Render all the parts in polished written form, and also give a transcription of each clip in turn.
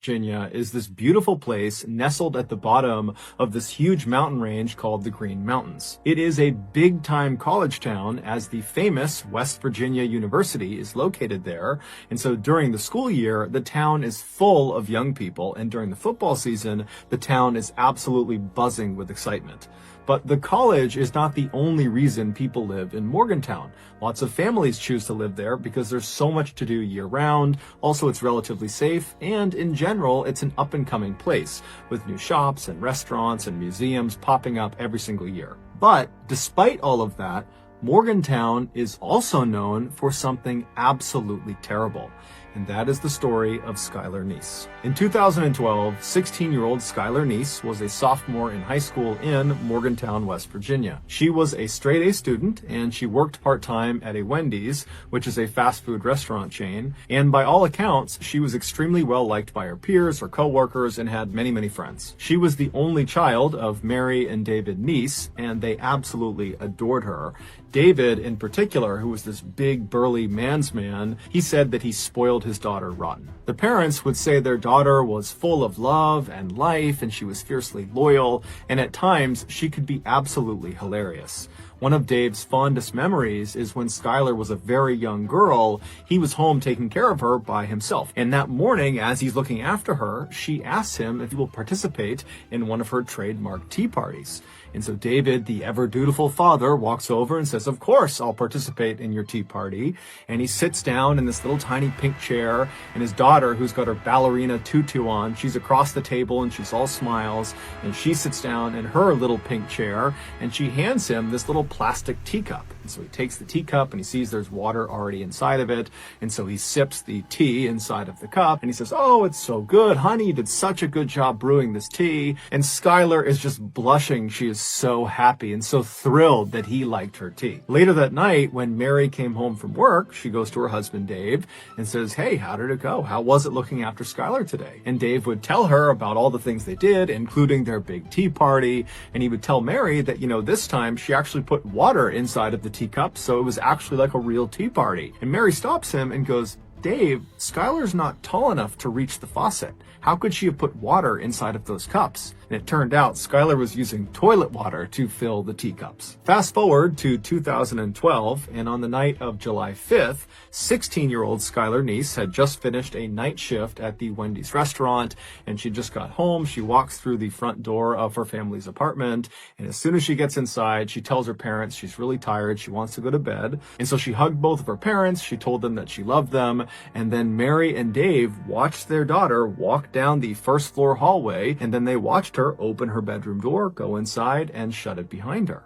Virginia is this beautiful place nestled at the bottom of this huge mountain range called the Green Mountains. It is a big-time college town, as the famous West Virginia University is located there. And so during the school year, the town is full of young people, and during the football season, the town is absolutely buzzing with excitement. But the college is not the only reason people live in Morgantown. Lots of families choose to live there because there's so much to do year-round. Also, it's relatively safe, and in general, it's an up-and-coming place with new shops and restaurants and museums popping up every single year. But despite all of that, Morgantown is also known for something absolutely terrible. And that is the story of Skylar Neese. In 2012, 16-year-old Skylar Neese was a sophomore in high school in Morgantown, West Virginia. She was a straight-A student, and she worked part-time at a Wendy's, which is a fast food restaurant chain. And by all accounts, she was extremely well-liked by her peers, her co-workers, and had many, many friends. She was the only child of Mary and David Neese, and they absolutely adored her. David, in particular, who was this big, burly man's man, he said that he spoiled his daughter rotten. The parents would say their daughter was full of love and life, and she was fiercely loyal, and at times she could be absolutely hilarious. One of Dave's fondest memories is when Skylar was a very young girl, he was home taking care of her by himself. And that morning, as he's looking after her, she asks him if he will participate in one of her trademark tea parties. And so David, the ever-dutiful father, walks over and says, "Of course, I'll participate in your tea party." And he sits down in this little tiny pink chair, and his daughter, who's got her ballerina tutu on, she's across the table and she's all smiles, and she sits down in her little pink chair, and she hands him this little plastic teacup. And so he takes the teacup and he sees there's water already inside of it, and so he sips the tea inside of the cup, and he says, "Oh, it's so good, honey, you did such a good job brewing this tea." And Skylar is just blushing. She is so happy and so thrilled that he liked her tea. Later that night, when Mary came home from work, she goes to her husband Dave and says, "Hey, how did it go? How was it looking after Skylar today?" And Dave would tell her about all the things they did, including their big tea party, and he would tell Mary that, this time she actually put water inside of the teacup, so it was actually like a real tea party. And Mary stops him and goes, "Dave, Skylar's not tall enough to reach the faucet. How could she have put water inside of those cups?" And it turned out Skylar was using toilet water to fill the teacups. Fast forward to 2012, and on the night of July 5th, 16-year-old Skylar Neese had just finished a night shift at the Wendy's restaurant, and she just got home. She walks through the front door of her family's apartment, and as soon as she gets inside, she tells her parents she's really tired, she wants to go to bed. And so she hugged both of her parents, she told them that she loved them, and then Mary and Dave watched their daughter walk down the first floor hallway, and then they watched her open her bedroom door, go inside, and shut it behind her.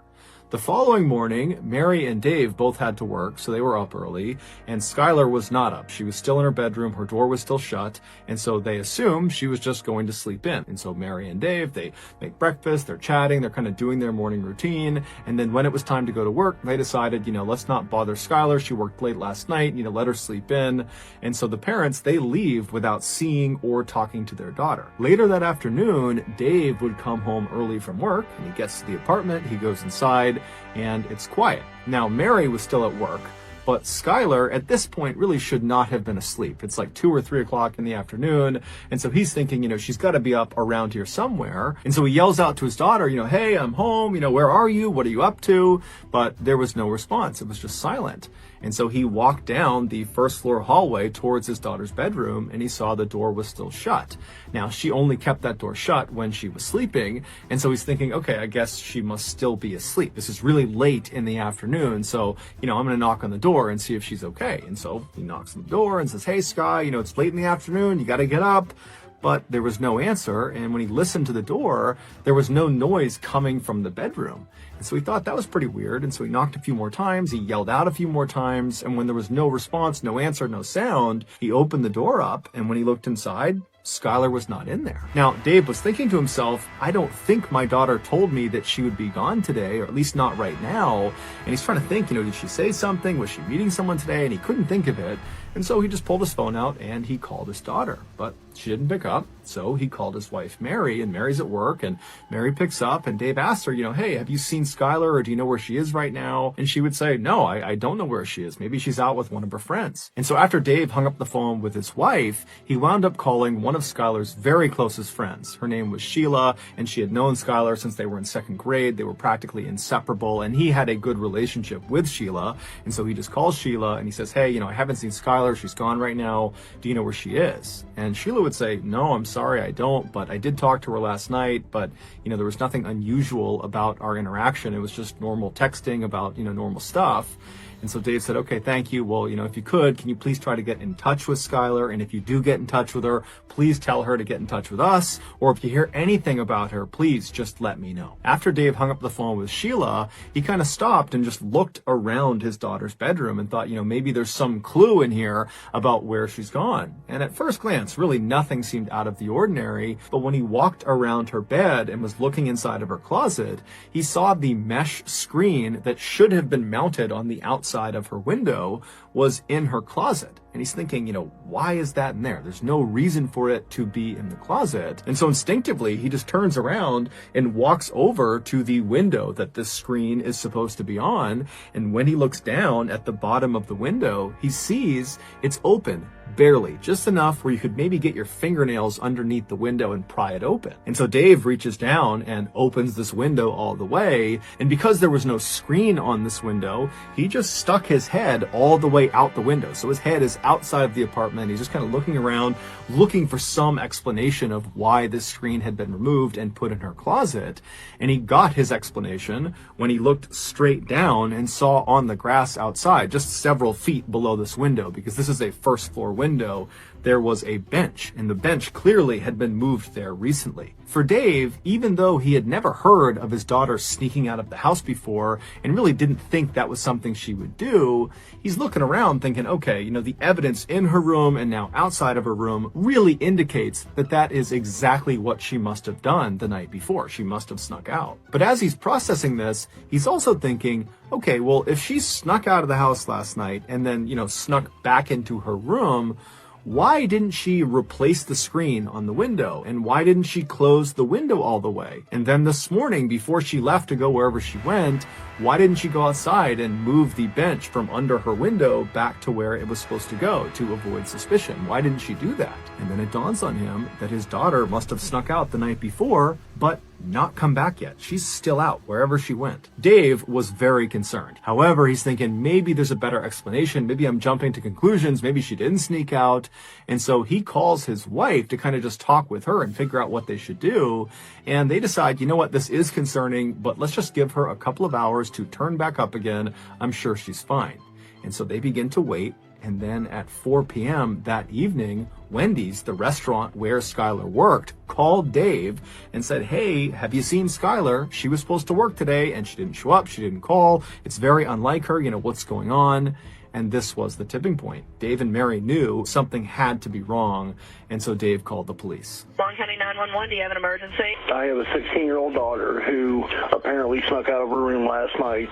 The following morning, Mary and Dave both had to work, so they were up early, and Skylar was not up. She was still in her bedroom, her door was still shut, and so they assumed she was just going to sleep in. And so Mary and Dave, they make breakfast, they're chatting, they're kind of doing their morning routine, and then when it was time to go to work, they decided, let's not bother Skylar, she worked late last night, let her sleep in. And so the parents, they leave without seeing or talking to their daughter. Later that afternoon, Dave would come home early from work, and he gets to the apartment, he goes inside, and it's quiet. Now, Mary was still at work, but Skylar at this point really should not have been asleep. It's like 2 or 3 o'clock in the afternoon, and so he's thinking, she's got to be up around here somewhere. And so he yells out to his daughter, "Hey, I'm home, where are you? What are you up to?" But there was no response. It was just silent. And so he walked down the first floor hallway towards his daughter's bedroom, and he saw the door was still shut. Now, she only kept that door shut when she was sleeping, and so he's thinking, okay, I guess she must still be asleep. This is really late in the afternoon, so, I'm going to knock on the door and see if she's okay. And so he knocks on the door and says, "Hey, Sky, it's late in the afternoon, you got to get up." But there was no answer, and when he listened to the door, there was no noise coming from the bedroom. And so he thought that was pretty weird, and so he knocked a few more times, he yelled out a few more times, and when there was no response, no answer, no sound, he opened the door up, and when he looked inside, Skylar was not in there. Now, Dave was thinking to himself, I don't think my daughter told me that she would be gone today, or at least not right now. And he's trying to think, did she say something? Was she meeting someone today? And he couldn't think of it. And so he just pulled his phone out and he called his daughter, but she didn't pick up. So he called his wife, Mary, and Mary's at work, and Mary picks up, and Dave asks her, hey, have you seen Skylar, or do you know where she is right now? And she would say, no, I don't know where she is. Maybe she's out with one of her friends. And so after Dave hung up the phone with his wife, he wound up calling one of Skylar's very closest friends. Her name was Sheila, and she had known Skylar since they were in second grade. They were practically inseparable, and he had a good relationship with Sheila. And so he just calls Sheila, and he says, hey, I haven't seen Skylar. She's gone right now. Do you know where she is? And Sheila would say, no, I'm sorry, I don't, but I did talk to her last night, but, there was nothing unusual about our interaction. It was just normal texting about, normal stuff. And so Dave said, okay, thank you. Well, if you could, can you please try to get in touch with Skylar? And if you do get in touch with her, please tell her to get in touch with us. Or if you hear anything about her, please just let me know. After Dave hung up the phone with Sheila, he kind of stopped and just looked around his daughter's bedroom and thought, maybe there's some clue in here about where she's gone. And at first glance, really nothing seemed out of the ordinary. But when he walked around her bed and was looking inside of her closet, he saw the mesh screen that should have been mounted on the outside of her window was in her closet. And he's thinking, why is that in there? There's no reason for it to be in the closet. And so instinctively, he just turns around and walks over to the window that this screen is supposed to be on. And when he looks down at the bottom of the window, he sees it's open. Barely, just enough where you could maybe get your fingernails underneath the window and pry it open. And so Dave reaches down and opens this window all the way. And because there was no screen on this window, he just stuck his head all the way out the window. So his head is outside of the apartment. He's just kind of looking around, looking for some explanation of why this screen had been removed and put in her closet. And he got his explanation when he looked straight down and saw on the grass outside, just several feet below this window, because this is a first floor window, there was a bench, and the bench clearly had been moved there recently. For Dave, even though he had never heard of his daughter sneaking out of the house before and really didn't think that was something she would do, he's looking around thinking, okay, the evidence in her room and now outside of her room really indicates that that is exactly what she must have done the night before. She must have snuck out. But as he's processing this, he's also thinking, okay, well, if she snuck out of the house last night and then, snuck back into her room, why didn't she replace the screen on the window? And why didn't she close the window all the way? And then this morning, before she left to go wherever she went, why didn't she go outside and move the bench from under her window back to where it was supposed to go to avoid suspicion? Why didn't she do that? And then it dawns on him that his daughter must have snuck out the night before, but not come back yet. She's still out wherever she went. Dave was very concerned. However, he's thinking maybe there's a better explanation. Maybe I'm jumping to conclusions. Maybe she didn't sneak out. And so he calls his wife to kind of just talk with her and figure out what they should do. And they decide, you know what, this is concerning, but let's just give her a couple of hours to turn back up again. I'm sure she's fine. And so they begin to wait. And then at 4 p.m. that evening, Wendy's, the restaurant where Skylar worked, called Dave and said, hey, have you seen Skylar? She was supposed to work today and she didn't show up. She didn't call. It's very unlike her. What's going on? And this was the tipping point. Dave and Mary knew something had to be wrong, and so Dave called the police. Long County 911, do you have an emergency? I have a 16-year-old daughter who apparently snuck out of her room last night.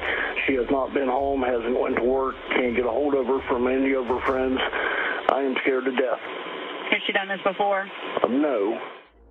She has not been home, hasn't went to work, can't get a hold of her from any of her friends. I am scared to death. Has she done this before? No.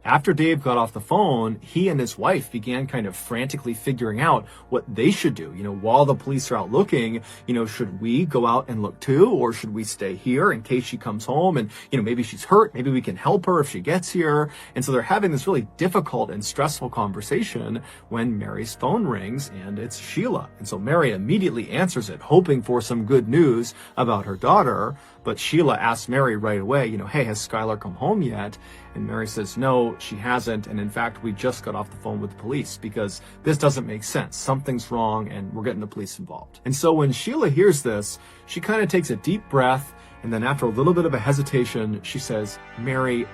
After Dave got off the phone, he and his wife began kind of frantically figuring out what they should do. While the police are out looking, should we go out and look too? Or should we stay here in case she comes home and, maybe she's hurt. Maybe we can help her if she gets here. And so they're having this really difficult and stressful conversation when Mary's phone rings and it's Sheila. And so Mary immediately answers it, hoping for some good news about her daughter. But Sheila asks Mary right away, hey, has Skylar come home yet? And Mary says, no, she hasn't. And in fact, we just got off the phone with the police because this doesn't make sense. Something's wrong and we're getting the police involved. And so when Sheila hears this, she kind of takes a deep breath. And then after a little bit of a hesitation, she says, Mary,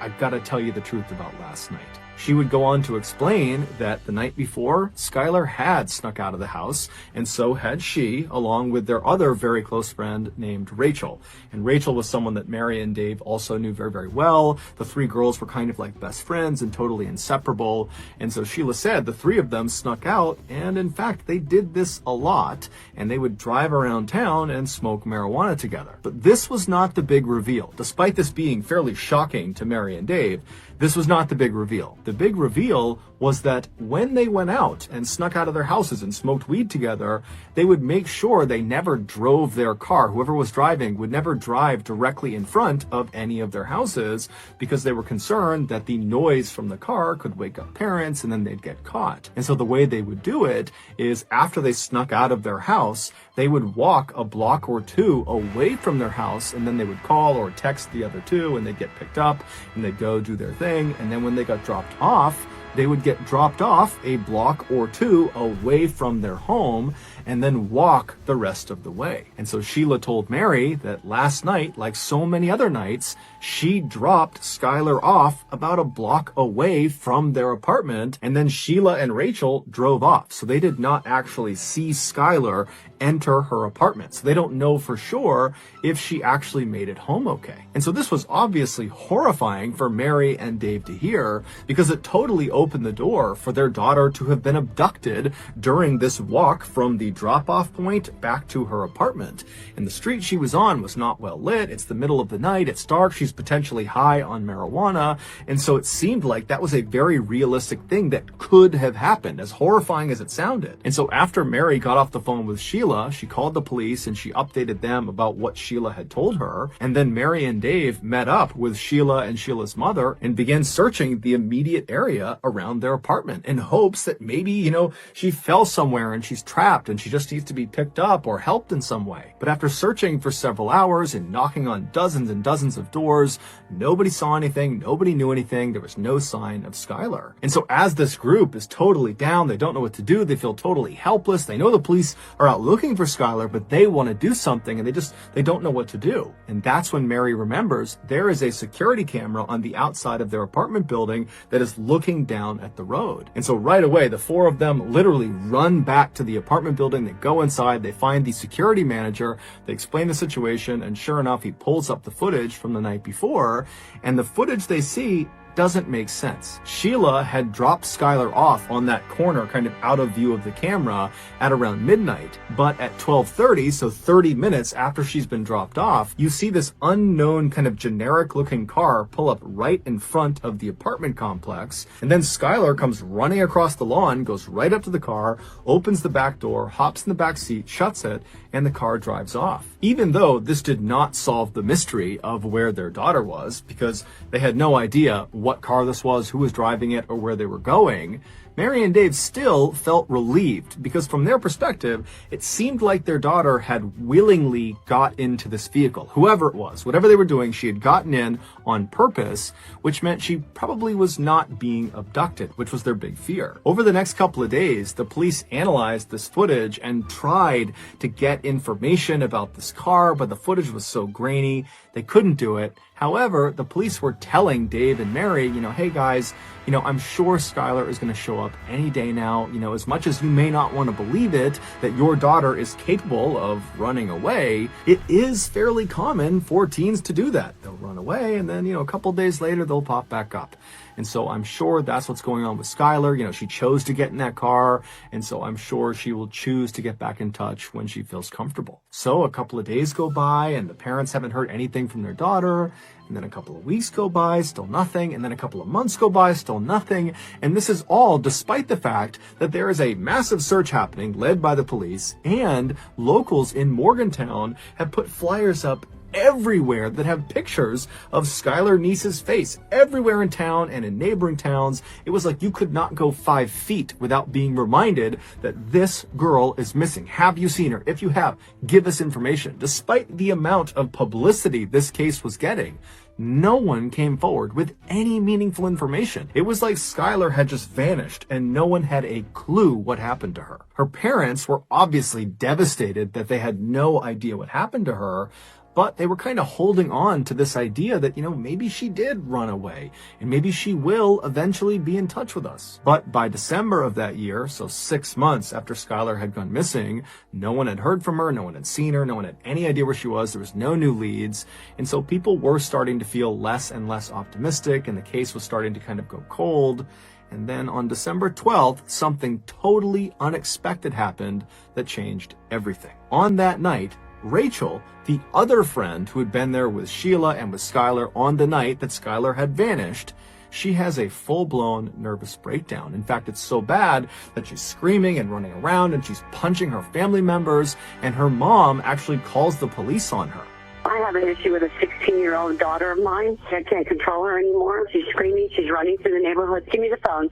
I've got to tell you the truth about last night. She would go on to explain that the night before, Skylar had snuck out of the house, and so had she, along with their other very close friend named Rachel. And Rachel was someone that Mary and Dave also knew very, very well. The three girls were kind of like best friends and totally inseparable. And so Sheila said the three of them snuck out, and in fact, they did this a lot, and they would drive around town and smoke marijuana together. But this was not the big reveal. Despite this being fairly shocking to Mary and Dave, this was not the big reveal. The big reveal was that when they went out and snuck out of their houses and smoked weed together, they would make sure they never drove their car. Whoever was driving would never drive directly in front of any of their houses because they were concerned that the noise from the car could wake up parents and then they'd get caught. And so the way they would do it is after they snuck out of their house, they would walk a block or two away from their house, and then they would call or text the other two, and they'd get picked up and they'd go do their thing. And then when they got dropped off, they would get dropped off a block or two away from their home and then walk the rest of the way. And so Sheila told Mary that last night, like so many other nights, she dropped Skylar off about a block away from their apartment, and then Sheila and Rachel drove off. So they did not actually see Skylar enter her apartment. So they don't know for sure if she actually made it home okay. And so this was obviously horrifying for Mary and Dave to hear, because it totally opened the door for their daughter to have been abducted during this walk from the drop-off point back to her apartment. And the street she was on was not well lit. It's the middle of the night. It's dark. She's potentially high on marijuana. And so it seemed like that was a very realistic thing that could have happened, as horrifying as it sounded. And so after Mary got off the phone with Sheila, she called the police and she updated them about what Sheila had told her. And then Mary and Dave met up with Sheila and Sheila's mother and began searching the immediate area around their apartment in hopes that maybe, she fell somewhere and she's trapped and she just needs to be picked up or helped in some way. But after searching for several hours and knocking on dozens and dozens of doors, nobody saw anything, nobody knew anything, there was no sign of Skylar. And so as this group is totally down, they don't know what to do, they feel totally helpless, they know the police are out looking for Skylar, but they want to do something and they don't know what to do. And that's when Mary remembers there is a security camera on the outside of their apartment building that is looking down at the road. And so right away, the four of them literally run back to the apartment building. They go inside, they find the security manager, they explain the situation, and sure enough, he pulls up the footage from the night before, and the footage they see doesn't make sense. Sheila had dropped Skylar off on that corner, kind of out of view of the camera, at around midnight. But at 12:30, so 30 minutes after she's been dropped off, you see this unknown kind of generic looking car pull up right in front of the apartment complex. And then Skylar comes running across the lawn, goes right up to the car, opens the back door, hops in the back seat, shuts it, and the car drives off. Even though this did not solve the mystery of where their daughter was, because they had no idea what car this was, who was driving it, or where they were going, Mary and Dave still felt relieved, because from their perspective, it seemed like their daughter had willingly got into this vehicle. Whoever it was, whatever they were doing, she had gotten in on purpose, which meant she probably was not being abducted, which was their big fear. Over the next couple of days, the police analyzed this footage and tried to get information about this car, but the footage was so grainy, they couldn't do it. However, the police were telling Dave and Mary, hey guys, I'm sure Skylar is going to show up any day now. As much as you may not want to believe it, that your daughter is capable of running away, it is fairly common for teens to do that. They'll run away and then, a couple days later, they'll pop back up. And so I'm sure that's what's going on with Skylar. She chose to get in that car. And so I'm sure she will choose to get back in touch when she feels comfortable. So a couple of days go by and the parents haven't heard anything from their daughter. And then a couple of weeks go by, still nothing. And then a couple of months go by, still nothing. And this is all despite the fact that there is a massive search happening led by the police, and locals in Morgantown have put flyers up everywhere that have pictures of Skylar Neese's face everywhere in town and in neighboring towns. It was like you could not go 5 feet without being reminded that this girl is missing. Have you seen her? If you have, give us information. Despite the amount of publicity this case was getting, no one came forward with any meaningful information. It was like Skylar had just vanished and no one had a clue what happened to her. Her parents were obviously devastated that they had no idea what happened to her. But they were kind of holding on to this idea that, maybe she did run away and maybe she will eventually be in touch with us. But by December of that year, so 6 months after Skylar had gone missing, no one had heard from her, no one had seen her, no one had any idea where she was, there was no new leads. And so people were starting to feel less and less optimistic, and the case was starting to kind of go cold. And then on December 12th, something totally unexpected happened that changed everything. On that night, Rachel, the other friend who had been there with Sheila and with Skylar on the night that Skylar had vanished, she has a full-blown nervous breakdown. In fact, it's so bad that she's screaming and running around and she's punching her family members, and her mom actually calls the police on her. I have an issue with a 16-year-old daughter of mine. I can't control her anymore. She's screaming. She's running through the neighborhood. Give me the phone.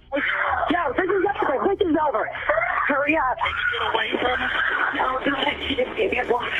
No, this is over. This is over. Hurry up. Get away from us. No, she just gave me a block.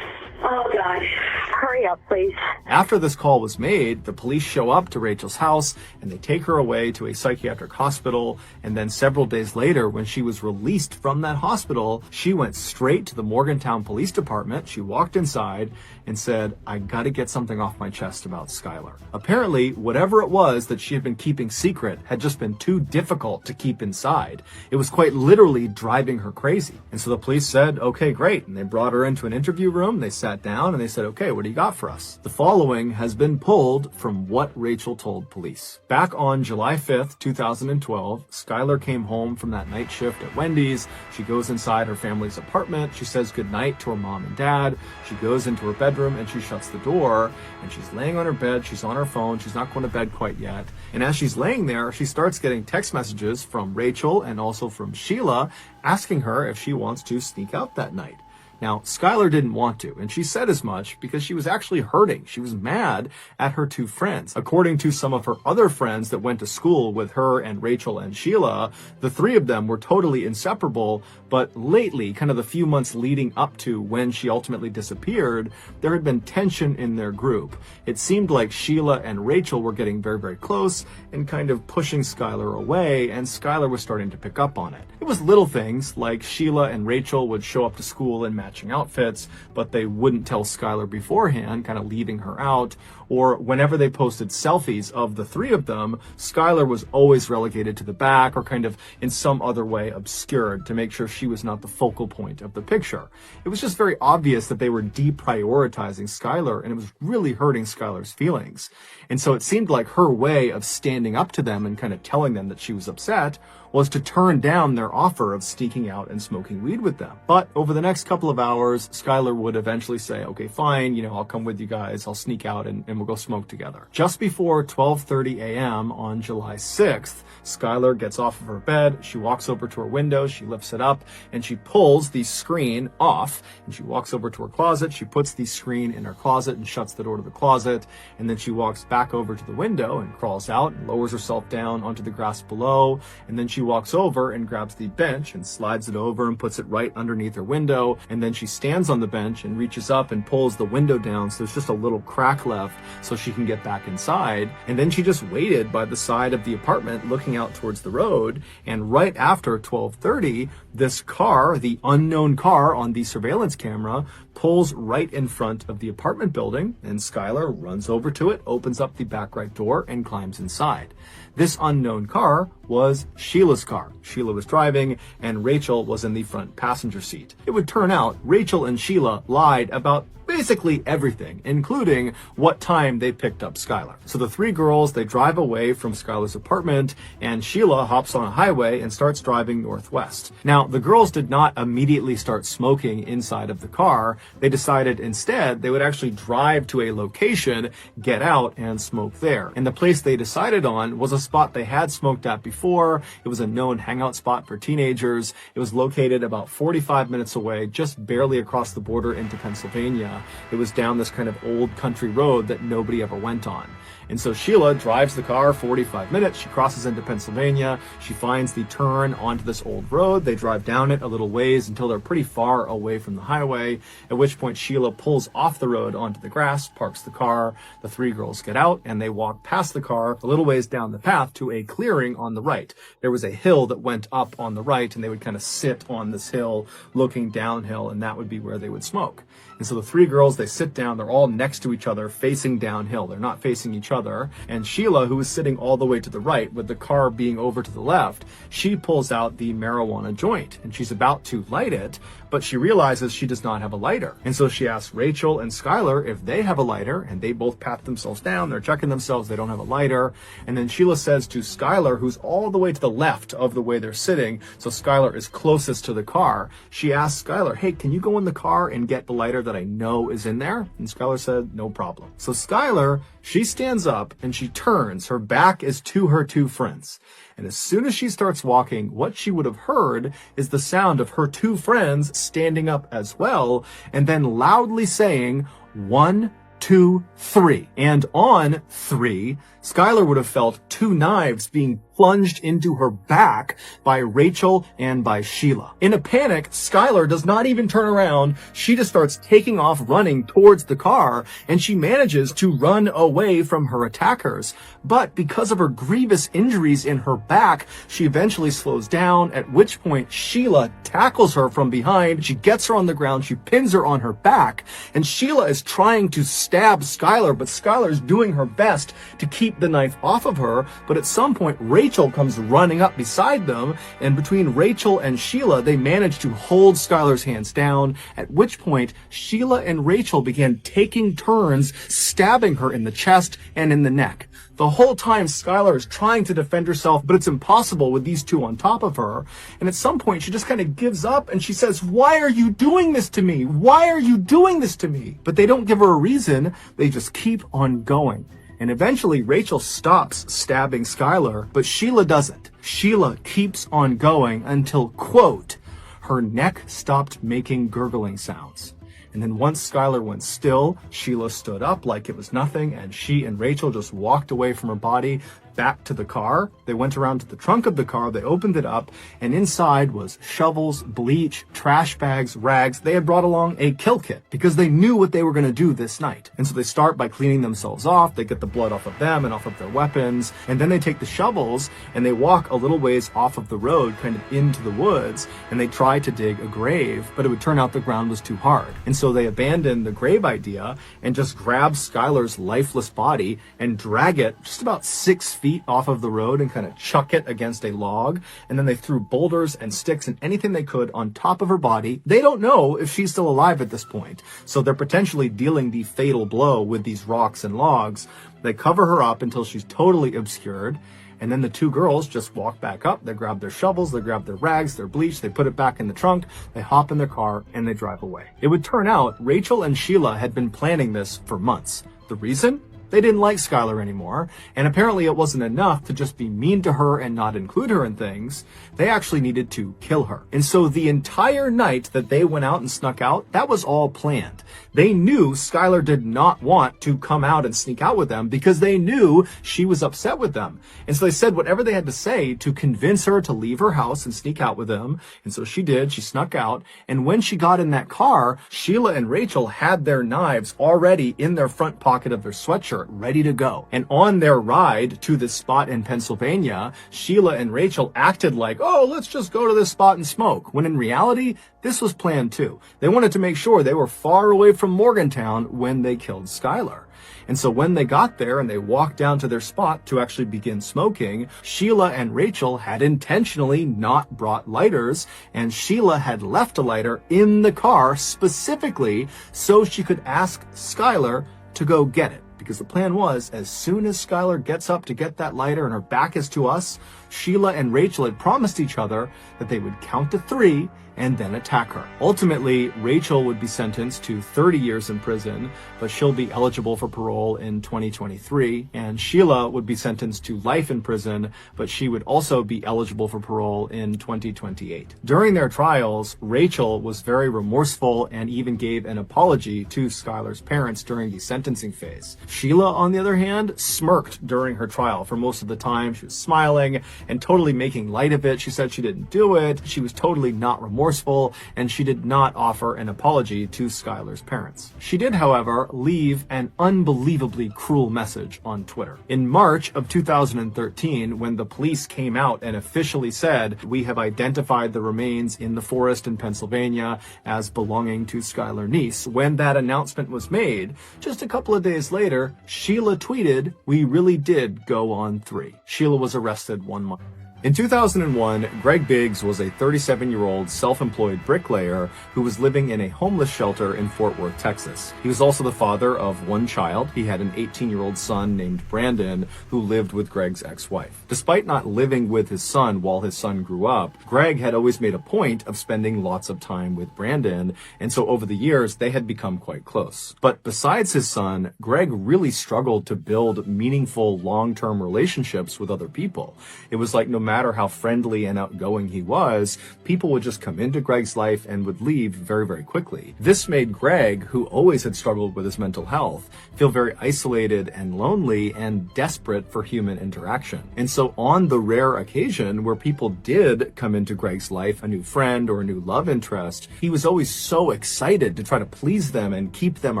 Oh, God. Hurry up, please. After this call was made, the police show up to Rachel's house and they take her away to a psychiatric hospital. And then several days later, when she was released from that hospital, she went straight to the Morgantown Police Department. She walked inside and said, I gotta get something off my chest about Skylar. Apparently, whatever it was that she had been keeping secret had just been too difficult to keep inside. It was quite literally driving her crazy. And so the police said, okay, great. And they brought her into an interview room. They sat down and they said, okay, what do you got for us? The following has been pulled from what Rachel told police. Back on July 5th, 2012, Skylar came home from that night shift at Wendy's. She goes inside her family's apartment. She says goodnight to her mom and dad. She goes into her bedroom and she shuts the door, and she's laying on her bed. She's on her phone. She's not going to bed quite yet. And as she's laying there, she starts getting text messages from Rachel and also from Sheila asking her if she wants to sneak out that night. Now, Skylar didn't want to, and she said as much because she was actually hurting. She was mad at her two friends. According to some of her other friends that went to school with her and Rachel and Sheila, the three of them were totally inseparable, but lately, kind of the few months leading up to when she ultimately disappeared, there had been tension in their group. It seemed like Sheila and Rachel were getting very, very close and kind of pushing Skylar away, and Skylar was starting to pick up on it. It was little things like Sheila and Rachel would show up to school in matching outfits, but they wouldn't tell Skylar beforehand, kind of leaving her out. Or whenever they posted selfies of the three of them, Skylar was always relegated to the back or kind of in some other way obscured to make sure she was not the focal point of the picture. It was just very obvious that they were deprioritizing Skylar, and it was really hurting Skylar's feelings. And so it seemed like her way of standing up to them and kind of telling them that she was upset was to turn down their offer of sneaking out and smoking weed with them. But over the next couple of hours, Skylar would eventually say, okay, fine, I'll come with you guys, I'll sneak out and we'll go smoke together. Just before 12:30 a.m. on July 6th, Skylar gets off of her bed, she walks over to her window, she lifts it up, and she pulls the screen off, and she walks over to her closet, she puts the screen in her closet and shuts the door to the closet, and then she walks back over to the window and crawls out and lowers herself down onto the grass below, and then she walks over and grabs the bench and slides it over and puts it right underneath her window, and then she stands on the bench and reaches up and pulls the window down so there's just a little crack left so she can get back inside. And then she just waited by the side of the apartment looking out towards the road, and right after 12:30, this car, the unknown car on the surveillance camera, pulls right in front of the apartment building, and Skylar runs over to it, opens up the back right door, and climbs inside. This unknown car was Sheila's car. Sheila was driving, and Rachel was in the front passenger seat. It would turn out Rachel and Sheila lied about basically everything, including what time they picked up Skylar. So the three girls, they drive away from Skylar's apartment, and Sheila hops on a highway and starts driving northwest. Now, the girls did not immediately start smoking inside of the car. They decided instead they would actually drive to a location, get out, and smoke there. And the place they decided on was a spot they had smoked at before. It was a known hangout spot for teenagers. It was located about 45 minutes away, just barely across the border into Pennsylvania. It was down this kind of old country road that nobody ever went on. And so Sheila drives the car 45 minutes. She crosses into Pennsylvania. She finds the turn onto this old road. They drive down it a little ways until they're pretty far away from the highway, at which point Sheila pulls off the road onto the grass, parks the car. The three girls get out and they walk past the car a little ways down the path to a clearing on the right. There was a hill that went up on the right, and they would kind of sit on this hill looking downhill, and that would be where they would smoke. And so the three girls, they sit down, they're all next to each other, facing downhill. They're not facing each other. And Sheila, who is sitting all the way to the right with the car being over to the left, she pulls out the marijuana joint and she's about to light it, but she realizes she does not have a lighter. And so she asks Rachel and Skylar if they have a lighter, and they both pat themselves down. They're checking themselves. They don't have a lighter. And then Sheila says to Skylar, who's all the way to the left of the way they're sitting, so Skylar is closest to the car, she asks Skylar, hey, can you go in the car and get the lighter that I know is in there? And Skylar said, no problem. So Skylar, she stands up and she turns. Her back is to her two friends. And as soon as she starts walking, what she would have heard is the sound of her two friends standing up as well, and then loudly saying, 1, 2, 3. And on 3, Skylar would have felt two knives being plunged into her back by Rachel and by Sheila. In a panic, Skylar does not even turn around. She just starts taking off running towards the car, and she manages to run away from her attackers. But because of her grievous injuries in her back, she eventually slows down, at which point Sheila tackles her from behind. She gets her on the ground, she pins her on her back, and Sheila is trying to stab Skylar, but Skylar is doing her best to keep the knife off of her. But at some point, Rachel comes running up beside them, and between Rachel and Sheila, they manage to hold Skylar's hands down, at which point Sheila and Rachel began taking turns stabbing her in the chest and in the neck. The whole time, Skylar is trying to defend herself, but it's impossible with these two on top of her. And at some point, she just kind of gives up and she says, why are you doing this to me? Why are you doing this to me? But they don't give her a reason. They just keep on going. And eventually, Rachel stops stabbing Skylar, but Sheila doesn't. Sheila keeps on going until, quote, her neck stopped making gurgling sounds. And then once Skylar went still, Sheila stood up like it was nothing, and she and Rachel just walked away from her body back to the car. They went around to the trunk of the car, they opened it up, and inside was shovels, bleach, trash bags, rags. They had brought along a kill kit because they knew what they were going to do this night. And so they start by cleaning themselves off. They get the blood off of them and off of their weapons, and then they take the shovels and they walk a little ways off of the road, kind of into the woods, and they try to dig a grave, but it would turn out the ground was too hard. And so they abandon the grave idea and just grab Skylar's lifeless body and drag it just about 6 feet off of the road and kind of chuck it against a log. And then they threw boulders and sticks and anything they could on top of her body. They don't know if she's still alive at this point, so they're potentially dealing the fatal blow with these rocks and logs. They cover her up until she's totally obscured. And then the two girls just walk back up. They grab their shovels, they grab their rags, their bleach, they put it back in the trunk, they hop in their car, and they drive away. It would turn out Rachel and Sheila had been planning this for months. The reason? They didn't like Skylar anymore, and apparently it wasn't enough to just be mean to her and not include her in things. They actually needed to kill her. And so the entire night that they went out and snuck out, that was all planned. They knew Skylar did not want to come out and sneak out with them because they knew she was upset with them. And so they said whatever they had to say to convince her to leave her house and sneak out with them. And so she did. She snuck out. And when she got in that car, Sheila and Rachel had their knives already in their front pocket of their sweatshirt, ready to go. And on their ride to this spot in Pennsylvania, Sheila and Rachel acted like, oh, let's just go to this spot and smoke. When in reality, this was planned too. They wanted to make sure they were far away from Morgantown when they killed Skylar. And so when they got there and they walked down to their spot to actually begin smoking, Sheila and Rachel had intentionally not brought lighters, and Sheila had left a lighter in the car specifically so she could ask Skylar to go get it. Because the plan was, as soon as Skylar gets up to get that lighter and her back is to us, Sheila and Rachel had promised each other that they would count to 3, and then attack her. Ultimately, Rachel would be sentenced to 30 years in prison, but she'll be eligible for parole in 2023, and Sheila would be sentenced to life in prison, but she would also be eligible for parole in 2028. During their trials, Rachel was very remorseful and even gave an apology to Skylar's parents during the sentencing phase. Sheila, on the other hand, smirked during her trial for most of the time. She was smiling and totally making light of it. She said she didn't do it. She was totally not remorseful, and she did not offer an apology to Skylar's parents. She did, however, leave an unbelievably cruel message on Twitter. In March of 2013, when the police came out and officially said, "We have identified the remains in the forest in Pennsylvania as belonging to Skylar Neese," when that announcement was made, just a couple of days later, Sheila tweeted, "We really did go on 3." Sheila was arrested 1 month. In 2001, Greg Biggs was a 37-year-old self-employed bricklayer who was living in a homeless shelter in Fort Worth, Texas. He was also the father of 1 child. He had an 18-year-old son named Brandon who lived with Greg's ex-wife. Despite not living with his son while his son grew up, Greg had always made a point of spending lots of time with Brandon, and so over the years, they had become quite close. But besides his son, Greg really struggled to build meaningful long-term relationships with other people. It was like no matter how friendly and outgoing he was, people would just come into Greg's life and would leave very, very quickly. This made Greg, who always had struggled with his mental health, feel very isolated and lonely and desperate for human interaction. And so on the rare occasion where people did come into Greg's life, a new friend or a new love interest, he was always so excited to try to please them and keep them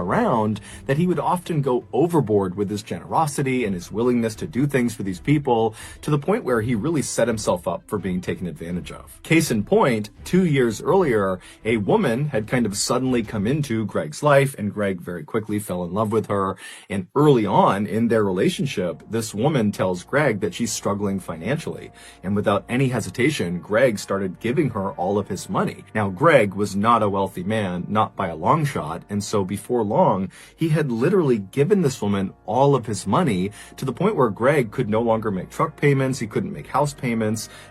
around that he would often go overboard with his generosity and his willingness to do things for these people, to the point where he really set himself up for being taken advantage of. Case in point, 2 years earlier, a woman had kind of suddenly come into Greg's life, and Greg very quickly fell in love with her. And early on in their relationship, this woman tells Greg that she's struggling financially. And without any hesitation, Greg started giving her all of his money. Now, Greg was not a wealthy man, not by a long shot, and so before long, he had literally given this woman all of his money to the point where Greg could no longer make truck payments, he couldn't make house payments,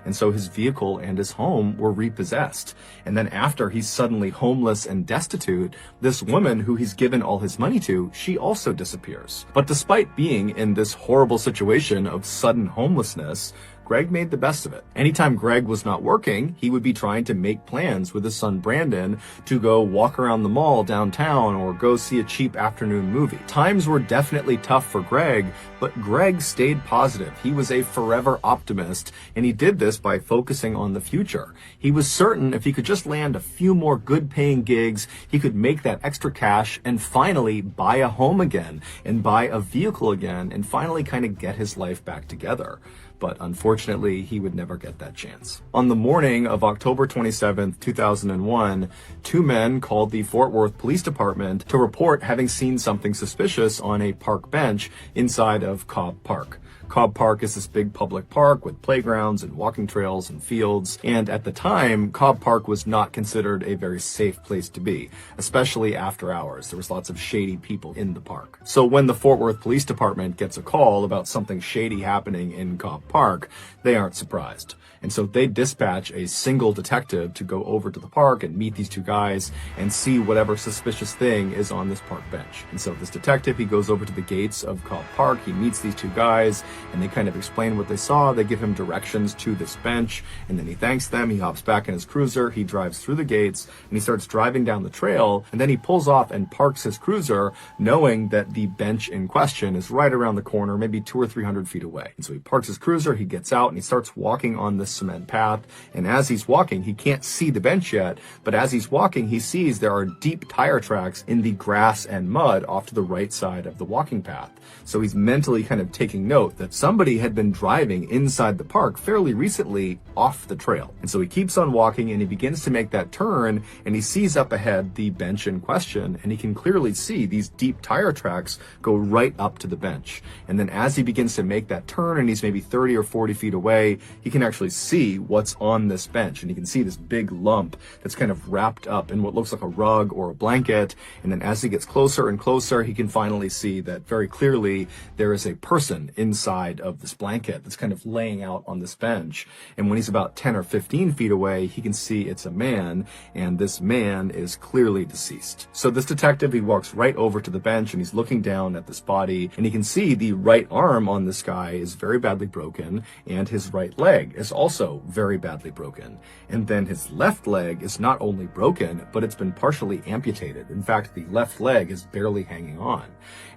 and so his vehicle and his home were repossessed. And then after he's suddenly homeless and destitute, this woman who he's given all his money to, she also disappears. But despite being in this horrible situation of sudden homelessness, Greg made the best of it. Anytime Greg was not working, he would be trying to make plans with his son Brandon to go walk around the mall downtown or go see a cheap afternoon movie. Times were definitely tough for Greg, but Greg stayed positive. He was a forever optimist, and he did this by focusing on the future. He was certain if he could just land a few more good-paying gigs, he could make that extra cash and finally buy a home again and buy a vehicle again and finally kind of get his life back together. But unfortunately, he would never get that chance. On the morning of October 27th, 2001, 2 men called the Fort Worth Police Department to report having seen something suspicious on a park bench inside of Cobb Park. Cobb Park is this big public park with playgrounds and walking trails and fields, and at the time, Cobb Park was not considered a very safe place to be, especially after hours. There was lots of shady people in the park. So when the Fort Worth Police Department gets a call about something shady happening in Cobb Park, they aren't surprised. And so they dispatch a single detective to go over to the park and meet these 2 guys and see whatever suspicious thing is on this park bench. And so this detective, he goes over to the gates of Cobb Park, he meets these 2 guys, and they kind of explain what they saw. They give him directions to this bench, and then he thanks them. He hops back in his cruiser, he drives through the gates, and he starts driving down the trail, and then he pulls off and parks his cruiser, knowing that the bench in question is right around the corner, maybe 200 or 300 feet away. And so he parks his cruiser, he gets out, and he starts walking on this cement path, and as he's walking, he can't see the bench yet, but as he's walking, he sees there are deep tire tracks in the grass and mud off to the right side of the walking path. So he's mentally kind of taking note that somebody had been driving inside the park fairly recently off the trail. And so he keeps on walking, and he begins to make that turn, and he sees up ahead the bench in question, and he can clearly see these deep tire tracks go right up to the bench. And then as he begins to make that turn, and he's maybe 30 or 40 feet away, he can actually see what's on this bench, and you can see this big lump that's kind of wrapped up in what looks like a rug or a blanket. And then as he gets closer and closer, he can finally see that very clearly there is a person inside side of this blanket that's kind of laying out on this bench. And when he's about 10 or 15 feet away, he can see it's a man, and this man is clearly deceased. So this detective, he walks right over to the bench and he's looking down at this body, and he can see the right arm on this guy is very badly broken, and his right leg is also very badly broken. And then his left leg is not only broken, but it's been partially amputated. In fact, the left leg is barely hanging on.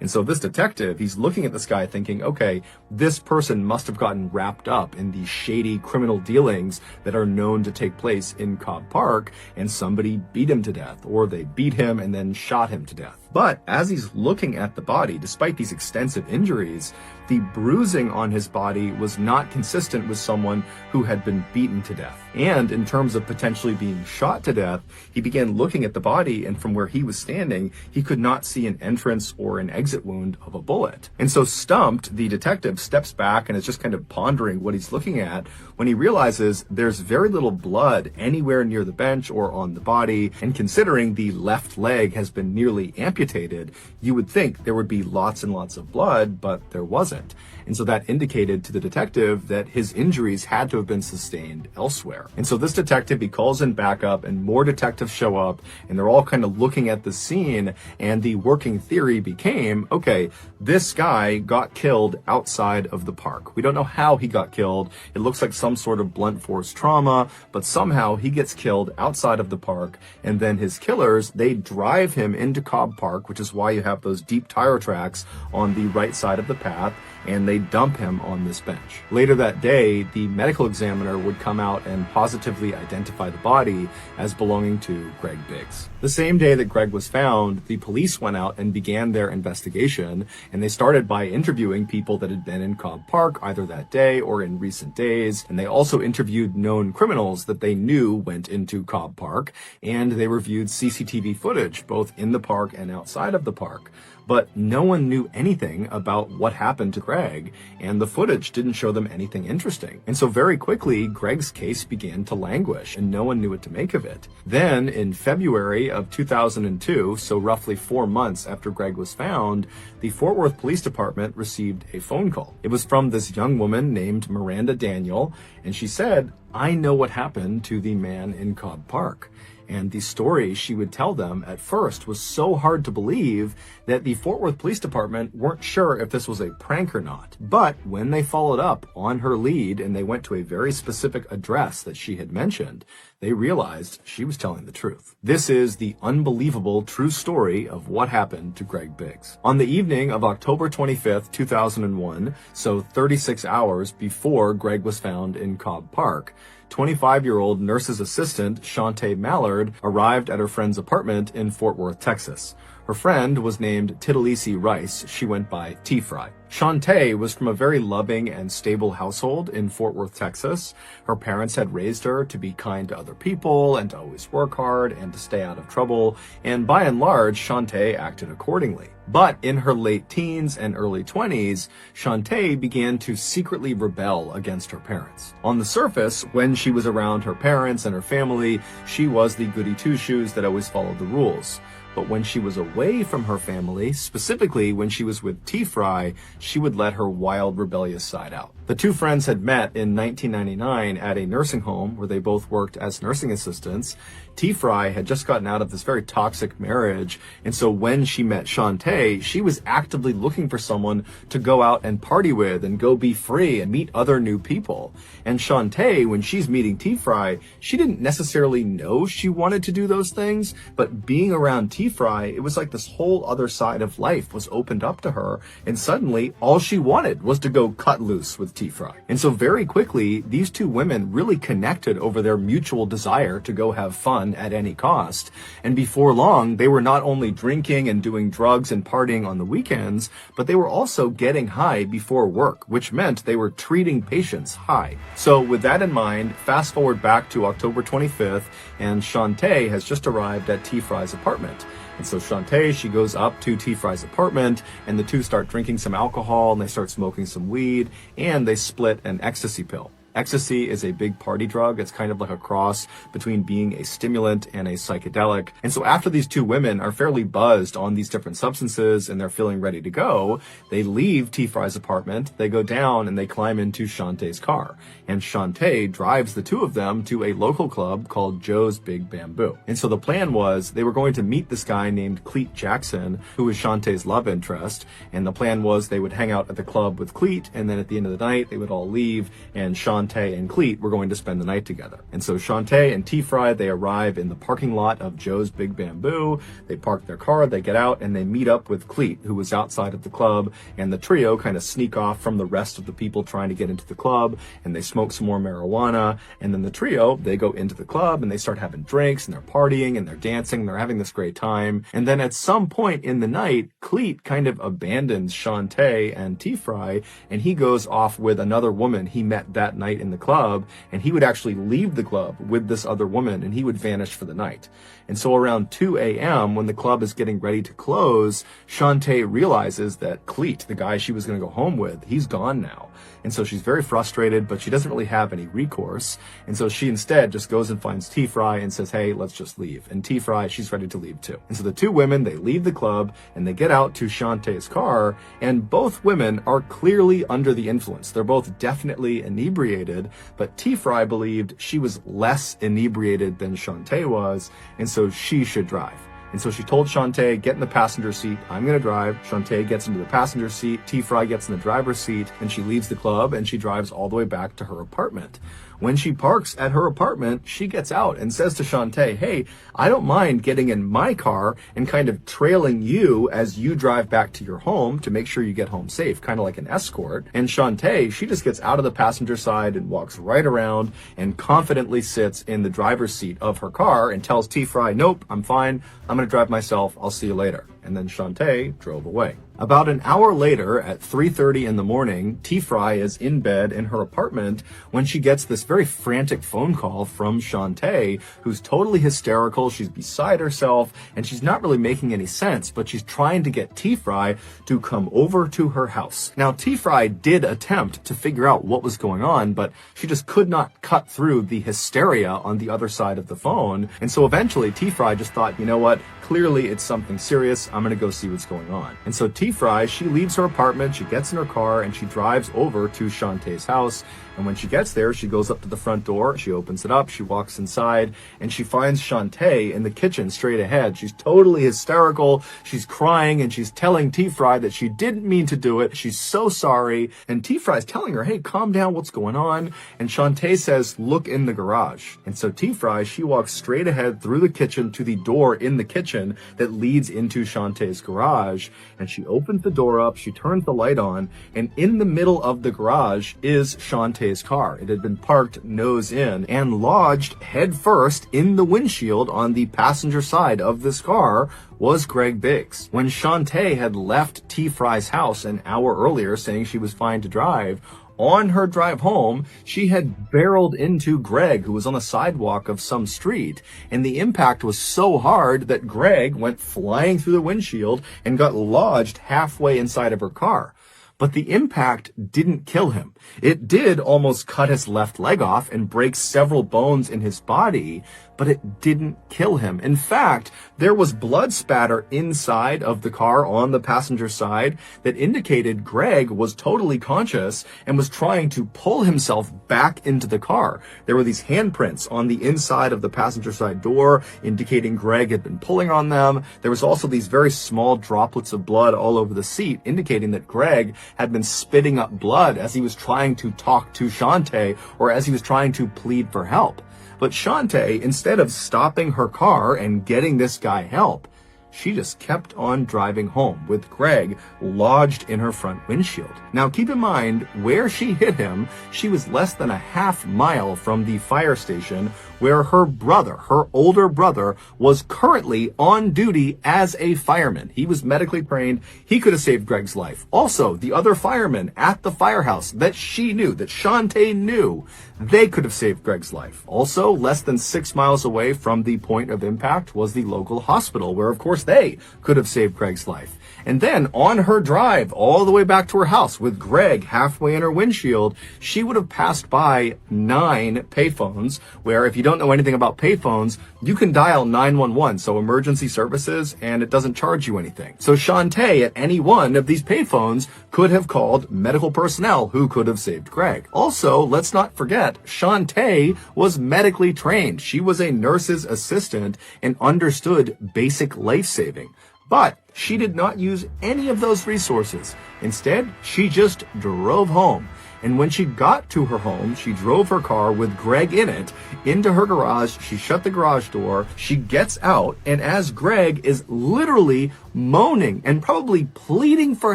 And so this detective, he's looking at this guy thinking, okay, this person must have gotten wrapped up in the shady criminal dealings that are known to take place in Cobb Park, and somebody beat him to death, or they beat him and then shot him to death. But as he's looking at the body, despite these extensive injuries, the bruising on his body was not consistent with someone who had been beaten to death. And in terms of potentially being shot to death, he began looking at the body, and from where he was standing, he could not see an entrance or an exit wound of a bullet. And so stumped, the detective steps back and is just kind of pondering what he's looking at when he realizes there's very little blood anywhere near the bench or on the body. And considering the left leg has been nearly amputated, you would think there would be lots and lots of blood, but there wasn't. And so that indicated to the detective that his injuries had to have been sustained elsewhere. And so this detective, he calls in backup, and more detectives show up, and they're all kind of looking at the scene, and the working theory became, okay, this guy got killed outside of the park. We don't know how he got killed. It looks like some sort of blunt force trauma, but somehow he gets killed outside of the park, and then his killers, they drive him into Cobb Park, which is why you have those deep tire tracks on the right side of the path, and they dump him on this bench. Later that day, the medical examiner would come out and positively identify the body as belonging to Greg Biggs. The same day that Greg was found, the police went out and began their investigation, and they started by interviewing people that had been in Cobb Park either that day or in recent days, and they also interviewed known criminals that they knew went into Cobb Park, and they reviewed CCTV footage both in the park and outside of the park. But no one knew anything about what happened to Greg, and the footage didn't show them anything interesting. And so very quickly, Greg's case began to languish, and no one knew what to make of it. Then, in February of 2002, so roughly 4 months after Greg was found, the Fort Worth Police Department received a phone call. It was from this young woman named Miranda Daniel, and she said, "I know what happened to the man in Cobb Park." And the story she would tell them at first was so hard to believe that the Fort Worth Police Department weren't sure if this was a prank or not. But when they followed up on her lead and they went to a very specific address that she had mentioned, they realized she was telling the truth. This is the unbelievable true story of what happened to Greg Biggs. On the evening of October 25th, 2001, so 36 hours before Greg was found in Cobb Park, 25-year-old nurse's assistant Shantae Mallard arrived at her friend's apartment in Fort Worth, Texas. Her friend was named Tittalisi Rice. She went by T-Fry. Shantae was from a very loving and stable household in Fort Worth, Texas. Her parents had raised her to be kind to other people and to always work hard and to stay out of trouble, and by and large, Shantae acted accordingly. But in her late teens and early 20s, Shantae began to secretly rebel against her parents. On the surface, when she was around her parents and her family, she was the goody two-shoes that always followed the rules. But when she was away from her family, specifically when she was with T-Fry, she would let her wild, rebellious side out. The two friends had met in 1999 at a nursing home where they both worked as nursing assistants. T-Fry had just gotten out of this very toxic marriage, and so when she met Shantae, she was actively looking for someone to go out and party with and go be free and meet other new people. And Shantae, when she's meeting T-Fry, she didn't necessarily know she wanted to do those things, but being around T-Fry, it was like this whole other side of life was opened up to her, and suddenly all she wanted was to go cut loose with T-Fry. And so very quickly, these two women really connected over their mutual desire to go have fun at any cost. And before long, they were not only drinking and doing drugs and partying on the weekends, but they were also getting high before work, which meant they were treating patients high. So with that in mind, fast forward back to October 25th, and Shantae has just arrived at T-Fry's apartment. And so Shantae, she goes up to T-Fry's apartment, and the two start drinking some alcohol, and they start smoking some weed, and they split an ecstasy pill. Ecstasy is a big party drug. It's kind of like a cross between being a stimulant and a psychedelic. And so after these two women are fairly buzzed on these different substances and they're feeling ready to go, they leave T. Fry's apartment, they go down and they climb into Shantae's car. And Shantae drives the two of them to a local club called Joe's Big Bamboo. And so the plan was they were going to meet this guy named Cleet Jackson, who was Shantae's love interest. And the plan was they would hang out at the club with Cleet, and then at the end of the night, they would all leave, and Shantae and Cleet were going to spend the night together. And so Shantae and T. Fry, they arrive in the parking lot of Joe's Big Bamboo. They park their car, they get out, and they meet up with Cleet, who was outside of the club, and the trio kind of sneak off from the rest of the people trying to get into the club, and they smoke some more marijuana, and then the trio, they go into the club, and they start having drinks, and they're partying, and they're dancing, and they're having this great time. And then at some point in the night, Cleet kind of abandons Shantae and T. Fry, and he goes off with another woman he met that night in the club, and he would actually leave the club with this other woman, and he would vanish for the night. And so around 2 a.m., when the club is getting ready to close, Shantae realizes that Cleet, the guy she was going to go home with, he's gone now. And so she's very frustrated, but she doesn't really have any recourse. And so she instead just goes and finds T. Fry and says, hey, let's just leave. And T. Fry, she's ready to leave too. And so the two women, they leave the club and they get out to Shantae's car, and both women are clearly under the influence. They're both definitely inebriated, but T. Fry believed she was less inebriated than Shantae was, and so she should drive. And so she told Shantae, get in the passenger seat, I'm going to drive. Shantae gets into the passenger seat, T. Fry gets in the driver's seat, and she leaves the club and she drives all the way back to her apartment. When she parks at her apartment, she gets out and says to Shantae, hey, I don't mind getting in my car and kind of trailing you as you drive back to your home to make sure you get home safe, kind of like an escort. And Shantae, she just gets out of the passenger side and walks right around and confidently sits in the driver's seat of her car and tells T. Fry, nope, I'm fine. I'm going to drive myself. I'll see you later. And then Shantae drove away. About an hour later, at 3:30 in the morning, T. Fry is in bed in her apartment when she gets this very frantic phone call from Shantae, who's totally hysterical. She's beside herself, and she's not really making any sense, but she's trying to get T. Fry to come over to her house. Now, T. Fry did attempt to figure out what was going on, but she just could not cut through the hysteria on the other side of the phone. And so eventually, T. Fry just thought, you know what? Clearly, it's something serious. I'm going to go see what's going on. And so T. Fry, she leaves her apartment, she gets in her car, and she drives over to Shantae's house. And when she gets there, she goes up to the front door, she opens it up, she walks inside, and she finds Shantae in the kitchen straight ahead. She's totally hysterical, she's crying, and she's telling T. Fry that she didn't mean to do it, she's so sorry. And T. Fry's telling her, hey, calm down, what's going on? And Shantae says, look in the garage. And so T. Fry, she walks straight ahead through the kitchen to the door in the kitchen that leads into Shantae's garage. And she opens the door up, she turns the light on, and in the middle of the garage is Shantae's car. It had been parked nose in and lodged head first in the windshield on the passenger side of this car was Greg Biggs. When Shantae had left T. Fry's house an hour earlier saying she was fine to drive, on her drive home, she had barreled into Greg, who was on a sidewalk of some street, and the impact was so hard that Greg went flying through the windshield and got lodged halfway inside of her car. But the impact didn't kill him. It did almost cut his left leg off and break several bones in his body, but it didn't kill him. In fact, there was blood spatter inside of the car on the passenger side that indicated Greg was totally conscious and was trying to pull himself back into the car. There were these handprints on the inside of the passenger side door indicating Greg had been pulling on them. There was also these very small droplets of blood all over the seat indicating that Greg had been spitting up blood as he was trying to talk to Shantae or as he was trying to plead for help. But Shantae, instead of stopping her car and getting this guy help, she just kept on driving home with Greg lodged in her front windshield. Now keep in mind, where she hit him, she was less than a half mile from the fire station where her brother, her older brother, was currently on duty as a fireman. He was medically trained. He could have saved Greg's life. Also, the other firemen at the firehouse that she knew, that Shantae knew, they could have saved Greg's life. Also, less than 6 miles away from the point of impact was the local hospital where, of course, they could have saved Greg's life. And then on her drive all the way back to her house with Greg halfway in her windshield, she would have passed by 9 payphones, where if you don't know anything about payphones, you can dial 911, so emergency services, and it doesn't charge you anything. So Shantae at any one of these payphones could have called medical personnel who could have saved Greg. Also, let's not forget, Shantae was medically trained. She was a nurse's assistant and understood basic life saving. But she did not use any of those resources. Instead, she just drove home. And when she got to her home, she drove her car with Greg in it into her garage. She shut the garage door. She gets out. And as Greg is literally moaning and probably pleading for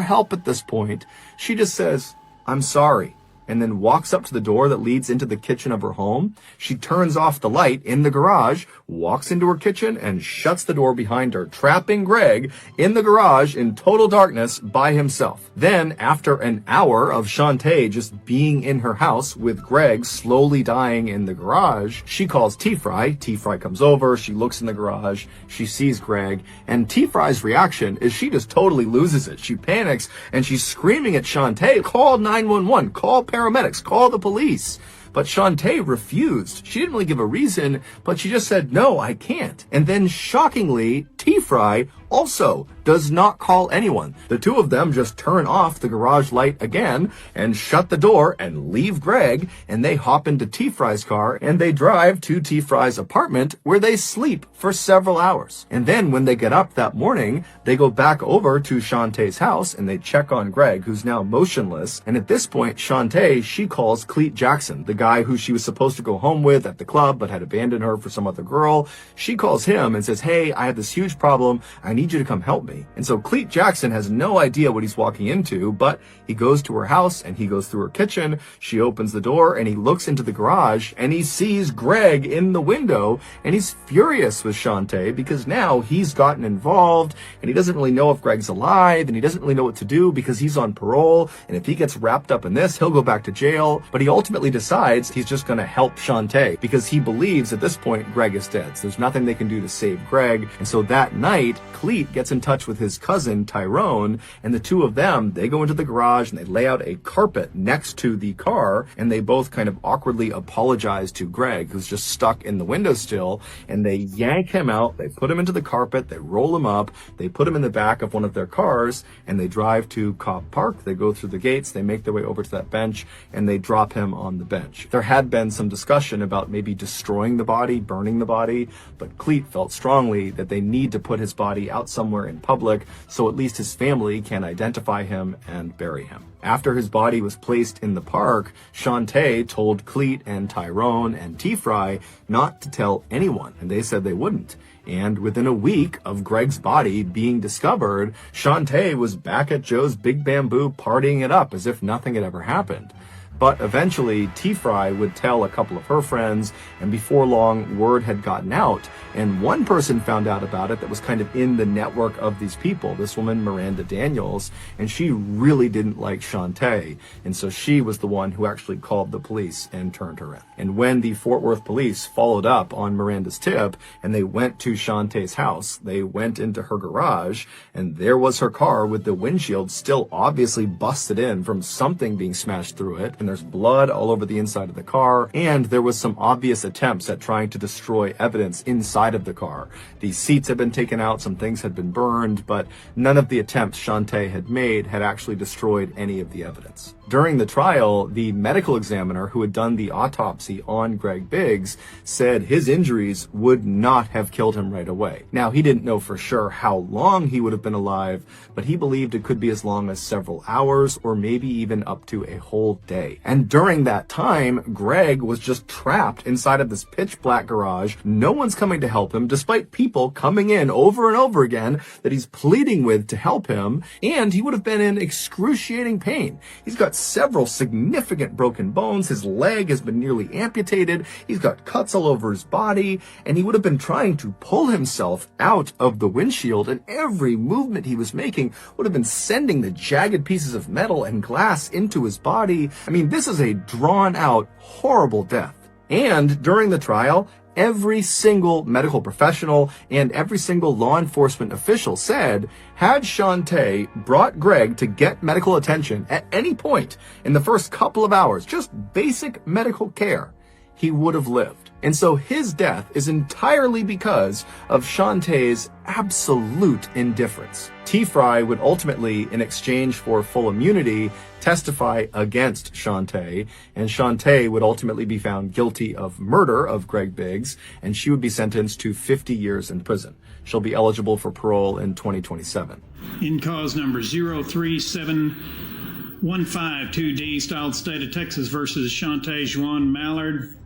help at this point, she just says, "I'm sorry," and then walks up to the door that leads into the kitchen of her home. She turns off the light in the garage, walks into her kitchen, and shuts the door behind her, trapping Greg in the garage in total darkness by himself. Then, after an hour of Shantae just being in her house with Greg slowly dying in the garage, she calls T-Fry. T-Fry comes over, she looks in the garage, she sees Greg, and T-Fry's reaction is she just totally loses it. She panics, and she's screaming at Shantae, "Call 911, call paramedics, call the police." But Shantae refused. She didn't really give a reason, but she just said, "No, I can't." And then shockingly, T-Fry also does not call anyone. The two of them just turn off the garage light again and shut the door and leave Greg, and they hop into T-Fry's car and they drive to T-Fry's apartment where they sleep for several hours. And then when they get up that morning, they go back over to Shantae's house and they check on Greg, who's now motionless. And at this point, Shantae, she calls Cleet Jackson, the guy who she was supposed to go home with at the club but had abandoned her for some other girl. She calls him and says, "Hey, I have this huge problem. I need you to come help me." And so Cleet Jackson has no idea what he's walking into, but he goes to her house and he goes through her kitchen. She opens the door and he looks into the garage and he sees Greg in the window, and he's furious with Shantae because now he's gotten involved and he doesn't really know if Greg's alive, and he doesn't really know what to do because he's on parole, and if he gets wrapped up in this, he'll go back to jail. But he ultimately decides he's just going to help Shantae because he believes at this point Greg is dead. So there's nothing they can do to save Greg. And so that night, Cleet gets in touch with his cousin Tyrone, and the two of them, they go into the garage and they lay out a carpet next to the car, and they both kind of awkwardly apologize to Greg, who's just stuck in the windowsill, and they yank him out, they put him into the carpet, they roll him up, they put him in the back of one of their cars, and they drive to Cobb Park. They go through the gates, they make their way over to that bench, and they drop him on the bench. There had been some discussion about maybe destroying the body, burning the body, but Cleet felt strongly that they need to put his body out somewhere in public so at least his family can identify him and bury him. After his body was placed in the park, Shantae told Cleet and Tyrone and T-Fry not to tell anyone, and they said they wouldn't. And within a week of Greg's body being discovered, Shantae was back at Joe's Big Bamboo partying it up as if nothing had ever happened. But eventually, T-Fry would tell a couple of her friends, and before long, word had gotten out. And one person found out about it that was kind of in the network of these people, this woman, Miranda Daniels, and she really didn't like Shantae. And so she was the one who actually called the police and turned her in. And when the Fort Worth police followed up on Miranda's tip, and they went to Shantae's house, they went into her garage, and there was her car with the windshield still obviously busted in from something being smashed through it. And there's blood all over the inside of the car, and there was some obvious attempts at trying to destroy evidence inside of the car. The seats had been taken out, some things had been burned, but none of the attempts Shantae had made had actually destroyed any of the evidence. During the trial, the medical examiner who had done the autopsy on Greg Biggs said his injuries would not have killed him right away. Now, he didn't know for sure how long he would have been alive, but he believed it could be as long as several hours or maybe even up to a whole day. And during that time, Greg was just trapped inside of this pitch black garage. No one's coming to help him, despite people coming in over and over again that he's pleading with to help him, and he would have been in excruciating pain. He's got several significant broken bones. His leg has been nearly amputated. He's got cuts all over his body, and he would have been trying to pull himself out of the windshield, and every movement he was making would have been sending the jagged pieces of metal and glass into his body. I mean, this is a drawn out, horrible death. And during the trial, every single medical professional and every single law enforcement official said, had Shantae brought Greg to get medical attention at any point in the first couple of hours, just basic medical care, he would have lived. And so his death is entirely because of Shantae's absolute indifference. T-Fry would ultimately, in exchange for full immunity, testify against Shantae, and Shantae would ultimately be found guilty of murder of Greg Biggs, and she would be sentenced to 50 years in prison. She'll be eligible for parole in 2027. In cause number 037152, D, styled State of Texas versus Shantae Juan Mallard.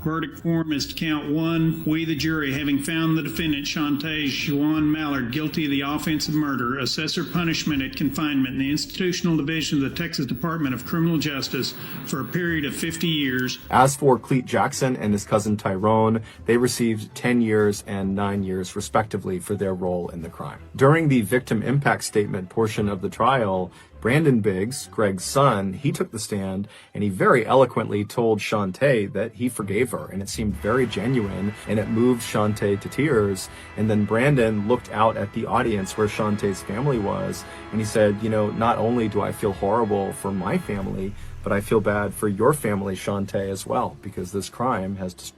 Verdict form is to count one. We, the jury, having found the defendant, Shantae Juan Mallard, guilty of the offense of murder, assess her punishment at confinement in the Institutional Division of the Texas Department of Criminal Justice for a period of 50 years. As for Cleet Jackson and his cousin Tyrone, they received 10 years and 9 years, respectively, for their role in the crime. During the victim impact statement portion of the trial, Brandon Biggs, Greg's son, he took the stand and he very eloquently told Shantae that he forgave her, and it seemed very genuine and it moved Shantae to tears. And then Brandon looked out at the audience where Shantae's family was and he said, you know, not only do I feel horrible for my family, but I feel bad for your family, Shantae, as well, because this crime has destroyed.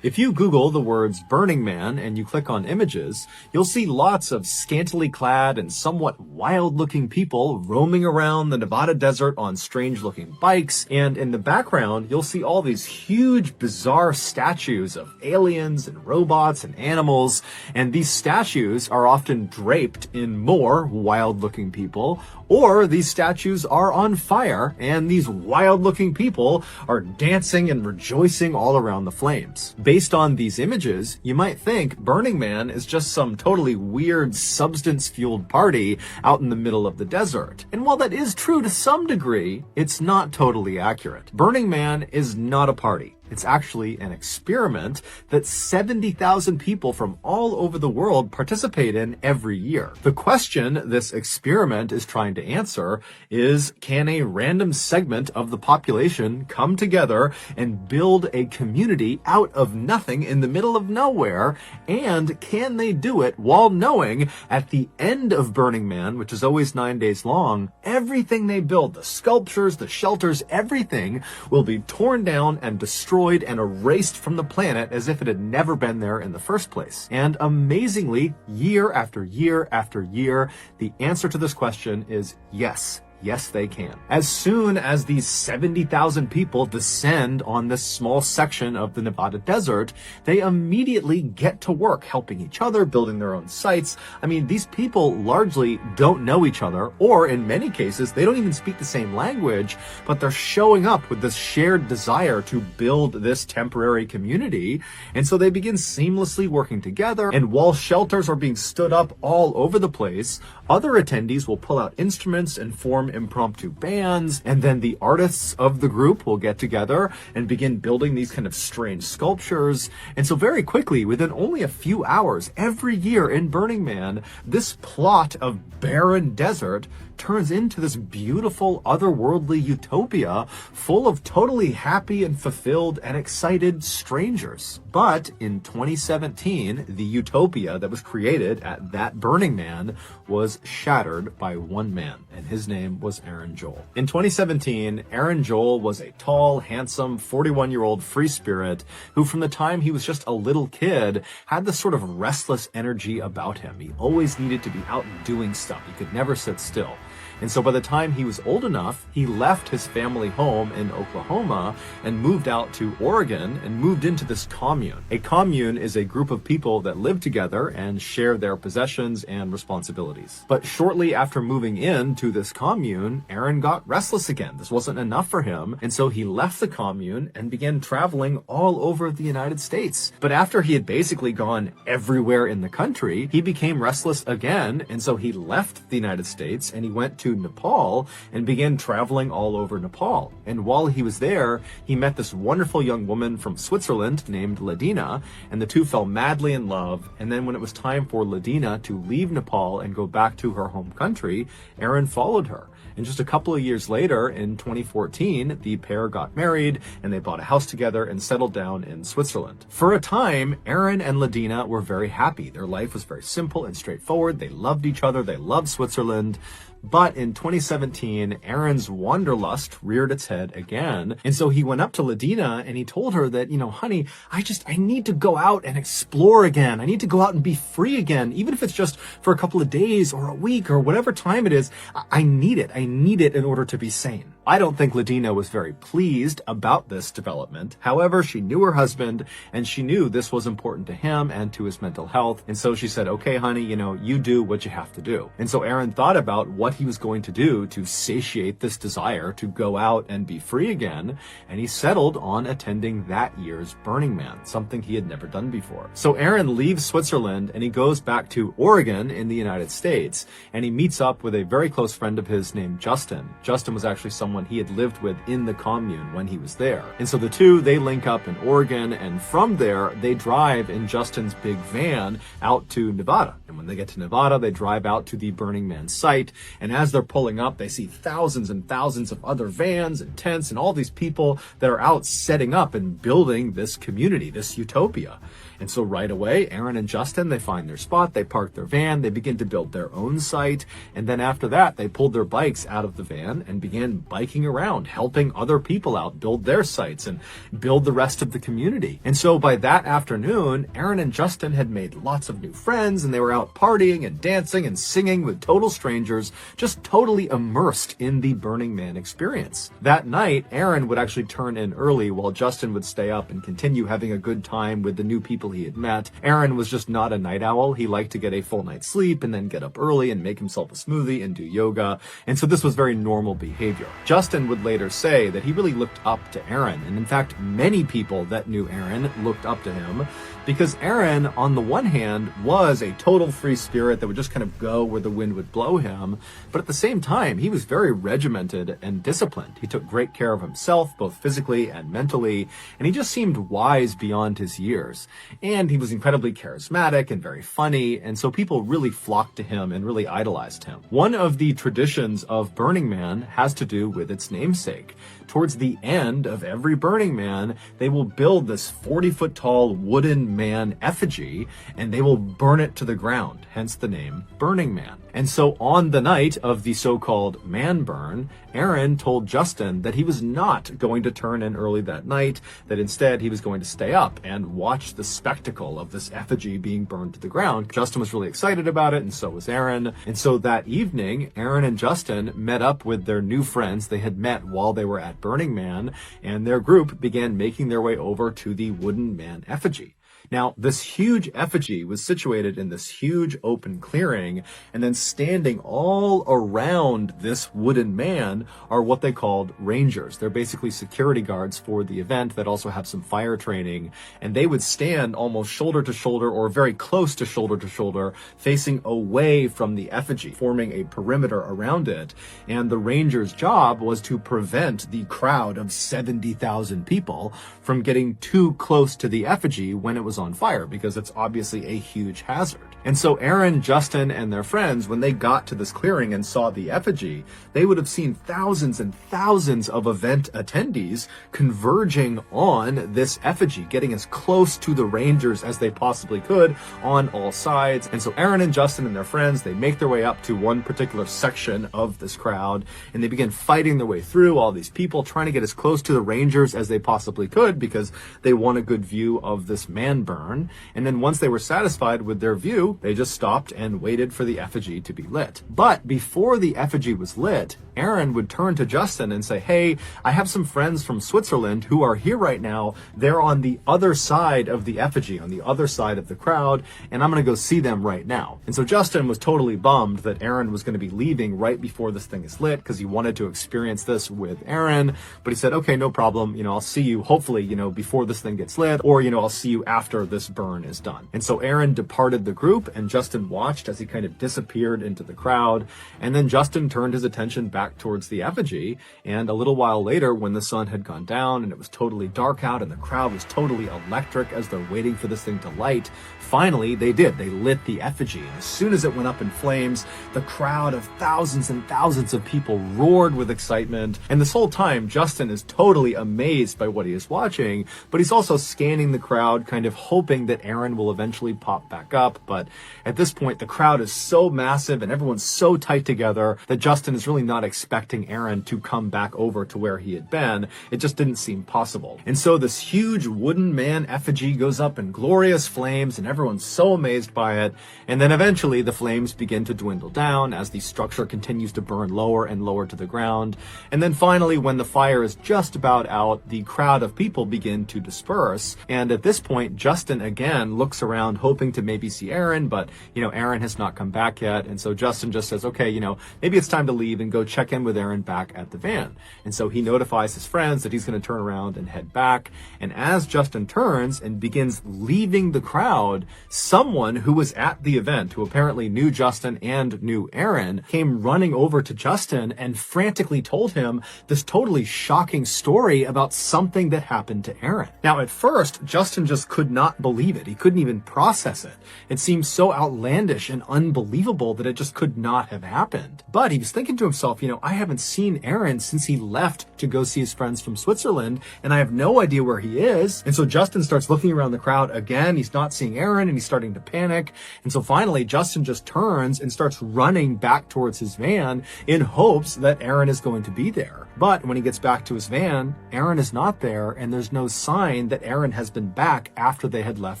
If you Google the words Burning Man and you click on images, you'll see lots of scantily clad and somewhat wild-looking people roaming around the Nevada desert on strange-looking bikes, and in the background, you'll see all these huge, bizarre statues of aliens and robots and animals, and these statues are often draped in more wild-looking people, or these statues are on fire, and these wild-looking people are dancing and rejoicing all around the flames. Based on these images, you might think Burning Man is just some totally weird substance-fueled party out in the middle of the desert. And while that is true to some degree, it's not totally accurate. Burning Man is not a party. It's actually an experiment that 70,000 people from all over the world participate in every year. The question this experiment is trying to answer is, can a random segment of the population come together and build a community out of nothing in the middle of nowhere? And can they do it while knowing at the end of Burning Man, which is always 9 days long, everything they build, the sculptures, the shelters, everything will be torn down and destroyed and erased from the planet as if it had never been there in the first place. And amazingly, year after year after year, the answer to this question is yes. Yes, they can. As soon as these 70,000 people descend on this small section of the Nevada desert, they immediately get to work helping each other, building their own sites. I mean, these people largely don't know each other, or in many cases, they don't even speak the same language, but they're showing up with this shared desire to build this temporary community. And so they begin seamlessly working together. And while shelters are being stood up all over the place, other attendees will pull out instruments and form impromptu bands, and then the artists of the group will get together and begin building these kind of strange sculptures. And so very quickly, within only a few hours, every year in Burning Man, this plot of barren desert turns into this beautiful otherworldly utopia full of totally happy and fulfilled and excited strangers. But in 2017, the utopia that was created at that Burning Man was shattered by one man, and his name was Aaron Joel. In 2017, Aaron Joel was a tall, handsome, 41-year-old free spirit who, from the time he was just a little kid, had this sort of restless energy about him. He always needed to be out doing stuff. He could never sit still. And so by the time he was old enough, he left his family home in Oklahoma and moved out to Oregon and moved into this commune. A commune is a group of people that live together and share their possessions and responsibilities. But shortly after moving into this commune, Aaron got restless again. This wasn't enough for him, and so he left the commune and began traveling all over the United States. But after he had basically gone everywhere in the country, he became restless again, and so he left the United States and he went to Nepal and began traveling all over Nepal. And while he was there, he met this wonderful young woman from Switzerland named Ladina, and the two fell madly in love. And then when it was time for Ladina to leave Nepal and go back to her home country, Aaron followed her. And just a couple of years later, in 2014, the pair got married and they bought a house together and settled down in Switzerland. For a time, Aaron and Ladina were very happy. Their life was very simple and straightforward. They loved each other. They loved Switzerland. But in 2017, Aaron's wanderlust reared its head again. And so he went up to Ladina and he told her that, honey, I need to go out and explore again. I need to go out and be free again. Even if it's just for a couple of days or a week or whatever time it is, I need it. I need it in order to be sane. I don't think Ladina was very pleased about this development. However, she knew her husband and she knew this was important to him and to his mental health. And so she said, okay, honey, you do what you have to do. And so Aaron thought about what he was going to do to satiate this desire to go out and be free again. And he settled on attending that year's Burning Man, something he had never done before. So Aaron leaves Switzerland and he goes back to Oregon in the United States. And he meets up with a very close friend of his named Justin. Justin was actually someone he had lived with in the commune when he was there. And so the two, they link up in Oregon, and from there, they drive in Justin's big van out to Nevada. And when they get to Nevada, they drive out to the Burning Man site. And as they're pulling up, they see thousands and thousands of other vans and tents and all these people that are out setting up and building this community, this utopia. And so right away, Aaron and Justin, they find their spot, they park their van, they begin to build their own site. And then after that, they pulled their bikes out of the van and began biking around, helping other people out build their sites and build the rest of the community. And so by that afternoon, Aaron and Justin had made lots of new friends and they were out partying and dancing and singing with total strangers, just totally immersed in the Burning Man experience. That night, Aaron would actually turn in early while Justin would stay up and continue having a good time with the new people he had met. Aaron was just not a night owl. He liked to get a full night's sleep and then get up early and make himself a smoothie and do yoga. And so this was very normal behavior. Justin would later say that he really looked up to Aaron. And in fact, many people that knew Aaron looked up to him because Aaron, on the one hand, was a total free spirit that would just kind of go where the wind would blow him. But at the same time, he was very regimented and disciplined. He took great care of himself, both physically and mentally, and he just seemed wise beyond his years. And he was incredibly charismatic and very funny, and so people really flocked to him and really idolized him. One of the traditions of Burning Man has to do with its namesake. Towards the end of every Burning Man, they will build this 40-foot tall wooden man effigy, and they will burn it to the ground, hence the name Burning Man. And so on the night of the so-called man burn, Aaron told Justin that he was not going to turn in early that night, that instead he was going to stay up and watch the spectacle of this effigy being burned to the ground. Justin was really excited about it, and so was Aaron. And so that evening, Aaron and Justin met up with their new friends they had met while they were at Burning Man, and their group began making their way over to the wooden man effigy. Now, this huge effigy was situated in this huge open clearing, and then standing all around this wooden man are what they called rangers. They're basically security guards for the event that also have some fire training, and they would stand almost shoulder to shoulder or very close to shoulder, facing away from the effigy, forming a perimeter around it. And the rangers' job was to prevent the crowd of 70,000 people from getting too close to the effigy when it was on fire, because it's obviously a huge hazard. And so Aaron, Justin, and their friends, when they got to this clearing and saw the effigy, they would have seen thousands and thousands of event attendees converging on this effigy, getting as close to the rangers as they possibly could on all sides. And so Aaron and Justin and their friends, they make their way up to one particular section of this crowd, and they begin fighting their way through all these people, trying to get as close to the rangers as they possibly could, because they want a good view of this man burn. And then once they were satisfied with their view, they just stopped and waited for the effigy to be lit. But before the effigy was lit, Aaron would turn to Justin and say, hey, I have some friends from Switzerland who are here right now. They're on the other side of the effigy, on the other side of the crowd, and I'm going to go see them right now. And so Justin was totally bummed that Aaron was going to be leaving right before this thing is lit, because he wanted to experience this with Aaron. But he said, okay, no problem. I'll see you hopefully, before this thing gets lit, or, I'll see you after this burn is done. And so Aaron departed the group, and Justin watched as he kind of disappeared into the crowd. And then Justin turned his attention back back towards the effigy. And a little while later, when the sun had gone down and it was totally dark out and the crowd was totally electric as they're waiting for this thing to light, finally they did. They lit the effigy. And as soon as it went up in flames, the crowd of thousands and thousands of people roared with excitement. And this whole time, Justin is totally amazed by what he is watching, but he's also scanning the crowd, kind of hoping that Aaron will eventually pop back up. But at this point, the crowd is so massive and everyone's so tight together that Justin is really not expecting Aaron to come back over to where he had been. It just didn't seem possible. And so this huge wooden man effigy goes up in glorious flames and everyone's so amazed by it. And then eventually the flames begin to dwindle down as the structure continues to burn lower and lower to the ground. And then finally, when the fire is just about out, the crowd of people begin to disperse. And at this point, Justin again looks around hoping to maybe see Aaron, but Aaron has not come back yet. And so Justin just says, okay, maybe it's time to leave and go check in with Aaron back at the van. And so he notifies his friends that he's going to turn around and head back. And as Justin turns and begins leaving the crowd, someone who was at the event, who apparently knew Justin and knew Aaron, came running over to Justin and frantically told him this totally shocking story about something that happened to Aaron. Now, at first, Justin just could not believe it. He couldn't even process it. It seemed so outlandish and unbelievable that it just could not have happened. But he was thinking to himself, I haven't seen Aaron since he left to go see his friends from Switzerland, and I have no idea where he is. And so Justin starts looking around the crowd again. He's not seeing Aaron, and he's starting to panic. And so finally, Justin just turns and starts running back towards his van in hopes that Aaron is going to be there. But when he gets back to his van, Aaron is not there, and there's no sign that Aaron has been back after they had left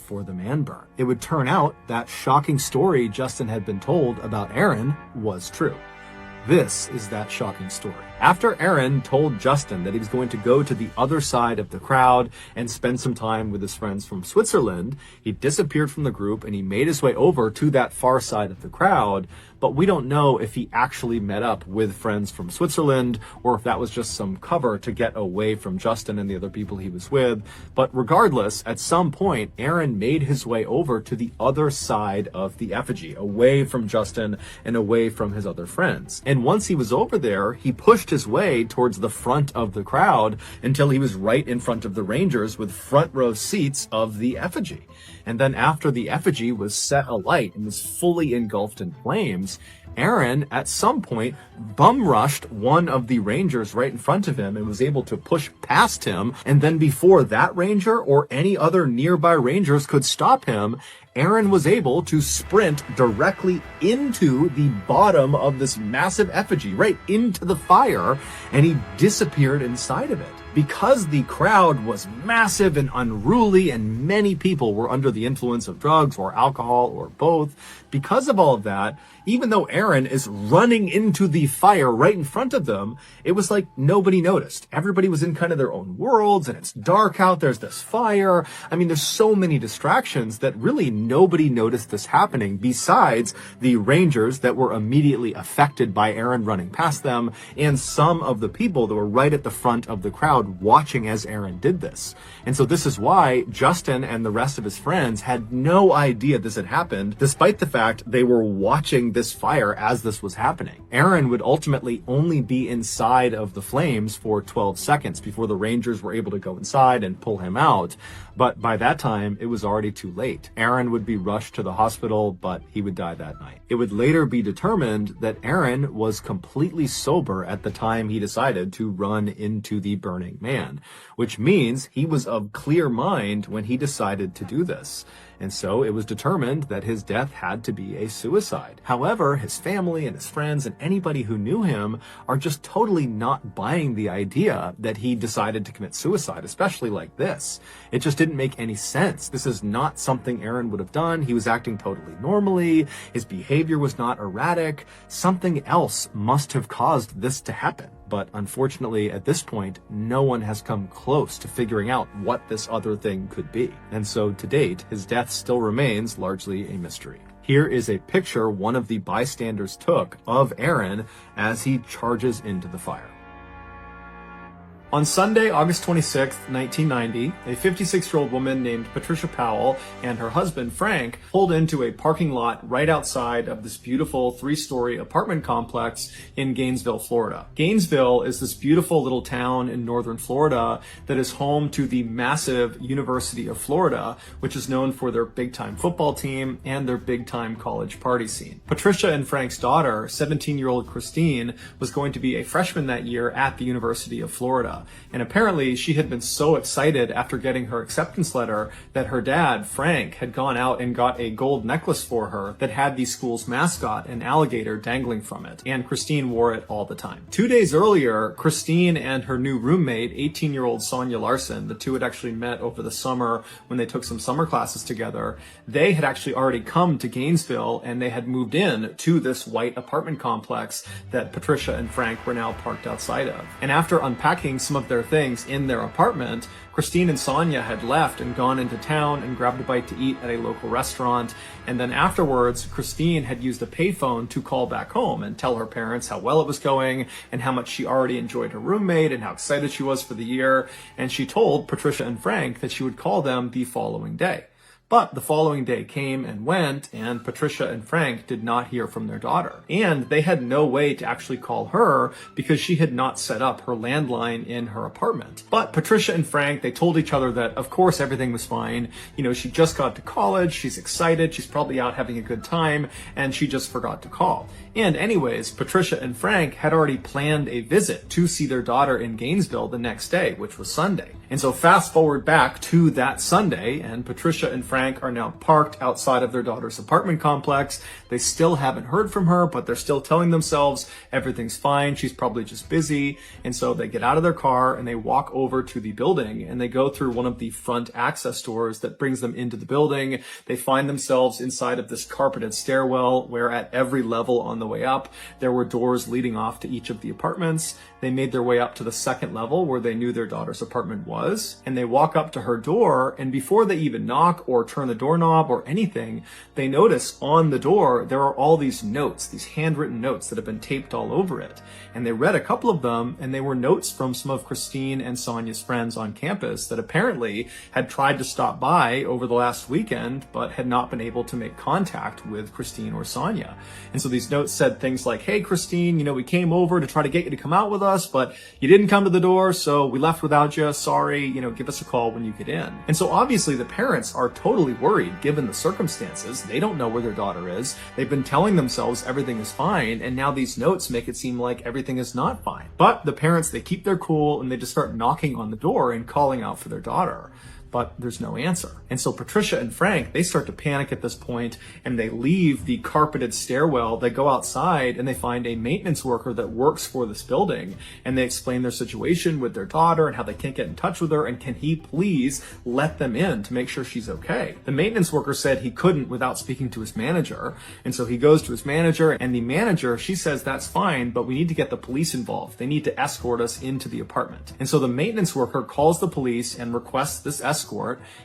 for the man burn. It would turn out that shocking story Justin had been told about Aaron was true. This is that shocking story. After Aaron told Justin that he was going to go to the other side of the crowd and spend some time with his friends from Switzerland, he disappeared from the group and he made his way over to that far side of the crowd. But we don't know if he actually met up with friends from Switzerland or if that was just some cover to get away from Justin and the other people he was with. But regardless, at some point, Aaron made his way over to the other side of the effigy, away from Justin and away from his other friends. And once he was over there, he pushed his way towards the front of the crowd until he was right in front of the Rangers with front row seats of the effigy. And then after the effigy was set alight and was fully engulfed in flames, Aaron, at some point, bum rushed one of the Rangers right in front of him and was able to push past him. And then before that Ranger or any other nearby Rangers could stop him, Aaron was able to sprint directly into the bottom of this massive effigy, right into the fire, and he disappeared inside of it. Because the crowd was massive and unruly and many people were under the influence of drugs or alcohol or both, because of all of that, even though Aaron is running into the fire right in front of them, it was like nobody noticed. Everybody was in kind of their own worlds, and it's dark out, there's this fire. I mean, there's so many distractions that really nobody noticed this happening besides the Rangers that were immediately affected by Aaron running past them and some of the people that were right at the front of the crowd watching as Aaron did this. And so this is why Justin and the rest of his friends had no idea this had happened, despite the fact they were watching this fire as this was happening. Aaron would ultimately only be inside of the flames for 12 seconds before the Rangers were able to go inside and pull him out. But by that time, it was already too late. Aaron would be rushed to the hospital, but he would die that night. It would later be determined that Aaron was completely sober at the time he decided to run into the burning man, which means he was of clear mind when he decided to do this. And so it was determined that his death had to be a suicide. However, his family and his friends and anybody who knew him are just totally not buying the idea that he decided to commit suicide, especially like this. It just didn't make any sense. This is not something Aaron would have done. He was acting totally normally. His behavior was not erratic. Something else must have caused this to happen. But unfortunately, at this point, no one has come close to figuring out what this other thing could be. And so to date, his death still remains largely a mystery. Here is a picture one of the bystanders took of Aaron as he charges into the fire. On Sunday, August 26, 1990, a 56-year-old woman named Patricia Powell and her husband, Frank, pulled into a parking lot right outside of this beautiful 3-story apartment complex in Gainesville, Florida. Gainesville is this beautiful little town in northern Florida that is home to the massive University of Florida, which is known for their big-time football team and their big-time college party scene. Patricia and Frank's daughter, 17-year-old Christine, was going to be a freshman that year at the University of Florida. And apparently she had been so excited after getting her acceptance letter that her dad, Frank, had gone out and got a gold necklace for her that had the school's mascot, an alligator, dangling from it. And Christine wore it all the time. 2 days earlier, Christine and her new roommate, 18-year-old Sonia Larson, the two had actually met over the summer when they took some summer classes together. They had actually already come to Gainesville and they had moved in to this white apartment complex that Patricia and Frank were now parked outside of. And after unpacking some of their things in their apartment, Christine and Sonia had left and gone into town and grabbed a bite to eat at a local restaurant. And then afterwards, Christine had used a payphone to call back home and tell her parents how well it was going and how much she already enjoyed her roommate and how excited she was for the year. And she told Patricia and Frank that she would call them the following day. But the following day came and went, and Patricia and Frank did not hear from their daughter. And they had no way to actually call her because she had not set up her landline in her apartment. But Patricia and Frank, they told each other that, of course, everything was fine. You know, she just got to college, she's excited, she's probably out having a good time, and she just forgot to call. And anyways, Patricia and Frank had already planned a visit to see their daughter in Gainesville the next day, which was Sunday. And so fast forward back to that Sunday, and Patricia and Frank are now parked outside of their daughter's apartment complex. They still haven't heard from her, but they're still telling themselves everything's fine, she's probably just busy. And so they get out of their car and they walk over to the building and they go through one of the front access doors that brings them into the building. They find themselves inside of this carpeted stairwell where at every level on the way up, there were doors leading off to each of the apartments. They made their way up to the second level where they knew their daughter's apartment was, and they walk up to her door, and before they even knock or turn the doorknob or anything, they notice on the door there are all these notes, these handwritten notes that have been taped all over it. And they read a couple of them, and they were notes from some of Christine and Sonia's friends on campus that apparently had tried to stop by over the last weekend, but had not been able to make contact with Christine or Sonia. And so these notes said things like, "Hey, Christine, we came over to try to get you to come out with us, but you didn't come to the door, so we left without you. Sorry, give us a call when you get in." And so obviously the parents are totally worried given the circumstances. They don't know where their daughter is. They've been telling themselves everything is fine, and now these notes make it seem like everything is not fine. But the parents, they keep their cool and they just start knocking on the door and calling out for their daughter. But there's no answer. And so Patricia and Frank, they start to panic at this point and they leave the carpeted stairwell. They go outside and they find a maintenance worker that works for this building. And they explain their situation with their daughter and how they can't get in touch with her. And can he please let them in to make sure she's okay? The maintenance worker said he couldn't without speaking to his manager. And so he goes to his manager, and the manager, she says, "That's fine, but we need to get the police involved. They need to escort us into the apartment." And so the maintenance worker calls the police and requests this escort,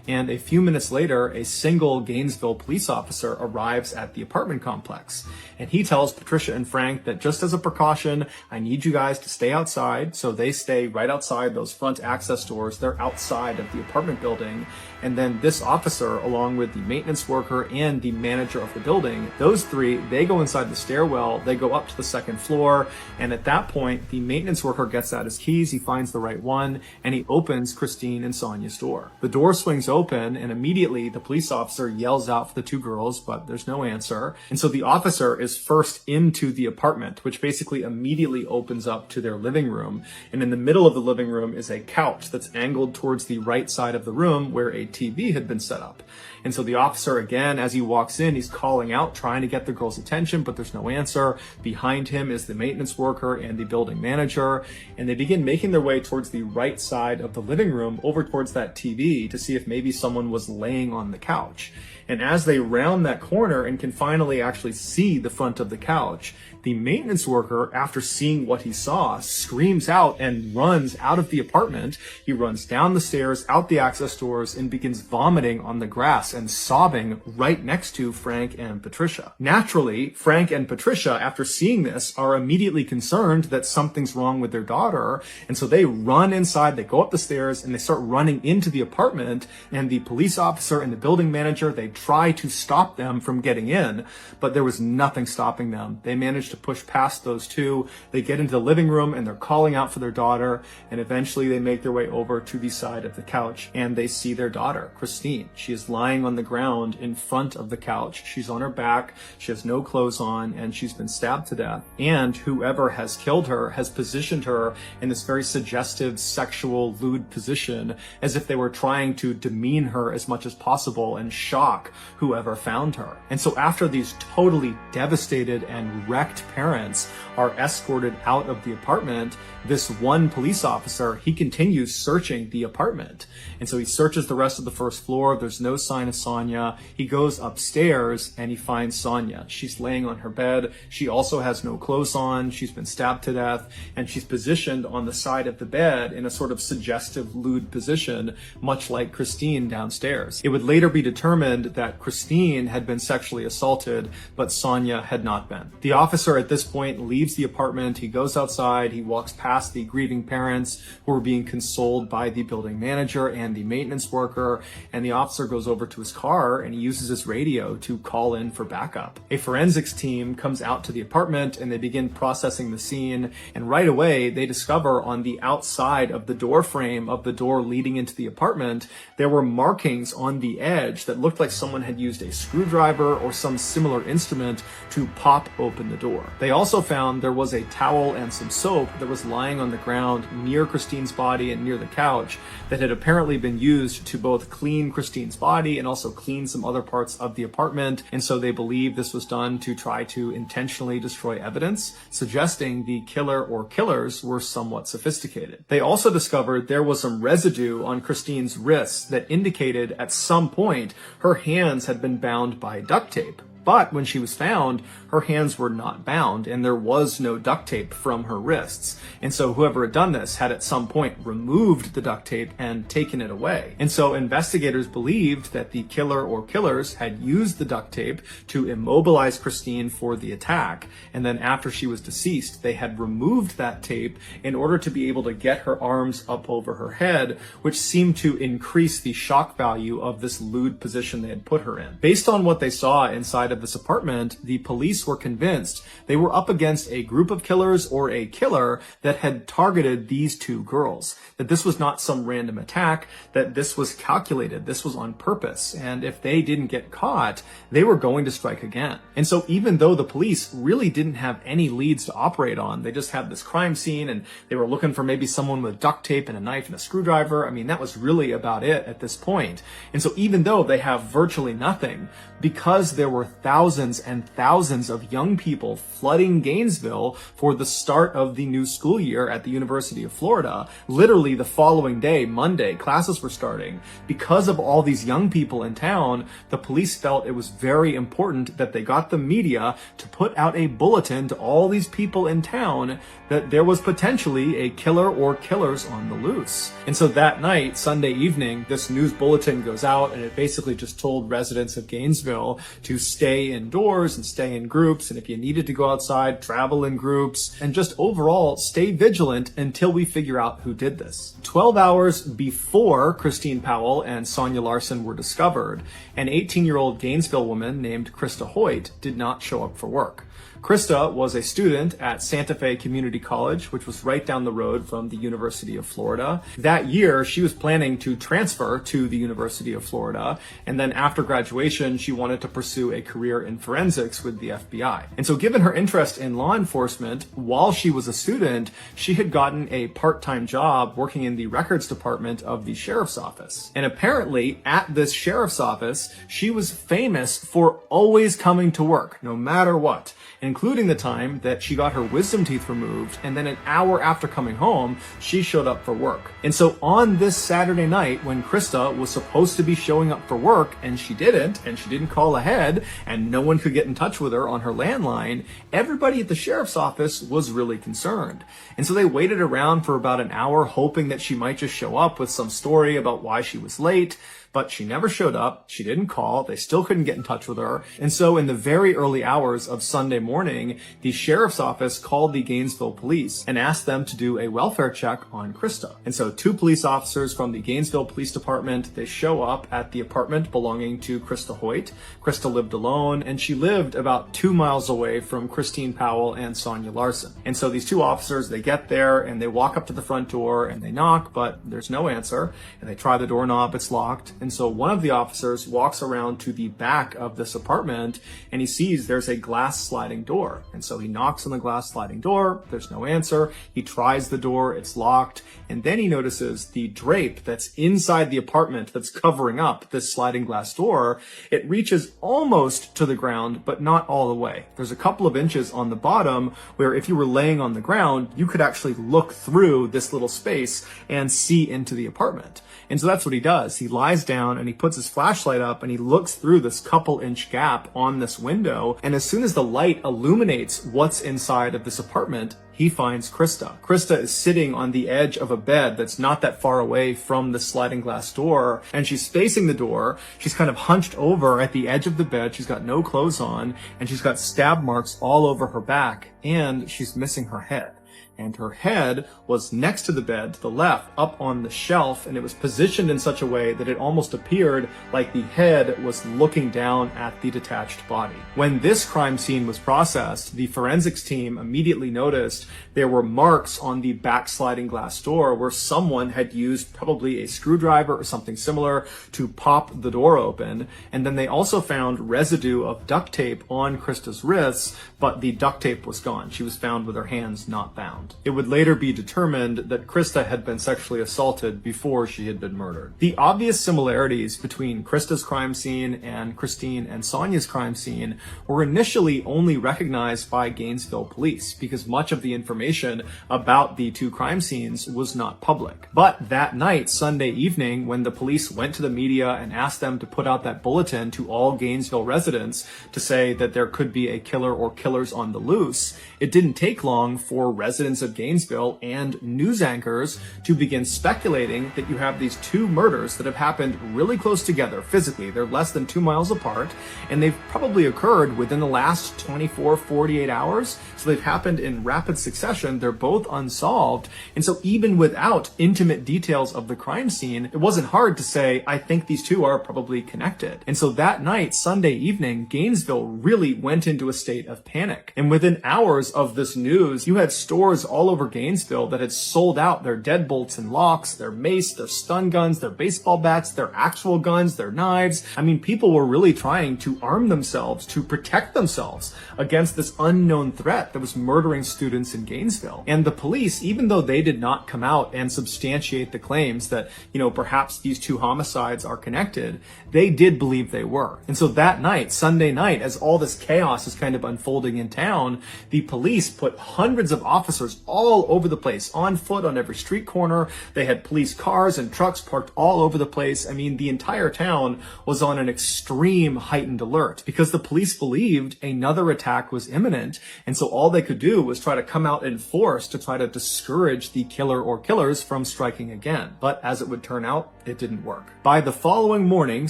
and a few minutes later, a single Gainesville police officer arrives at the apartment complex. And he tells Patricia and Frank that just as a precaution, I need you guys to stay outside. So they stay right outside those front access doors. They're outside of the apartment building. And then this officer, along with the maintenance worker and the manager of the building, those three, they go inside the stairwell, they go up to the second floor, and at that point, the maintenance worker gets out his keys, he finds the right one, and he opens Christine and Sonia's door. The door swings open, and immediately the police officer yells out for the two girls, but there's no answer. And so the officer is first into the apartment, which basically immediately opens up to their living room. And in the middle of the living room is a couch that's angled towards the right side of the room where a TV had been set up. And so the officer, again, as he walks in, he's calling out, trying to get the girl's attention, but there's no answer. Behind him is the maintenance worker and the building manager, and they begin making their way towards the right side of the living room, over towards that TV, to see if maybe someone was laying on the couch. And as they round that corner and can finally actually see the front of the couch, the maintenance worker, after seeing what he saw, screams out and runs out of the apartment. He runs down the stairs, out the access doors, and begins vomiting on the grass and sobbing right next to Frank and Patricia. Naturally, Frank and Patricia, after seeing this, are immediately concerned that something's wrong with their daughter, and so they run inside, they go up the stairs, and they start running into the apartment, and the police officer and the building manager, they try to stop them from getting in, but there was nothing stopping them. They managed to push past those two. They get into the living room and they're calling out for their daughter, and eventually they make their way over to the side of the couch and they see their daughter, Christine. She is lying on the ground in front of the couch. She's on her back, she has no clothes on, and she's been stabbed to death. And whoever has killed her has positioned her in this very suggestive, sexual, lewd position, as if they were trying to demean her as much as possible and shock whoever found her. And so after these totally devastated and wrecked parents are escorted out of the apartment, this one police officer, he continues searching the apartment. And so he searches the rest of the first floor. There's no sign of Sonia. He goes upstairs and he finds Sonia. She's laying on her bed. She also has no clothes on. She's been stabbed to death, and she's positioned on the side of the bed in a sort of suggestive, lewd position, much like Christine downstairs. It would later be determined that Christine had been sexually assaulted, but Sonia had not been. The officer at this point leaves the apartment. He goes outside. He walks past the grieving parents who are being consoled by the building manager and the maintenance worker, and the officer goes over to his car and he uses his radio to call in for backup. A forensics team comes out to the apartment and they begin processing the scene, and right away they discover on the outside of the door frame of the door leading into the apartment, there were markings on the edge that looked like someone had used a screwdriver or some similar instrument to pop open the door. They also found there was a towel and some soap that was lying on the ground near Christine's body and near the couch that had apparently been used to both clean Christine's body and also clean some other parts of the apartment. And so they believe this was done to try to intentionally destroy evidence, suggesting the killer or killers were somewhat sophisticated. They also discovered there was some residue on Christine's wrists that indicated at some point her hands had been bound by duct tape. But when she was found, her hands were not bound and there was no duct tape from her wrists. And so whoever had done this had at some point removed the duct tape and taken it away. And so investigators believed that the killer or killers had used the duct tape to immobilize Christine for the attack. And then after she was deceased, they had removed that tape in order to be able to get her arms up over her head, which seemed to increase the shock value of this lewd position they had put her in. Based on what they saw inside of this apartment, the police were convinced they were up against a group of killers or a killer that had targeted these two girls, that this was not some random attack, that this was calculated, this was on purpose, and if they didn't get caught, they were going to strike again. And so even though the police really didn't have any leads to operate on, they just had this crime scene and they were looking for maybe someone with duct tape and a knife and a screwdriver. I mean, that was really about it at this point. And so even though they have virtually nothing, because there were thousands and thousands of young people flooding Gainesville for the start of the new school year at the University of Florida, literally the following day, Monday, classes were starting. Because of all these young people in town, the police felt it was very important that they got the media to put out a bulletin to all these people in town that there was potentially a killer or killers on the loose. And so that night, Sunday evening, this news bulletin goes out and it basically just told residents of Gainesville to stay indoors and stay in groups, and if you needed to go outside, travel in groups, and just overall stay vigilant until we figure out who did this. 12 hours before Christine Powell and Sonia Larson were discovered, an 18-year-old Gainesville woman named Krista Hoyt did not show up for work. Krista was a student at Santa Fe Community College, which was right down the road from the University of Florida. That year, she was planning to transfer to the University of Florida, and then after graduation, she wanted to pursue a career in forensics with the FBI. And so given her interest in law enforcement, while she was a student, she had gotten a part-time job working in the records department of the sheriff's office. And apparently, at this sheriff's office, she was famous for always coming to work, no matter what. And including the time that she got her wisdom teeth removed, and then an hour after coming home, she showed up for work. And so on this Saturday night, when Krista was supposed to be showing up for work, and she didn't call ahead, and no one could get in touch with her on her landline, everybody at the sheriff's office was really concerned. And so they waited around for about an hour, hoping that she might just show up with some story about why she was late. But she never showed up. She didn't call. They still couldn't get in touch with her. And so in the very early hours of Sunday morning, the sheriff's office called the Gainesville police and asked them to do a welfare check on Krista. And so 2 police officers from the Gainesville Police Department, they show up at the apartment belonging to Krista Hoyt. Krista lived alone, and she lived about 2 miles away from Christine Powell and Sonia Larson. And so these 2 officers, they get there and they walk up to the front door and they knock, but there's no answer. And they try the doorknob, it's locked. And so one of the officers walks around to the back of this apartment and he sees there's a glass sliding door. And so he knocks on the glass sliding door. There's no answer. He tries the door. It's locked. And then he notices the drape that's inside the apartment that's covering up this sliding glass door. It reaches almost to the ground, but not all the way. There's a couple of inches on the bottom where if you were laying on the ground, you could actually look through this little space and see into the apartment. And so that's what he does. He lies down and he puts his flashlight up and he looks through this couple-inch gap on this window. And as soon as the light illuminates what's inside of this apartment, he finds Krista. Krista is sitting on the edge of a bed that's not that far away from the sliding glass door, and she's facing the door. She's kind of hunched over at the edge of the bed. She's got no clothes on, and she's got stab marks all over her back, and she's missing her head. And her head was next to the bed, to the left, up on the shelf, and it was positioned in such a way that it almost appeared like the head was looking down at the detached body. When this crime scene was processed, the forensics team immediately noticed there were marks on the backsliding glass door where someone had used probably a screwdriver or something similar to pop the door open. And then they also found residue of duct tape on Krista's wrists, but the duct tape was gone. She was found with her hands not bound. It would later be determined that Krista had been sexually assaulted before she had been murdered. The obvious similarities between Krista's crime scene and Christine and Sonia's crime scene were initially only recognized by Gainesville police because much of the information about the 2 crime scenes was not public. But that night, Sunday evening, when the police went to the media and asked them to put out that bulletin to all Gainesville residents to say that there could be a killer or killers on the loose, it didn't take long for residents of Gainesville and news anchors to begin speculating that you have these 2 murders that have happened really close together physically. They're less than 2 miles apart, and they've probably occurred within the last 24, 48 hours. So they've happened in rapid succession. They're both unsolved. And so even without intimate details of the crime scene, it wasn't hard to say, I think these 2 are probably connected. And so that night, Sunday evening, Gainesville really went into a state of panic. And within hours of this news, you had stores all over Gainesville that had sold out their deadbolts and locks, their mace, their stun guns, their baseball bats, their actual guns, their knives. I mean, people were really trying to arm themselves, to protect themselves against this unknown threat that was murdering students in Gainesville. And the police, even though they did not come out and substantiate the claims that, perhaps these 2 homicides are connected, they did believe they were. And so that night, Sunday night, as all this chaos is kind of unfolding in town, the police put hundreds of officers all over the place, on foot on every street corner. They had police cars and trucks parked all over the place. I mean, the entire town was on an extreme heightened alert because the police believed another attack was imminent. And so all they could do was try to come out in force to try to discourage the killer or killers from striking again. But as it would turn out, it didn't work. By the following morning,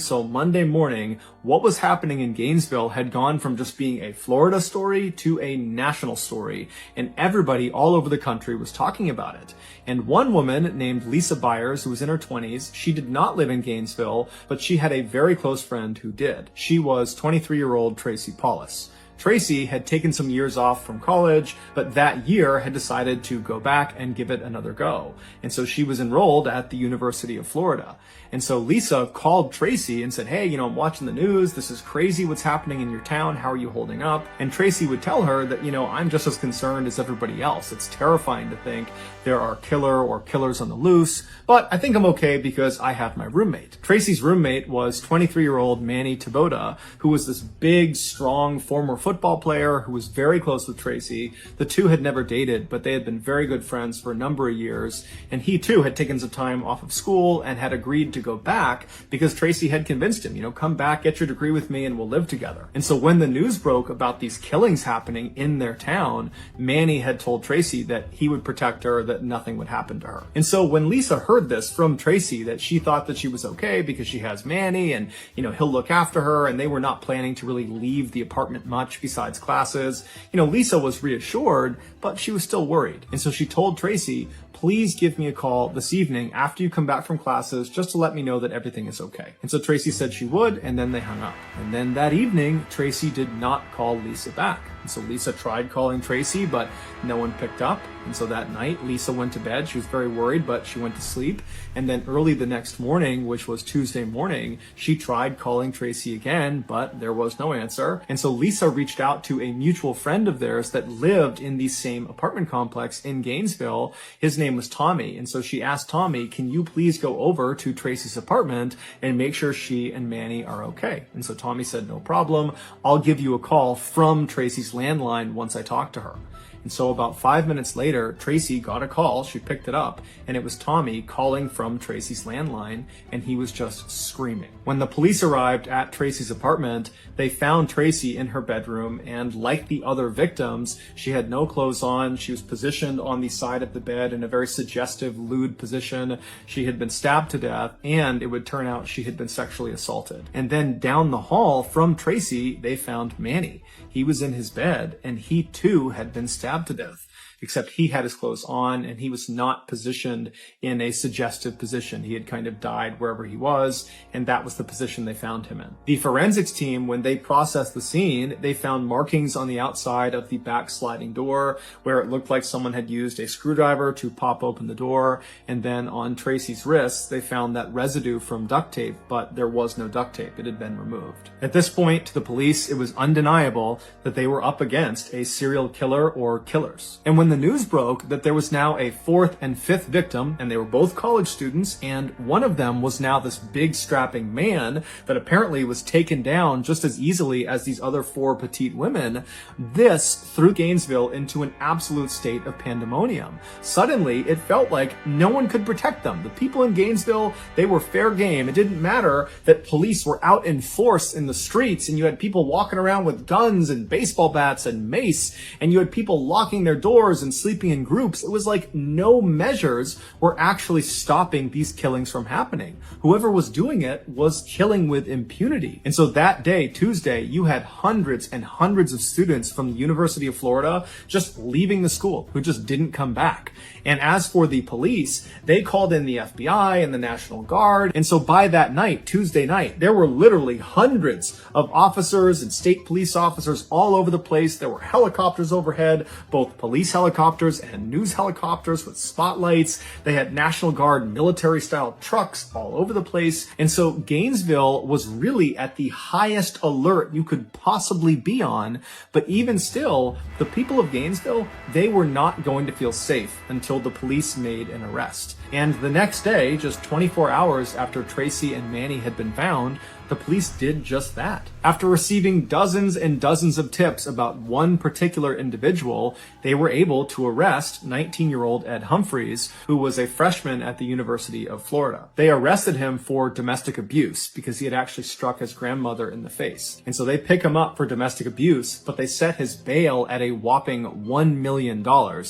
so Monday morning, what was happening in Gainesville had gone from just being a Florida story to a national story, and everybody all over the country was talking about it. And one woman named Lisa Byers, who was in her 20s, she did not live in Gainesville, but she had a very close friend who did. She was 23-year-old Tracy Paulus. Tracy had taken some years off from college, but that year had decided to go back and give it another go. And so she was enrolled at the University of Florida. And so Lisa called Tracy and said, hey, I'm watching the news. This is crazy what's happening in your town. How are you holding up? And Tracy would tell her that, I'm just as concerned as everybody else. It's terrifying to think there are killer or killers on the loose, but I think I'm okay because I have my roommate. Tracy's roommate was 23-year-old Manny Taboda, who was this big, strong former football player who was very close with Tracy. The two had never dated, but they had been very good friends for a number of years. And he too had taken some time off of school and had agreed to go back because Tracy had convinced him, come back, get your degree with me, and we'll live together. And so when the news broke about these killings happening in their town, Manny had told Tracy that he would protect her, that nothing would happen to her. And so when Lisa heard this from Tracy, that she thought that she was okay because she has Manny and, he'll look after her, and they were not planning to really leave the apartment much besides classes, Lisa was reassured, but she was still worried. And so she told Tracy, please give me a call this evening after you come back from classes just to let me know that everything is okay. And so Tracy said she would, and then they hung up. And then that evening, Tracy did not call Lisa back. And so Lisa tried calling Tracy, but no one picked up. And so that night, Lisa went to bed. She was very worried, but she went to sleep. And then early the next morning, which was Tuesday morning, she tried calling Tracy again, but there was no answer. And so Lisa reached out to a mutual friend of theirs that lived in the same apartment complex in Gainesville. His name was Tommy. And so she asked Tommy, can you please go over to Tracy's apartment and make sure she and Manny are okay? And so Tommy said, no problem. I'll give you a call from Tracy's landline once I talk to her. And so about 5 minutes later, Tracy got a call. She picked it up, and it was Tommy calling from Tracy's landline, and he was just screaming. When the police arrived at Tracy's apartment, they found Tracy in her bedroom, and like the other victims, she had no clothes on. She was positioned on the side of the bed in a very suggestive, lewd position. She had been stabbed to death, and it would turn out she had been sexually assaulted. And then down the hall from Tracy, they found Manny. He was in his bed, and he too had been stabbed to death, except he had his clothes on and he was not positioned in a suggestive position. He had kind of died wherever he was, and that was the position they found him in. The forensics team, when they processed the scene, they found markings on the outside of the back sliding door where it looked like someone had used a screwdriver to pop open the door. And then on Tracy's wrists, they found that residue from duct tape, but there was no duct tape. It had been removed. At this point, to the police, it was undeniable that they were up against a serial killer or killers. And when the news broke that there was now a fourth and fifth victim, and they were both college students, and one of them was now this big strapping man that apparently was taken down just as easily as these other four petite women, this threw Gainesville into an absolute state of pandemonium. Suddenly, it felt like no one could protect them. The people in Gainesville, they were fair game. It didn't matter that police were out in force in the streets, and you had people walking around with guns and baseball bats and mace, and you had people locking their doors and sleeping in groups. It was like no measures were actually stopping these killings from happening. Whoever was doing it was killing with impunity. And so that day, Tuesday, you had hundreds and hundreds of students from the University of Florida just leaving the school who just didn't come back. And as for the police, they called in the FBI and the National Guard. And so by that night, Tuesday night, there were literally hundreds of officers and state police officers all over the place. There were helicopters overhead, both police helicopters and news helicopters with spotlights. They had National Guard military-style trucks all over the place. And so Gainesville was really at the highest alert you could possibly be on. But even still, the people of Gainesville, they were not going to feel safe until the police made an arrest. And the next day, just 24 hours after Tracy and Manny had been found, the police did just that. After receiving dozens and dozens of tips about one particular individual, they were able to arrest 19-year-old Ed Humphreys, who was a freshman at the University of Florida. They arrested him for domestic abuse because he had actually struck his grandmother in the face. And so they pick him up for domestic abuse, but they set his bail at a whopping $1 million,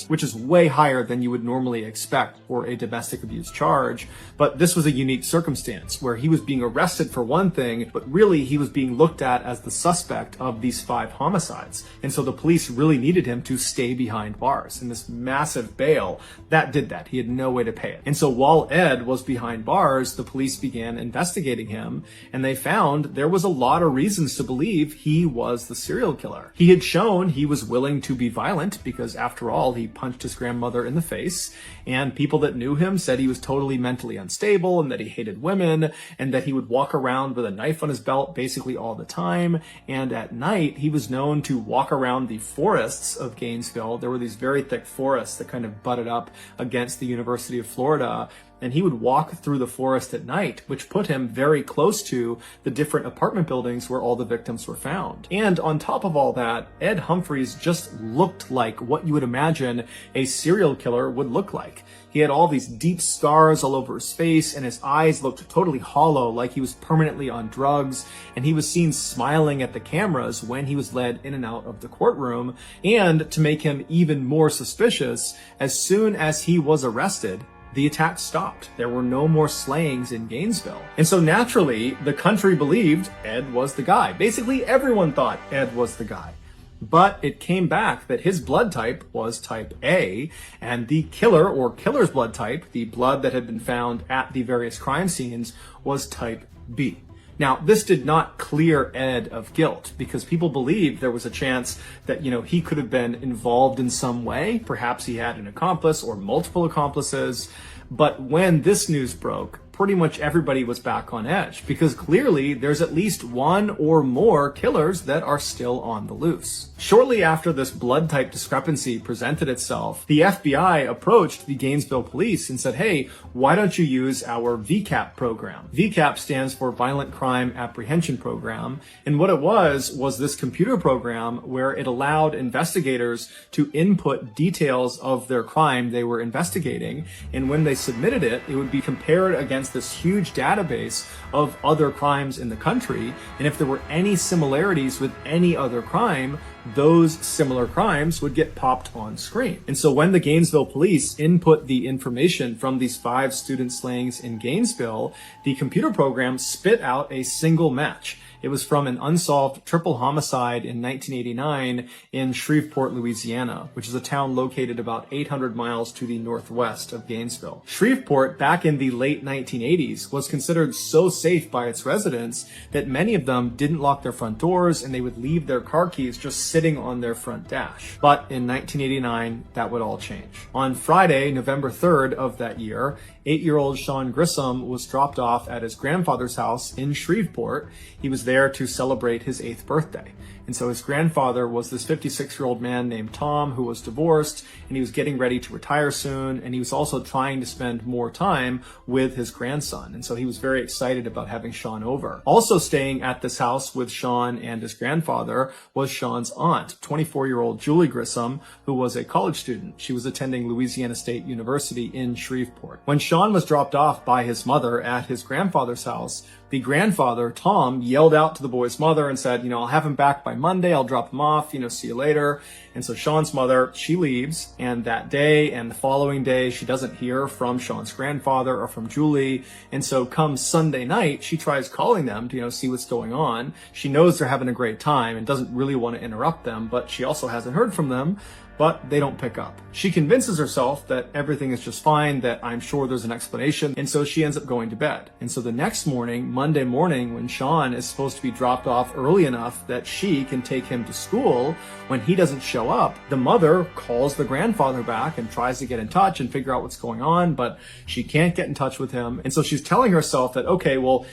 which is way higher than you would normally expect for a domestic abuse charge. But this was a unique circumstance where he was being arrested for one thing, but really he was being looked at as the suspect of these 5 homicides. And so the police really needed him to stay behind bars. And this massive bail, that did that. He had no way to pay it. And so while Ed was behind bars, the police began investigating him, and they found there was a lot of reasons to believe he was the serial killer. He had shown he was willing to be violent because, after all, he punched his grandmother in the face, and people that knew him said he was totally mentally unstable and that he hated women and that he would walk around with a knife on his belt basically all the time. And at night, he was known to walk around the forests of Gainesville. There were these very thick forests that kind of butted up against the University of Florida. and he would walk through the forest at night, which put him very close to the different apartment buildings where all the victims were found. And on top of all that, Ed Humphreys just looked like what you would imagine a serial killer would look like. He had all these deep scars all over his face, and his eyes looked totally hollow, like he was permanently on drugs, and he was seen smiling at the cameras when he was led in and out of the courtroom. And to make him even more suspicious, as soon as he was arrested, the attack stopped. There were no more slayings in Gainesville. And so naturally, the country believed Ed was the guy. Basically, everyone thought Ed was the guy. But it came back that his blood type was type A, and the killer or killer's blood type, the blood that had been found at the various crime scenes, was type B. Now, this did not clear Ed of guilt because people believed there was a chance that, he could have been involved in some way. Perhaps he had an accomplice or multiple accomplices. But when this news broke, pretty much everybody was back on edge because clearly there's at least one or more killers that are still on the loose. Shortly after this blood type discrepancy presented itself, the FBI approached the Gainesville police and said, hey, why don't you use our VCAP program? VCAP stands for Violent Crime Apprehension Program. And what it was this computer program where it allowed investigators to input details of their crime they were investigating. And when they submitted it, it would be compared against this huge database of other crimes in the country. And if there were any similarities with any other crime, those similar crimes would get popped on screen. And so when the Gainesville police input the information from these 5 student slayings in Gainesville, the computer program spit out a single match. It was from an unsolved triple homicide in 1989 in Shreveport, Louisiana, which is a town located about 800 miles to the northwest of Gainesville. Shreveport, back in the late 1980s, was considered so safe by its residents that many of them didn't lock their front doors and they would leave their car keys just sitting on their front dash. But in 1989, that would all change. On Friday, November 3rd of that year, 8-year-old Sean Grissom was dropped off at his grandfather's house in Shreveport. He was there to celebrate his 8th birthday. And so his grandfather was this 56-year-old man named Tom who was divorced, and he was getting ready to retire soon, and he was also trying to spend more time with his grandson. And so he was very excited about having Sean over. Also staying at this house with Sean and his grandfather was Sean's aunt, 24-year-old Julie Grissom, who was a college student. She was attending Louisiana State University in Shreveport. When Sean was dropped off by his mother at his grandfather's house, the grandfather, Tom, yelled out to the boy's mother and said, I'll have him back by Monday. I'll drop him off, see you later. And so Sean's mother, she leaves, and that day and the following day, she doesn't hear from Sean's grandfather or from Julie. And so come Sunday night, she tries calling them to, see what's going on. She knows they're having a great time and doesn't really want to interrupt them, but she also hasn't heard from them. But they don't pick up. She convinces herself that everything is just fine, that I'm sure there's an explanation, and so she ends up going to bed. And so the next morning, Monday morning, when Sean is supposed to be dropped off early enough that she can take him to school, when he doesn't show up, the mother calls the grandfather back and tries to get in touch and figure out what's going on, but she can't get in touch with him. And so she's telling herself that, okay, well,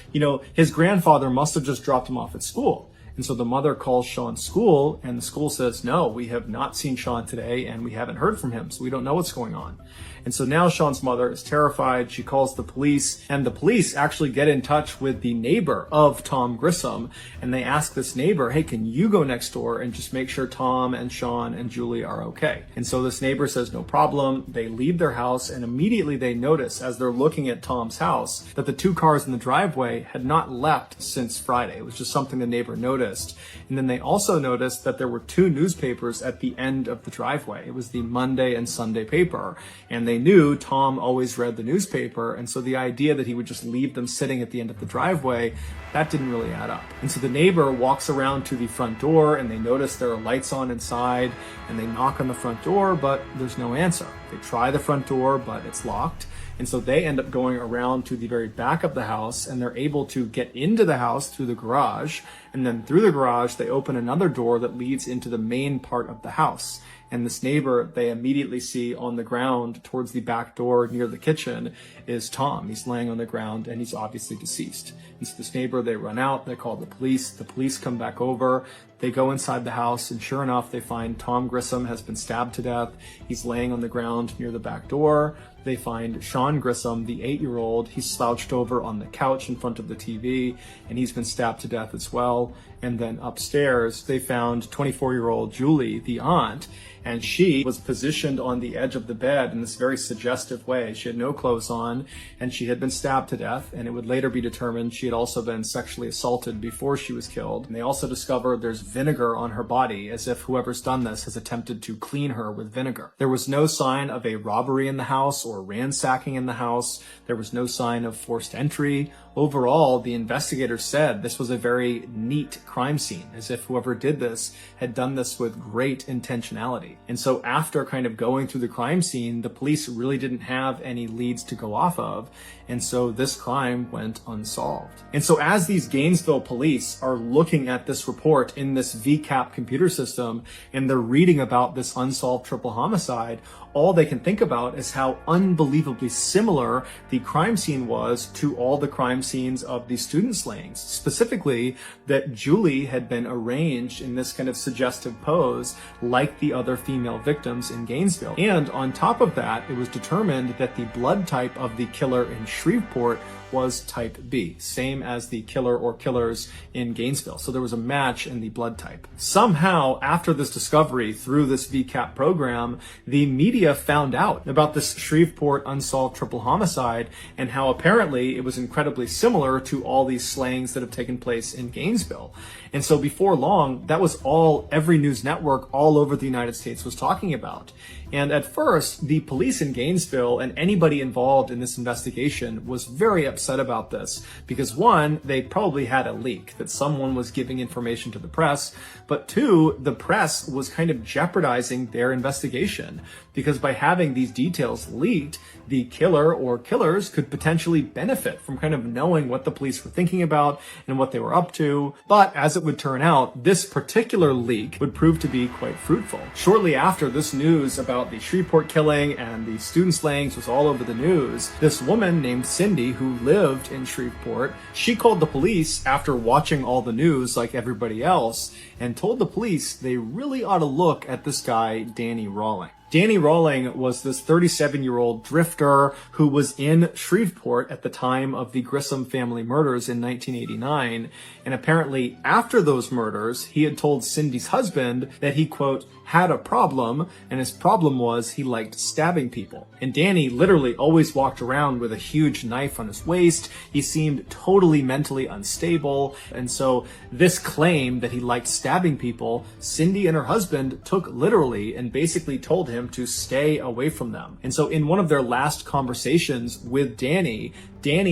his grandfather must have just dropped him off at school. And so the mother calls Sean's school, and the school says, no, we have not seen Sean today, and we haven't heard from him, so we don't know what's going on. And so now Sean's mother is terrified. She calls the police, and the police actually get in touch with the neighbor of Tom Grissom, and they ask this neighbor, hey, can you go next door and just make sure Tom and Sean and Julie are okay? And so this neighbor says, no problem. They leave their house, and immediately they notice, as they're looking at Tom's house, that the 2 cars in the driveway had not left since Friday. It was just something the neighbor noticed. And then they also noticed that there were 2 newspapers at the end of the driveway. It was the Monday and Sunday paper, and they knew Tom always read the newspaper, and so the idea that he would just leave them sitting at the end of the driveway, that didn't really add up. And so the neighbor walks around to the front door, and they notice there are lights on inside, and they knock on the front door, but there's no answer. They try the front door, but it's locked. And so they end up going around to the very back of the house, and they're able to get into the house through the garage. And then through the garage, they open another door that leads into the main part of the house. And this neighbor, they immediately see on the ground towards the back door near the kitchen is Tom. He's laying on the ground, and he's obviously deceased. And so this neighbor, they run out, they call the police come back over. They go inside the house, and sure enough, they find Tom Grissom has been stabbed to death. He's laying on the ground near the back door. They find Sean Grissom, the 8-year-old. He's slouched over on the couch in front of the TV, and he's been stabbed to death as well. And then upstairs, they found 24-year-old Julie, the aunt, and she was positioned on the edge of the bed in this very suggestive way. She had no clothes on, and she had been stabbed to death, and it would later be determined she had also been sexually assaulted before she was killed. And they also discovered there's vinegar on her body, as if whoever's done this has attempted to clean her with vinegar. There was no sign of a robbery in the house or ransacking in the house. There was no sign of forced entry. Overall, the investigators said this was a very neat crime scene, as if whoever did this had done this with great intentionality. And so after kind of going through the crime scene, the police really didn't have any leads to go off of. And so this crime went unsolved. And so as these Gainesville police are looking at this report in this VCAP computer system, and they're reading about this unsolved triple homicide, all they can think about is how unbelievably similar the crime scene was to all the crime scenes of the student slayings. Specifically, that Julie had been arranged in this kind of suggestive pose like the other female victims in Gainesville. And on top of that, it was determined that the blood type of the killer in Shreveport was type B, same as the killer or killers in Gainesville. So there was a match in the blood type. Somehow, after this discovery through this VCAP program, the media found out about this Shreveport unsolved triple homicide and how apparently it was incredibly similar to all these slayings that have taken place in Gainesville. And so before long, that was all every news network all over the United States was talking about. And at first, the police in Gainesville and anybody involved in this investigation was very upset about this because one, they probably had a leak that someone was giving information to the press, but two, the press was kind of jeopardizing their investigation because by having these details leaked, the killer or killers could potentially benefit from kind of knowing what the police were thinking about and what they were up to. But as it would turn out, this particular leak would prove to be quite fruitful. Shortly after this news about the Shreveport killing and the student slayings was all over the news, this woman named Cindy, who lived in Shreveport, she called the police after watching all the news like everybody else and told the police they really ought to look at this guy, Danny Rawling. Danny Rawling was this 37-year-old drifter who was in Shreveport at the time of the Grissom family murders in 1989. And apparently after those murders, he had told Cindy's husband that he, quote, had a problem, and his problem was he liked stabbing people. And Danny literally always walked around with a huge knife on his waist. He seemed totally mentally unstable. And so this claim that he liked stabbing people, Cindy and her husband took literally and basically told him to stay away from them. And so in one of their last conversations with Danny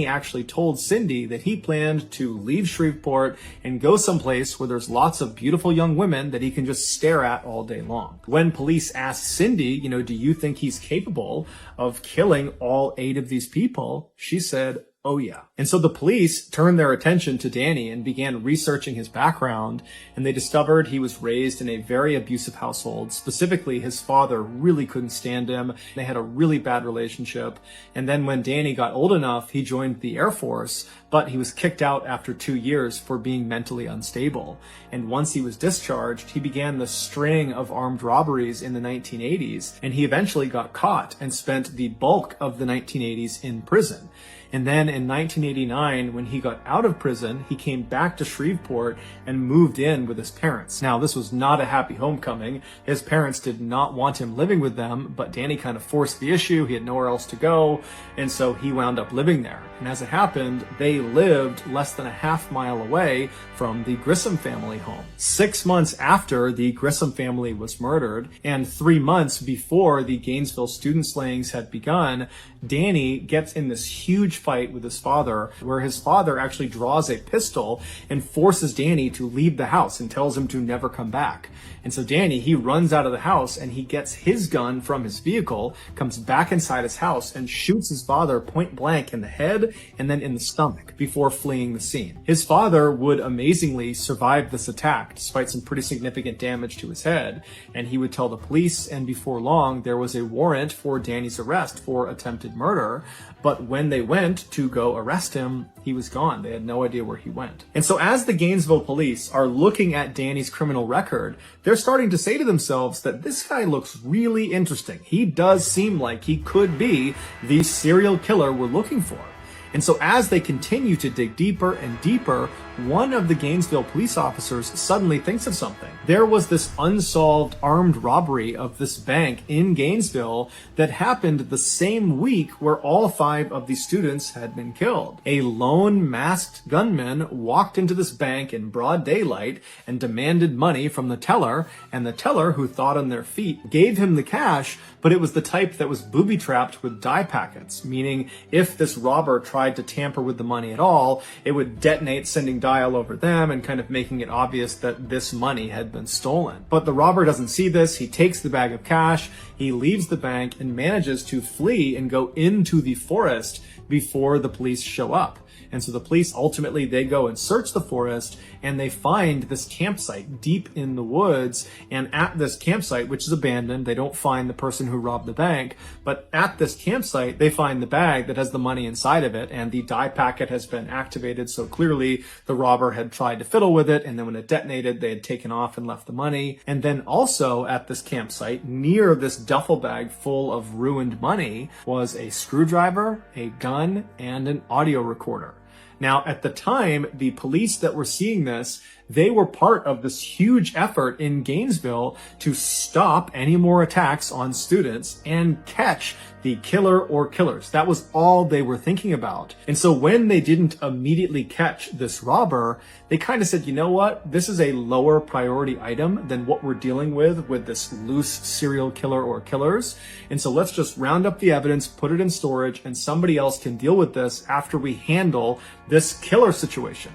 actually told Cindy that he planned to leave Shreveport and go someplace where there's lots of beautiful young women that he can just stare at all day long. When police asked Cindy, do you think he's capable of killing all 8 of these people? She said, oh yeah. And so the police turned their attention to Danny and began researching his background, and they discovered he was raised in a very abusive household. Specifically, his father really couldn't stand him. They had a really bad relationship. And then when Danny got old enough, he joined the Air Force, but he was kicked out after 2 years for being mentally unstable. And once he was discharged, he began the string of armed robberies in the 1980s, and he eventually got caught and spent the bulk of the 1980s in prison. And then in 1989, when he got out of prison, he came back to Shreveport and moved in with his parents. Now, this was not a happy homecoming. His parents did not want him living with them, but Danny kind of forced the issue. He had nowhere else to go, and so he wound up living there. And as it happened, they lived less than a half mile away from the Grissom family home. 6 months after the Grissom family was murdered, and 3 months before the Gainesville student slayings had begun, Danny gets in this huge fight with his father, where his father actually draws a pistol and forces Danny to leave the house and tells him to never come back. And so Danny, he runs out of the house and he gets his gun from his vehicle, comes back inside his house and shoots his father point blank in the head and then in the stomach before fleeing the scene. His father would amazingly survive this attack despite some pretty significant damage to his head, and he would tell the police, and before long there was a warrant for Danny's arrest for attempted murder. But when they went went to go arrest him, he was gone. They had no idea where he went. And so as the Gainesville police are looking at Danny's criminal record, they're starting to say to themselves that this guy looks really interesting. He does seem like he could be the serial killer we're looking for. And so as they continue to dig deeper and deeper, one of the Gainesville police officers suddenly thinks of something. There was this unsolved armed robbery of this bank in Gainesville that happened the same week where all 5 of the students had been killed. A lone masked gunman walked into this bank in broad daylight and demanded money from the teller, and the teller, who thought on their feet, gave him the cash, but it was the type that was booby-trapped with dye packets, meaning if this robber tried to tamper with the money at all, it would detonate, sending dye all over them and kind of making it obvious that this money had been stolen. But the robber doesn't see this. He takes the bag of cash, he leaves the bank, and manages to flee and go into the forest before the police show up. And so the police ultimately, they go and search the forest, and they find this campsite deep in the woods. And at this campsite, which is abandoned, they don't find the person who robbed the bank, but at this campsite, they find the bag that has the money inside of it, and the dye packet has been activated. So clearly the robber had tried to fiddle with it, and then when it detonated, they had taken off and left the money. And then also at this campsite, near this duffel bag full of ruined money, was a screwdriver, a gun, and an audio recorder. Now, at the time, the police that were seeing this, they were part of this huge effort in Gainesville to stop any more attacks on students and catch the killer or killers. That was all they were thinking about. And so when they didn't immediately catch this robber, they kind of said, you know what? This is a lower priority item than what we're dealing with this loose serial killer or killers. And so let's just round up the evidence, put it in storage, and somebody else can deal with this after we handle this killer situation.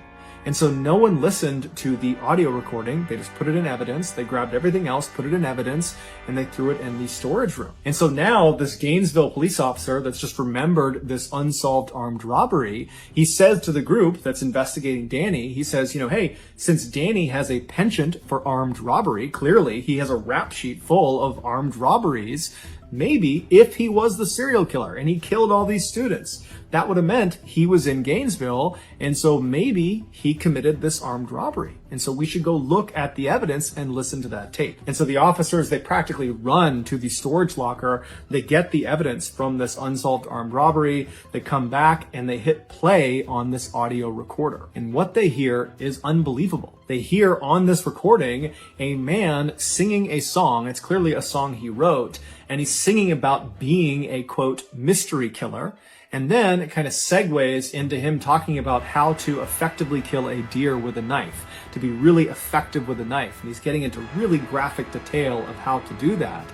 And so no one listened to the audio recording. They just put it in evidence. They grabbed everything else, put it in evidence, and they threw it in the storage room. And so now this Gainesville police officer that's just remembered this unsolved armed robbery, he says to the group that's investigating Danny, he says, hey, since Danny has a penchant for armed robbery, clearly he has a rap sheet full of armed robberies, maybe if he was the serial killer and he killed all these students, that would have meant he was in Gainesville, and so maybe he committed this armed robbery. And so we should go look at the evidence and listen to that tape. And so the officers, they practically run to the storage locker. They get the evidence from this unsolved armed robbery. They come back and they hit play on this audio recorder. And what they hear is unbelievable. They hear on this recording a man singing a song. It's clearly a song he wrote, and he's singing about being a, quote, mystery killer. And then it kind of segues into him talking about how to effectively kill a deer with a knife, to be really effective with a knife. And he's getting into really graphic detail of how to do that.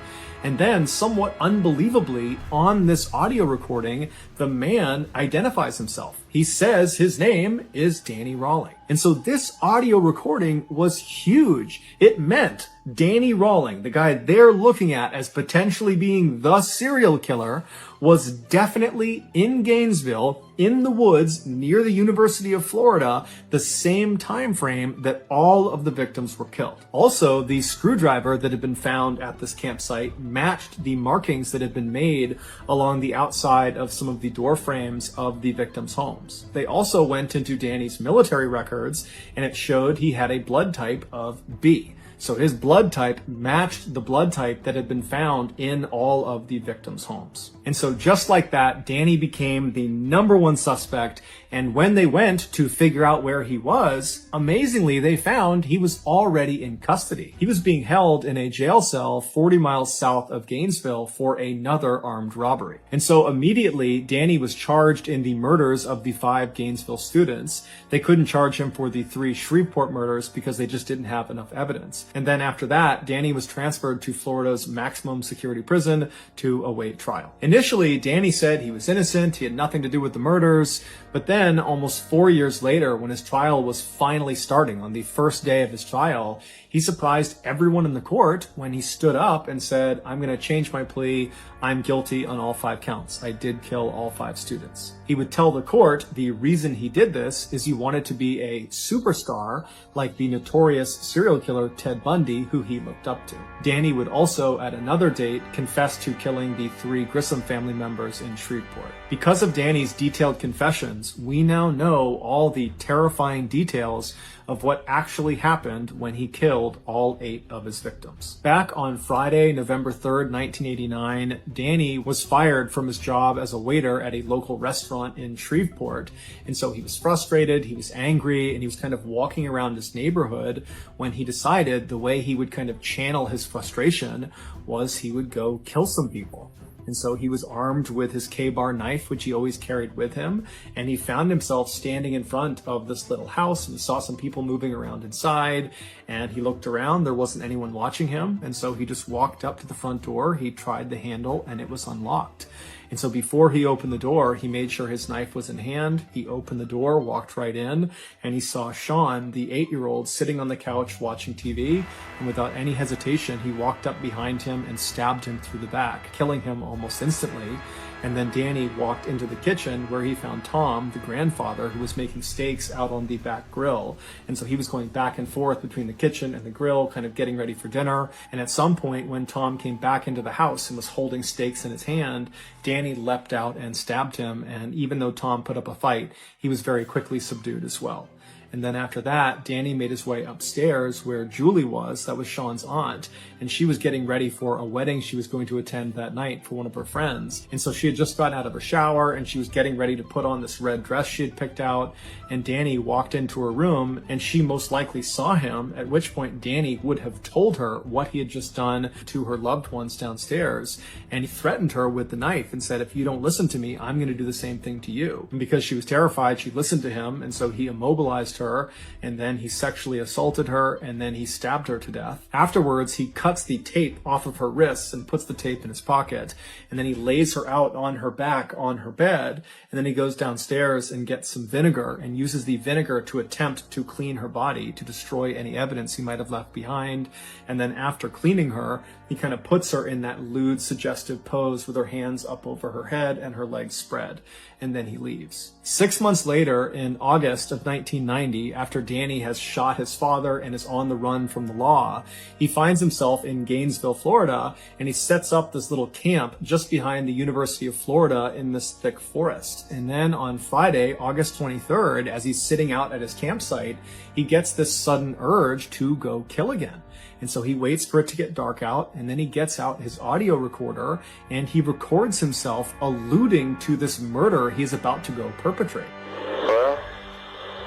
And then, somewhat unbelievably, on this audio recording, the man identifies himself. He says his name is Danny Rawling. And so this audio recording was huge. It meant Danny Rawling, the guy they're looking at as potentially being the serial killer, was definitely in Gainesville, in the woods near the University of Florida, the same time frame that all of the victims were killed. Also, the screwdriver that had been found at this campsite matched the markings that had been made along the outside of some of the door frames of the victims' homes. They also went into Danny's military records, and it showed he had a blood type of B. So his blood type matched the blood type that had been found in all of the victims' homes. And so just like that, Danny became the #1 suspect. And when they went to figure out where he was, amazingly, they found he was already in custody. He was being held in a jail cell 40 miles south of Gainesville for another armed robbery. And so immediately, Danny was charged in the murders of the 5 Gainesville students. They couldn't charge him for the 3 Shreveport murders because they just didn't have enough evidence. And then after that, Danny was transferred to Florida's maximum security prison to await trial. Initially, Danny said he was innocent, he had nothing to do with the murders, but then almost 4 years later, when his trial was finally starting, on the first day of his trial, he surprised everyone in the court when he stood up and said, I'm going to change my plea. I'm guilty on all 5 counts. I did kill all 5 students. He would tell the court the reason he did this is he wanted to be a superstar like the notorious serial killer Ted Bundy, who he looked up to. Danny would also, at another date, confess to killing the 3 Grissom family members in Shreveport. Because of Danny's detailed confessions, we now know all the terrifying details of what actually happened when he killed all 8 of his victims. Back on Friday, November 3rd, 1989, Danny was fired from his job as a waiter at a local restaurant in Shreveport. And so he was frustrated, he was angry, and he was kind of walking around his neighborhood when he decided the way he would kind of channel his frustration was he would go kill some people. And so he was armed with his K-bar knife, which he always carried with him, and he found himself standing in front of this little house, and he saw some people moving around inside, and he looked around. There wasn't anyone watching him, and so he just walked up to the front door. He tried the handle, and it was unlocked. And so before he opened the door, he made sure his knife was in hand. He opened the door, walked right in, and he saw Sean, the 8-year-old, sitting on the couch watching TV. And without any hesitation, he walked up behind him and stabbed him through the back, killing him almost instantly. And then Danny walked into the kitchen where he found Tom, the grandfather, who was making steaks out on the back grill. And so he was going back and forth between the kitchen and the grill, kind of getting ready for dinner. And at some point, when Tom came back into the house and was holding steaks in his hand, Danny leapt out and stabbed him. And even though Tom put up a fight, he was very quickly subdued as well. And then after that, Danny made his way upstairs where Julie was, that was Sean's aunt, and she was getting ready for a wedding she was going to attend that night for one of her friends. And so she had just gotten out of her shower and she was getting ready to put on this red dress she had picked out, and Danny walked into her room and she most likely saw him, at which point Danny would have told her what he had just done to her loved ones downstairs, and he threatened her with the knife and said, if you don't listen to me, I'm going to do the same thing to you. And because she was terrified, she listened to him, and so he immobilized her, and then he sexually assaulted her, and then he stabbed her to death. Afterwards, he cuts the tape off of her wrists and puts the tape in his pocket, and then he lays her out on her back on her bed, and then he goes downstairs and gets some vinegar and uses the vinegar to attempt to clean her body, to destroy any evidence he might have left behind. And then after cleaning her, he kind of puts her in that lewd, suggestive pose with her hands up over her head and her legs spread, and then he leaves. 6 months later, in August of 1990, after Danny has shot his father and is on the run from the law, he finds himself in Gainesville, Florida, and he sets up this little camp just behind the University of Florida in this thick forest. And then on Friday, August 23rd, as he's sitting out at his campsite, he gets this sudden urge to go kill again. And so he waits for it to get dark out, and then he gets out his audio recorder and he records himself alluding to this murder he's about to go perpetrate. Well,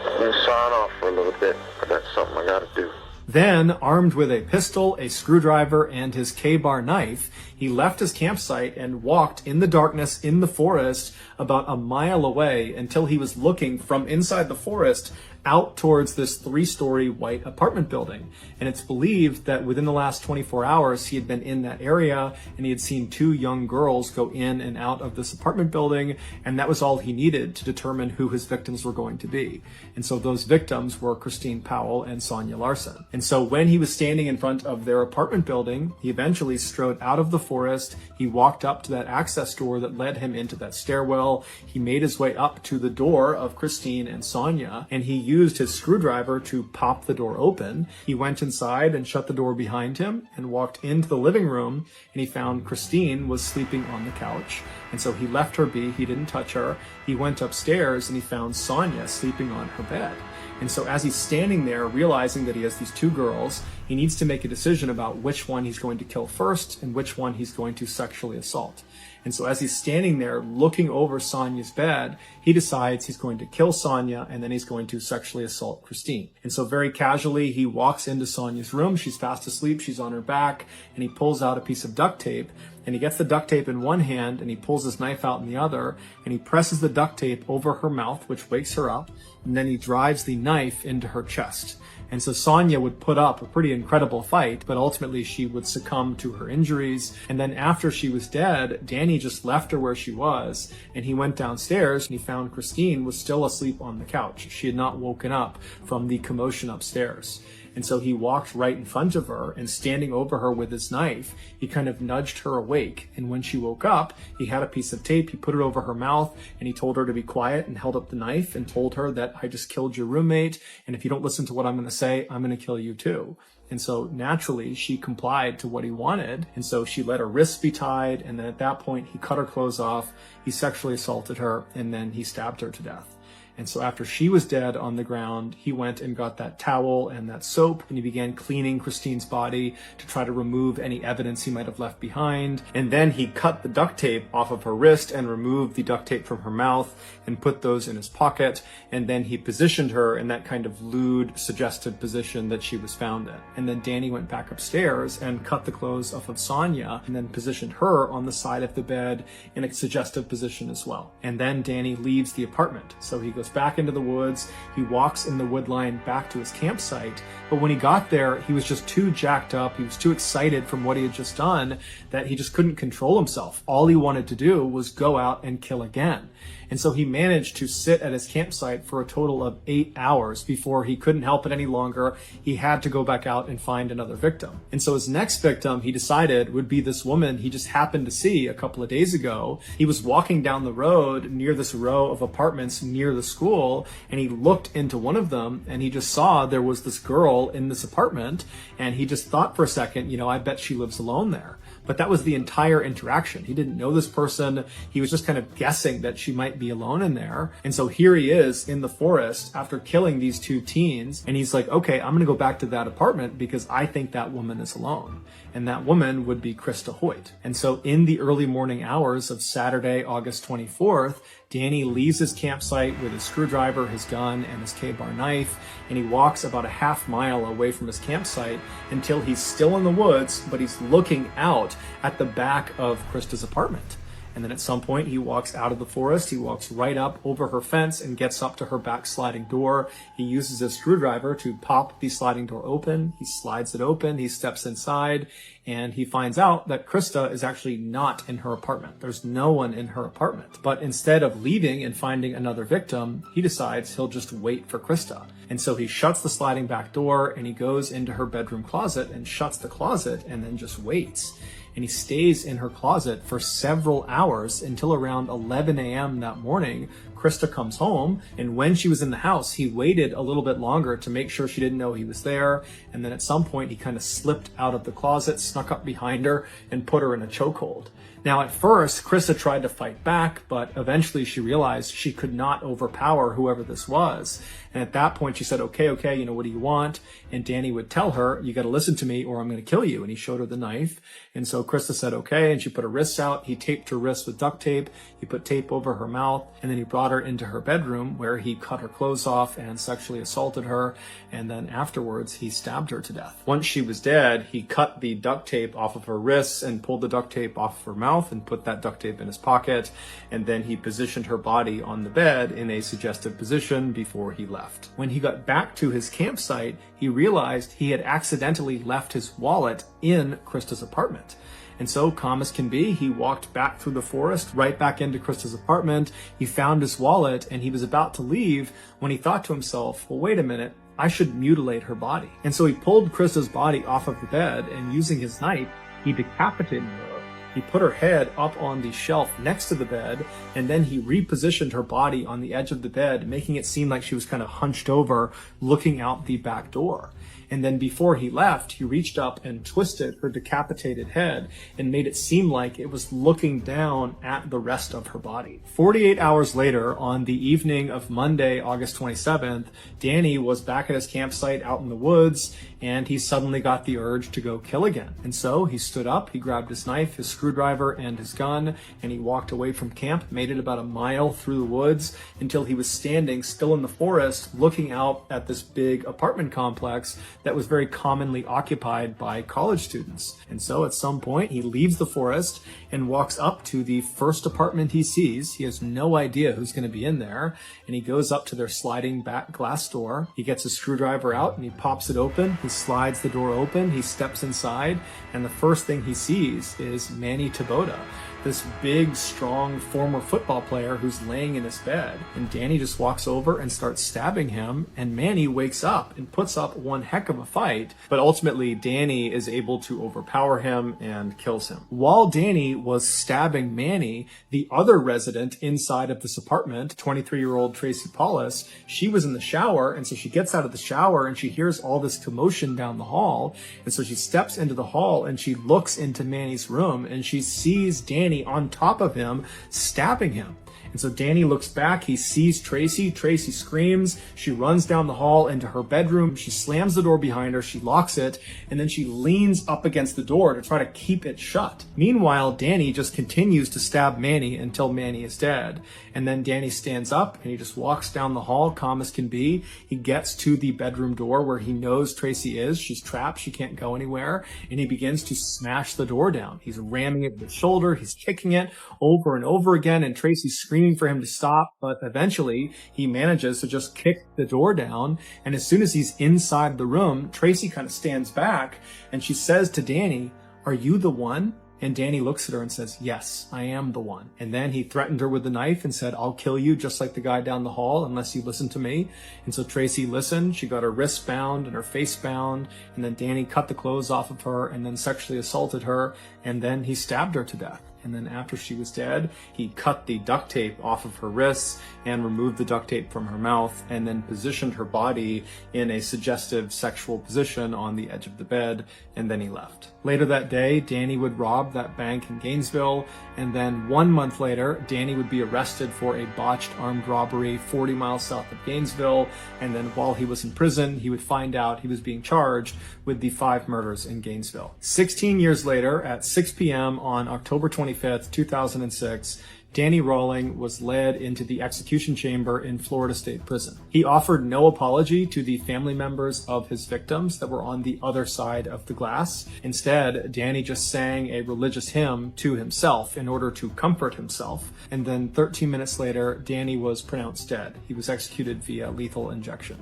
I'm going to sign off for a little bit. I got something I got to do. Then, armed with a pistol, a screwdriver, and his K-bar knife, he left his campsite and walked in the darkness in the forest about a mile away until he was looking from inside the forest out towards this 3-story white apartment building. And it's believed that within the last 24 hours, he had been in that area and he had seen 2 young girls go in and out of this apartment building, and that was all he needed to determine who his victims were going to be. And so those victims were Christine Powell and Sonia Larson. And so when he was standing in front of their apartment building, he eventually strode out of the forest. He walked up to that access door that led him into that stairwell. He made his way up to the door of Christine and Sonia, and he used his screwdriver to pop the door open. He went inside and shut the door behind him and walked into the living room, and he found Christine was sleeping on the couch. And so he left her be. He didn't touch her. He went upstairs and he found Sonia sleeping on her bed. And so as he's standing there, realizing that he has these 2 girls, he needs to make a decision about which one he's going to kill first and which one he's going to sexually assault. And so as he's standing there looking over Sonia's bed, he decides he's going to kill Sonia and then he's going to sexually assault Christine. And so very casually, he walks into Sonia's room. She's fast asleep. She's on her back, and he pulls out a piece of duct tape, and he gets the duct tape in one hand and he pulls his knife out in the other, and he presses the duct tape over her mouth, which wakes her up. and then he drives the knife into her chest. And so Sonia would put up a pretty incredible fight, but ultimately she would succumb to her injuries. And then after she was dead, Danny just left her where she was, and he went downstairs and he found Christine was still asleep on the couch. She had not woken up from the commotion upstairs. And so he walked right in front of her, and standing over her with his knife, he kind of nudged her awake. And when she woke up, he had a piece of tape, he put it over her mouth, and he told her to be quiet and held up the knife and told her that I just killed your roommate, and if you don't listen to what I'm going to say, I'm going to kill you too. And so naturally, she complied to what he wanted. And so she let her wrists be tied, and then at that point, he cut her clothes off, he sexually assaulted her, and then he stabbed her to death. And so after she was dead on the ground, he went and got that towel and that soap, and he began cleaning Christine's body to try to remove any evidence he might have left behind. And then he cut the duct tape off of her wrist and removed the duct tape from her mouth and put those in his pocket. And then he positioned her in that kind of lewd, suggestive position that she was found in. And then Danny went back upstairs and cut the clothes off of Sonia and then positioned her on the side of the bed in a suggestive position as well. And then Danny leaves the apartment. So he goes back into the woods. He walks in the wood line back to his campsite. But when he got there, he was just too jacked up. He was too excited from what he had just done that he just couldn't control himself. All he wanted to do was go out and kill again. And so he managed to sit at his campsite for a total of 8 hours before he couldn't help it any longer. He had to go back out and find another victim. And so his next victim, he decided, would be this woman he just happened to see a couple of days ago. He was walking down the road near this row of apartments near the school, and he looked into one of them, and he just saw there was this girl in this apartment, and he just thought for a second, I bet she lives alone there. But that was the entire interaction. He didn't know this person. He was just kind of guessing that she might be alone in there. And so here he is in the forest after killing these two teens. And he's like, okay, I'm going to go back to that apartment because I think that woman is alone. And that woman would be Krista Hoyt. And so in the early morning hours of Saturday, August 24th, Danny leaves his campsite with his screwdriver, his gun, and his K-bar knife, and he walks about a half mile away from his campsite until he's still in the woods, but he's looking out at the back of Krista's apartment. And then at some point, he walks out of the forest, he walks right up over her fence and gets up to her back sliding door. He uses his screwdriver to pop the sliding door open. He slides it open, he steps inside, and he finds out that Krista is actually not in her apartment. There's no one in her apartment. But instead of leaving and finding another victim, he decides he'll just wait for Krista. And so he shuts the sliding back door and he goes into her bedroom closet and shuts the closet and then just waits. And he stays in her closet for several hours until around 11 a.m. that morning. Krista comes home, and when she was in the house, he waited a little bit longer to make sure she didn't know he was there. And then at some point, he kind of slipped out of the closet, snuck up behind her, and put her in a chokehold. Now, at first, Krista tried to fight back, but eventually she realized she could not overpower whoever this was. And at that point, she said, okay, what do you want? And Danny would tell her, you got to listen to me or I'm going to kill you. And he showed her the knife. And so Krista said, okay. And she put her wrists out. He taped her wrists with duct tape. He put tape over her mouth. And then he brought her into her bedroom where he cut her clothes off and sexually assaulted her. And then afterwards, he stabbed her to death. Once she was dead, he cut the duct tape off of her wrists and pulled the duct tape off of her mouth and put that duct tape in his pocket. And then he positioned her body on the bed in a suggestive position before he left. When he got back to his campsite, he realized he had accidentally left his wallet in Krista's apartment. And so, calm as can be, he walked back through the forest, right back into Krista's apartment. He found his wallet and he was about to leave when he thought to himself, well, wait a minute, I should mutilate her body. And so he pulled Krista's body off of the bed and using his knife, he decapitated her. He put her head up on the shelf next to the bed, and then he repositioned her body on the edge of the bed, making it seem like she was kind of hunched over, looking out the back door. And then before he left, he reached up and twisted her decapitated head and made it seem like it was looking down at the rest of her body. 48 hours later, on the evening of Monday, August 27th, Danny was back at his campsite out in the woods, and he suddenly got the urge to go kill again. And so he stood up, he grabbed his knife, his screwdriver and his gun, and he walked away from camp, made it about a mile through the woods until he was standing still in the forest looking out at this big apartment complex that was very commonly occupied by college students. And so at some point he leaves the forest and walks up to the first apartment he sees. He has no idea who's going to be in there, and he goes up to their sliding back glass door. He gets his screwdriver out and he pops it open. He slides the door open. He steps inside, and the first thing he sees is Manny Taboda, this big, strong former football player who's laying in his bed. And Danny just walks over and starts stabbing him, and Manny wakes up and puts up one heck of a fight, but ultimately Danny is able to overpower him and kills him. While Danny was stabbing Manny, the other resident inside of this apartment, 23-year-old Tracy Paulus, she was in the shower, and so she gets out of the shower and she hears all this commotion down the hall, and so she steps into the hall and she looks into Manny's room and she sees Danny on top of him, stabbing him. And so Danny looks back, he sees Tracy. Tracy screams, she runs down the hall into her bedroom, she slams the door behind her, she locks it, and then she leans up against the door to try to keep it shut. Meanwhile, Danny just continues to stab Manny until Manny is dead. And then Danny stands up and he just walks down the hall, calm as can be. He gets to the bedroom door where he knows Tracy is. She's trapped, she can't go anywhere, and he begins to smash the door down. He's ramming it with his shoulder, he's kicking it over and over again, and Tracy's screaming for him to stop, but eventually he manages to just kick the door down. And as soon as he's inside the room, Tracy kind of stands back and she says to Danny, "Are you the one?" And Danny looks at her and says, "Yes, I am the one." And then he threatened her with the knife and said, "I'll kill you just like the guy down the hall unless you listen to me." And so Tracy listened. She got her wrists bound and her face bound. And then Danny cut the clothes off of her and then sexually assaulted her. And then he stabbed her to death. And then after she was dead, he cut the duct tape off of her wrists and removed the duct tape from her mouth and then positioned her body in a suggestive sexual position on the edge of the bed, and then he left. Later that day, Danny would rob that bank in Gainesville, and then 1 month later, Danny would be arrested for a botched armed robbery 40 miles south of Gainesville, and then while he was in prison, he would find out he was being charged with the 5 murders in Gainesville. 16 years later, at 6 p.m. on October 25th, 2006, Danny Rawling was led into the execution chamber in Florida State Prison. He offered no apology to the family members of his victims that were on the other side of the glass. Instead, Danny just sang a religious hymn to himself in order to comfort himself. And then 13 minutes later, Danny was pronounced dead. He was executed via lethal injection.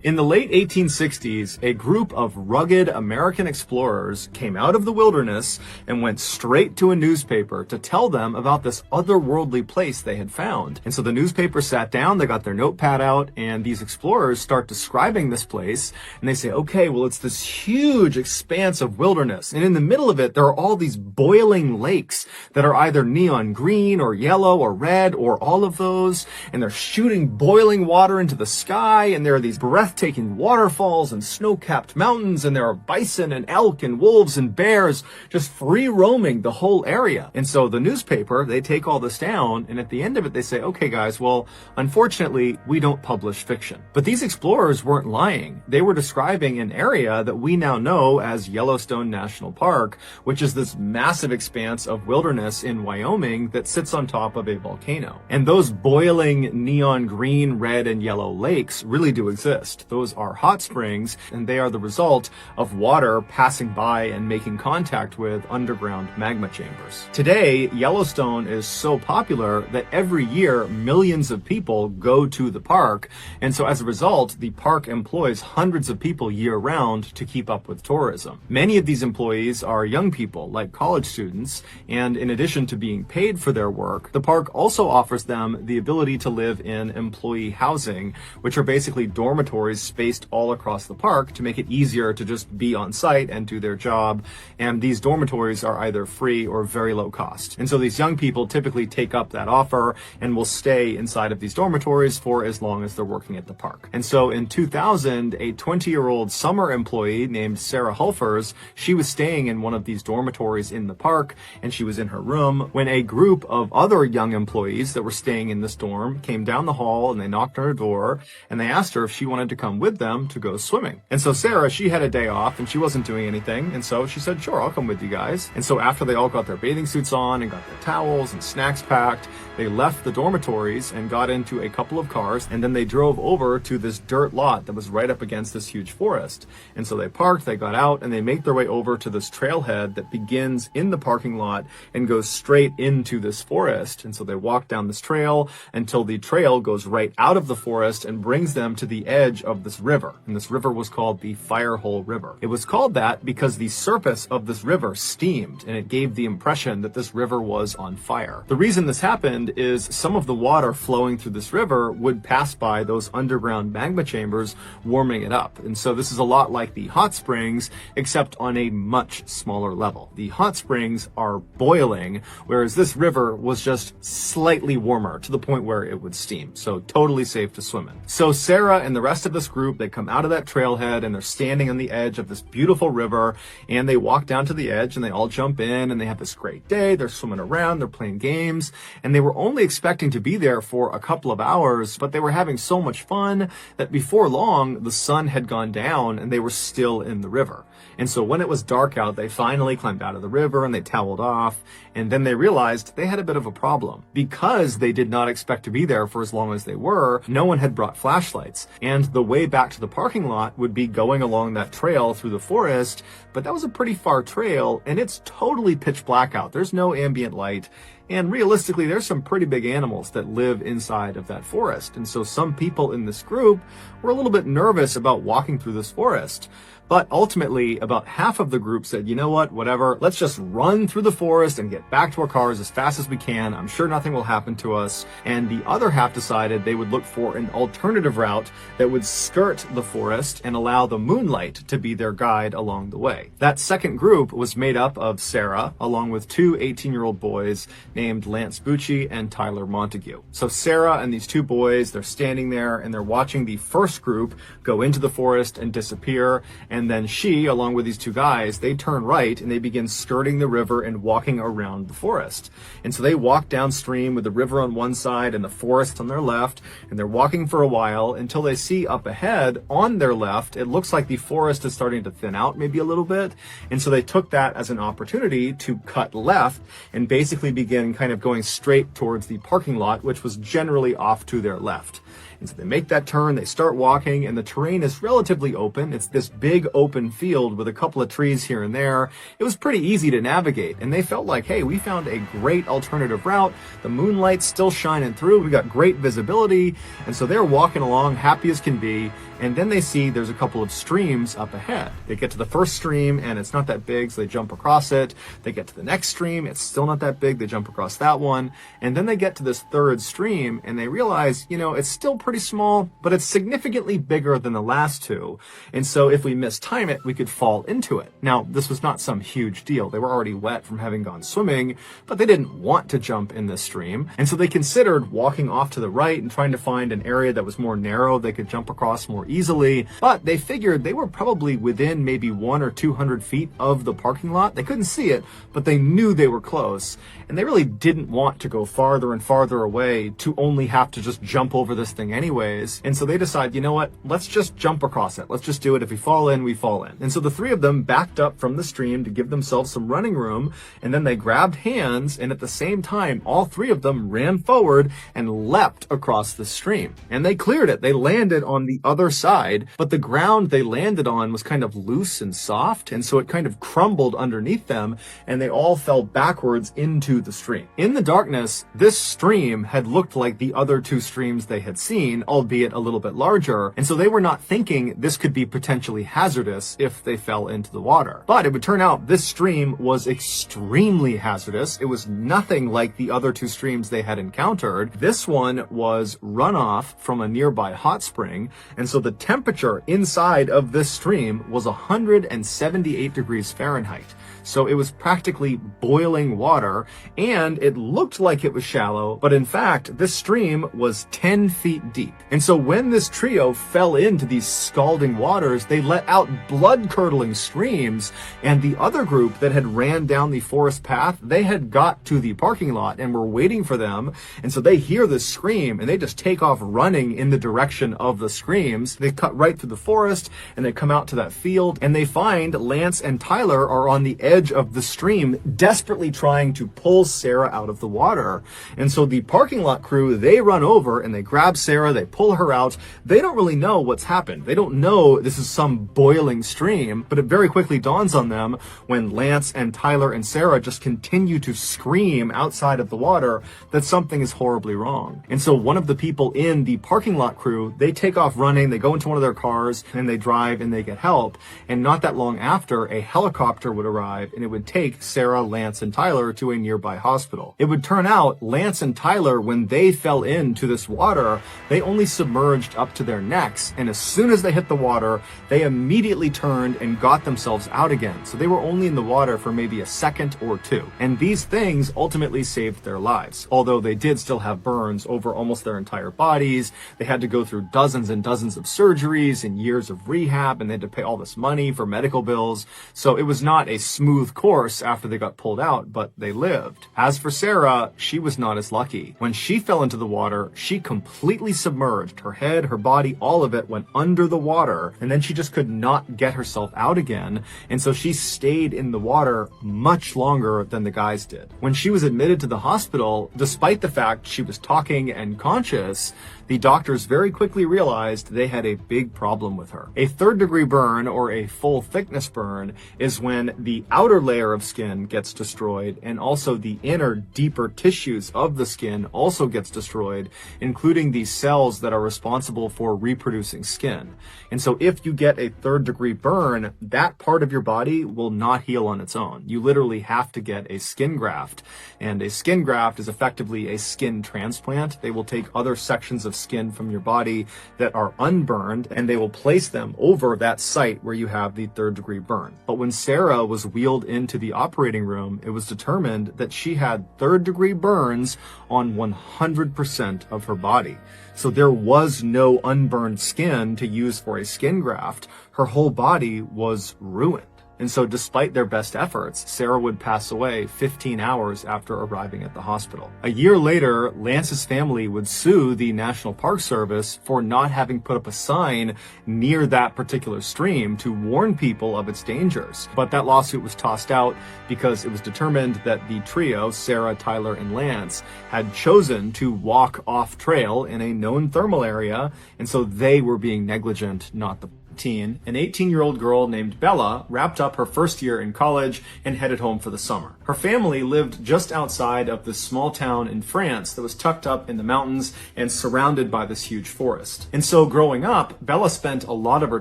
In the late 1860s, a group of rugged American explorers came out of the wilderness and went straight to a newspaper to tell them about this otherworldly place they had found. And so the newspaper sat down, they got their notepad out, and these explorers start describing this place. And they say, okay, well, it's this huge expanse of wilderness. And in the middle of it, there are all these boiling lakes that are either neon green or yellow or red or all of those. And they're shooting boiling water into the sky. And there are these breathtaking breathtaking waterfalls and snow-capped mountains, and there are bison and elk and wolves and bears just free roaming the whole area. And so the newspaper, they take all this down, and at the end of it, they say, okay guys, well, unfortunately, we don't publish fiction. But these explorers weren't lying. They were describing an area that we now know as Yellowstone National Park, which is this massive expanse of wilderness in Wyoming that sits on top of a volcano. And those boiling neon green, red, and yellow lakes really do exist. Those are hot springs, and they are the result of water passing by and making contact with underground magma chambers. Today, Yellowstone is so popular that every year millions of people go to the park, and so as a result, the park employs hundreds of people year-round to keep up with tourism. Many of these employees are young people, like college students, and in addition to being paid for their work, the park also offers them the ability to live in employee housing, which are basically dormitories spaced all across the park to make it easier to just be on site and do their job. And these dormitories are either free or very low cost. And so these young people typically take up that offer and will stay inside of these dormitories for as long as they're working at the park. And so in 2000, a 20-year-old summer employee named Sarah Hulfers, she was staying in one of these dormitories in the park, and she was in her room when a group of other young employees that were staying in this dorm came down the hall, and they knocked on her door, and they asked her if she wanted to come with them to go swimming. And so Sarah, she had a day off, and she wasn't doing anything, and so she said, sure, I'll come with you guys. And so after they all got their bathing suits on and got their towels and snacks packed, they left the dormitories and got into a couple of cars, and then they drove over to this dirt lot that was right up against this huge forest. And so they parked, they got out, and they make their way over to this trailhead that begins in the parking lot and goes straight into this forest. And so they walk down this trail until the trail goes right out of the forest and brings them to the edge of this river. And this river was called the Firehole River. It was called that because the surface of this river steamed, and it gave the impression that this river was on fire. The reason this happened is some of the water flowing through this river would pass by those underground magma chambers, warming it up. And so this is a lot like the hot springs, except on a much smaller level. The hot springs are boiling, whereas this river was just slightly warmer to the point where it would steam. So totally safe to swim in. So Sarah and the rest of this group, they come out of that trailhead and they're standing on the edge of this beautiful river, and they walk down to the edge and they all jump in and they have this great day. They're swimming around, they're playing games, and they were only expecting to be there for a couple of hours, but they were having so much fun that before long, the sun had gone down and they were still in the river. And so when it was dark out, they finally climbed out of the river and they toweled off. And then they realized they had a bit of a problem. Because they did not expect to be there for as long as they were, no one had brought flashlights. And the way back to the parking lot would be going along that trail through the forest. But that was a pretty far trail, and it's totally pitch black out. There's no ambient light. And realistically, there's some pretty big animals that live inside of that forest. And so some people in this group were a little bit nervous about walking through this forest. But ultimately, about half of the group said, you know what, whatever, let's just run through the forest and get back to our cars as fast as we can. I'm sure nothing will happen to us. And the other half decided they would look for an alternative route that would skirt the forest and allow the moonlight to be their guide along the way. That second group was made up of Sarah, along with two 18-year-old boys named Lance Bucci and Tyler Montague. So Sarah and these two boys, they're standing there and they're watching the first group go into the forest and disappear. And then she, along with these two guys, they turn right and they begin skirting the river and walking around the forest. And so they walk downstream with the river on one side and the forest on their left, and they're walking for a while until they see up ahead on their left, it looks like the forest is starting to thin out maybe a little bit. And so they took that as an opportunity to cut left and basically begin kind of going straight towards the parking lot, which was generally off to their left. And so they make that turn, they start walking, and the terrain is relatively open. It's this big open field with a couple of trees here and there. It was pretty easy to navigate, and they felt like, hey, we found a great alternative route. The moonlight's still shining through. We got great visibility. And so they're walking along happy as can be. And then they see there's a couple of streams up ahead. They get to the first stream and it's not that big, so they jump across it. They get to the next stream, it's still not that big, they jump across that one. And then they get to this third stream and they realize, you know, it's still pretty pretty small, but it's significantly bigger than the last two. And so if we mistime it, we could fall into it. Now, this was not some huge deal. They were already wet from having gone swimming, but they didn't want to jump in this stream. And so they considered walking off to the right and trying to find an area that was more narrow they could jump across more easily. But they figured they were probably within maybe 100 or 200 feet of the parking lot. They couldn't see it, but they knew they were close. And they really didn't want to go farther and farther away to only have to just jump over this thing anyways. And so they decide, you know what, let's just jump across it. Let's just do it. If we fall in, we fall in. And so the three of them backed up from the stream to give themselves some running room. And then they grabbed hands. And at the same time, all three of them ran forward and leapt across the stream. And they cleared it. They landed on the other side, but the ground they landed on was kind of loose and soft. And so it kind of crumbled underneath them and they all fell backwards into the stream. In the darkness, this stream had looked like the other two streams they had seen, albeit a little bit larger, and so they were not thinking this could be potentially hazardous if they fell into the water. But it would turn out this stream was extremely hazardous. It was nothing like the other two streams they had encountered. This one was runoff from a nearby hot spring, and so the temperature inside of this stream was 178 degrees Fahrenheit. So it was practically boiling water, and it looked like it was shallow, but in fact, this stream was 10 feet deep. And so when this trio fell into these scalding waters, they let out blood-curdling screams, and the other group that had ran down the forest path, they had got to the parking lot and were waiting for them, and so they hear this scream, and they just take off running in the direction of the screams. They cut right through the forest, and they come out to that field, and they find Lance and Tyler are on the edge of the stream, desperately trying to pull Sarah out of the water. And so the parking lot crew, they run over and they grab Sarah, they pull her out. They don't really know what's happened. They don't know this is some boiling stream, but it very quickly dawns on them when Lance and Tyler and Sarah just continue to scream outside of the water that something is horribly wrong. And so one of the people in the parking lot crew, they take off running, they go into one of their cars and they drive and they get help. And not that long after, a helicopter would arrive and it would take Sarah, Lance, and Tyler to a nearby hospital. It would turn out Lance and Tyler, when they fell into this water, they only submerged up to their necks, and as soon as they hit the water, they immediately turned and got themselves out again. So they were only in the water for maybe a second or two. And these things ultimately saved their lives. Although they did still have burns over almost their entire bodies, they had to go through dozens and dozens of surgeries and years of rehab, and they had to pay all this money for medical bills. So it was not a smooth course after they got pulled out, but they lived. As for Sarah, she was not as lucky. When she fell into the water, she completely submerged. Her head, her body, all of it went under the water, and then she just could not get herself out again, and so she stayed in the water much longer than the guys did. When she was admitted to the hospital, despite the fact she was talking and conscious, the doctors very quickly realized they had a big problem with her. A third-degree burn, or a full thickness burn, is when the outer layer of skin gets destroyed and also the inner, deeper tissues of the skin also gets destroyed, including the cells that are responsible for reproducing skin. And so if you get a third-degree burn, that part of your body will not heal on its own. You literally have to get a skin graft. And a skin graft is effectively a skin transplant. They will take other sections of skin from your body that are unburned, and they will place them over that site where you have the third-degree burn. But when Sarah was wheeled into the operating room, it was determined that she had third-degree burns on 100% of her body. So there was no unburned skin to use for a skin graft. Her whole body was ruined. And so despite their best efforts, Sarah would pass away 15 hours after arriving at the hospital. A year later, Lance's family would sue the National Park Service for not having put up a sign near that particular stream to warn people of its dangers. But that lawsuit was tossed out because it was determined that the trio, Sarah, Tyler, and Lance, had chosen to walk off trail in a known thermal area, and so they were being negligent, not the 2019, an 18-year-old girl named Bella wrapped up her first year in college and headed home for the summer. Her family lived just outside of this small town in France that was tucked up in the mountains and surrounded by this huge forest. And so growing up, Bella spent a lot of her